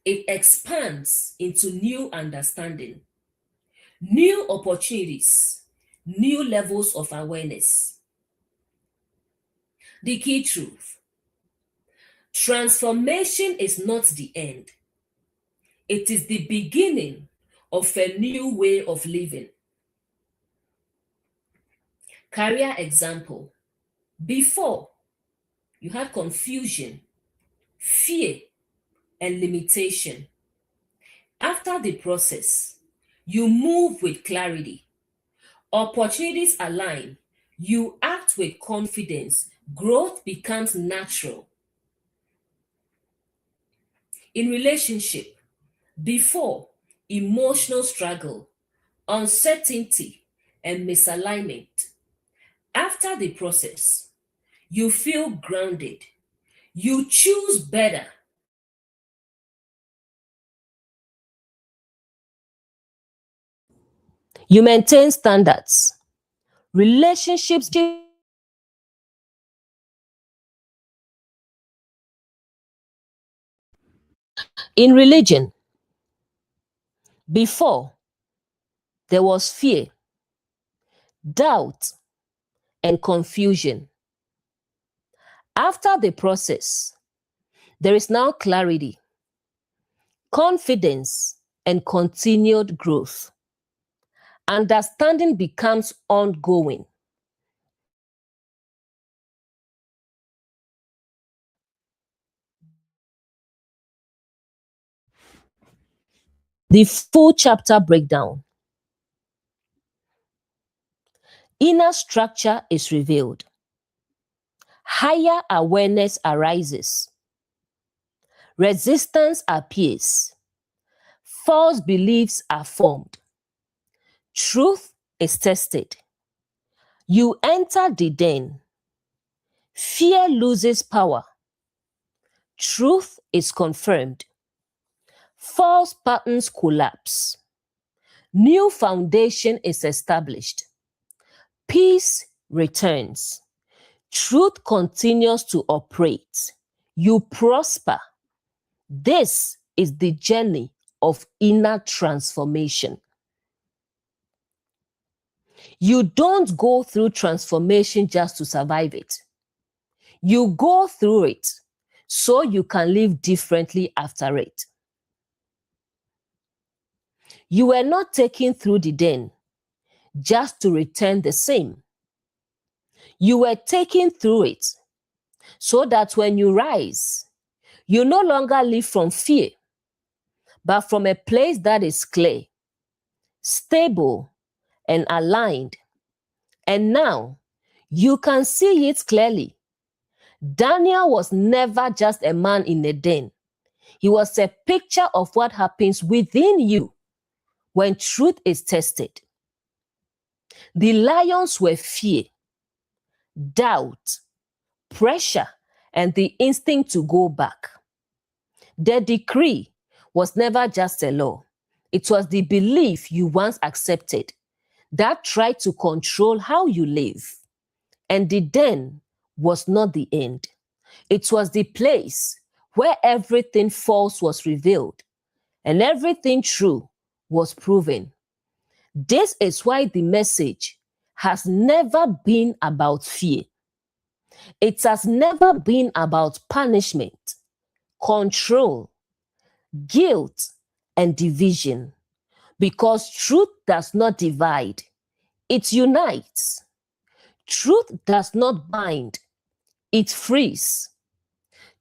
it expands into new understanding, new opportunities, new levels of awareness. The key truth. Transformation is not the end. It is the beginning of a new way of living. Career example. Before, you had confusion, fear, and limitation. After the process, you move with clarity, Opportunities align. You act with confidence. Growth becomes natural. In relationship, before emotional struggle, uncertainty, and misalignment. After the process, you feel grounded. You choose better. You maintain standards. Relationships in religion, before there was fear, doubt, and confusion. After the process, there is now clarity, confidence, and continued growth. Understanding becomes ongoing. The full chapter breakdown. Inner structure is revealed. Higher awareness arises. Resistance appears. False beliefs are formed. Truth is tested. You enter the den. Fear loses power. Truth is confirmed. False patterns collapse. New foundation is established. Peace returns. Truth continues to operate. You prosper. This is the journey of inner transformation. You don't go through transformation just to survive it. You go through it so you can live differently after it. You were not taken through the den just to return the same. You were taken through it so that when you rise, you no longer live from fear, but from a place that is clear, stable, and aligned. And now you can see it clearly. Daniel was never just a man in a den. He was a picture of what happens within you when truth is tested. The lions were fear, doubt, pressure, and the instinct to go back. The decree was never just a law. It was the belief you once accepted that tried to control how you live. And the den was not the end. It was the place where everything false was revealed and everything true was proven. This is why the message has never been about fear. It has never been about punishment, control, guilt, and division. Because truth does not divide, it unites. Truth does not bind, it frees.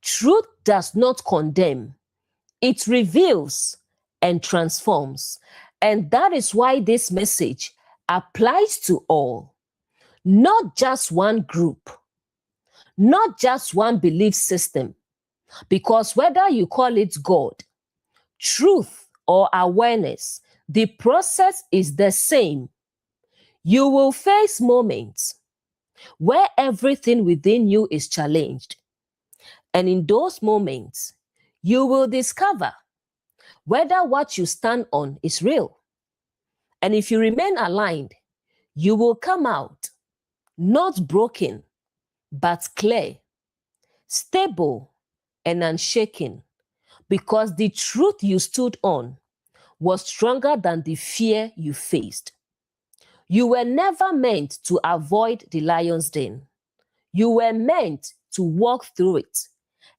Truth does not condemn, it reveals and transforms. And that is why this message applies to all, not just one group, not just one belief system. Because whether you call it God, truth, or awareness, the process is the same. You will face moments where everything within you is challenged. And in those moments, you will discover whether what you stand on is real. And if you remain aligned, you will come out not broken, but clear, stable, and unshaken, because the truth you stood on was stronger than the fear you faced. You were never meant to avoid the lion's den. You were meant to walk through it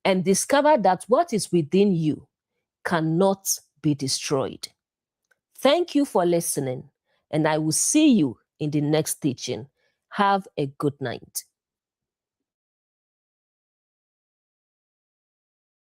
and discover that what is within you cannot be destroyed. Thank you for listening, and I will see you in the next teaching. Have a good night.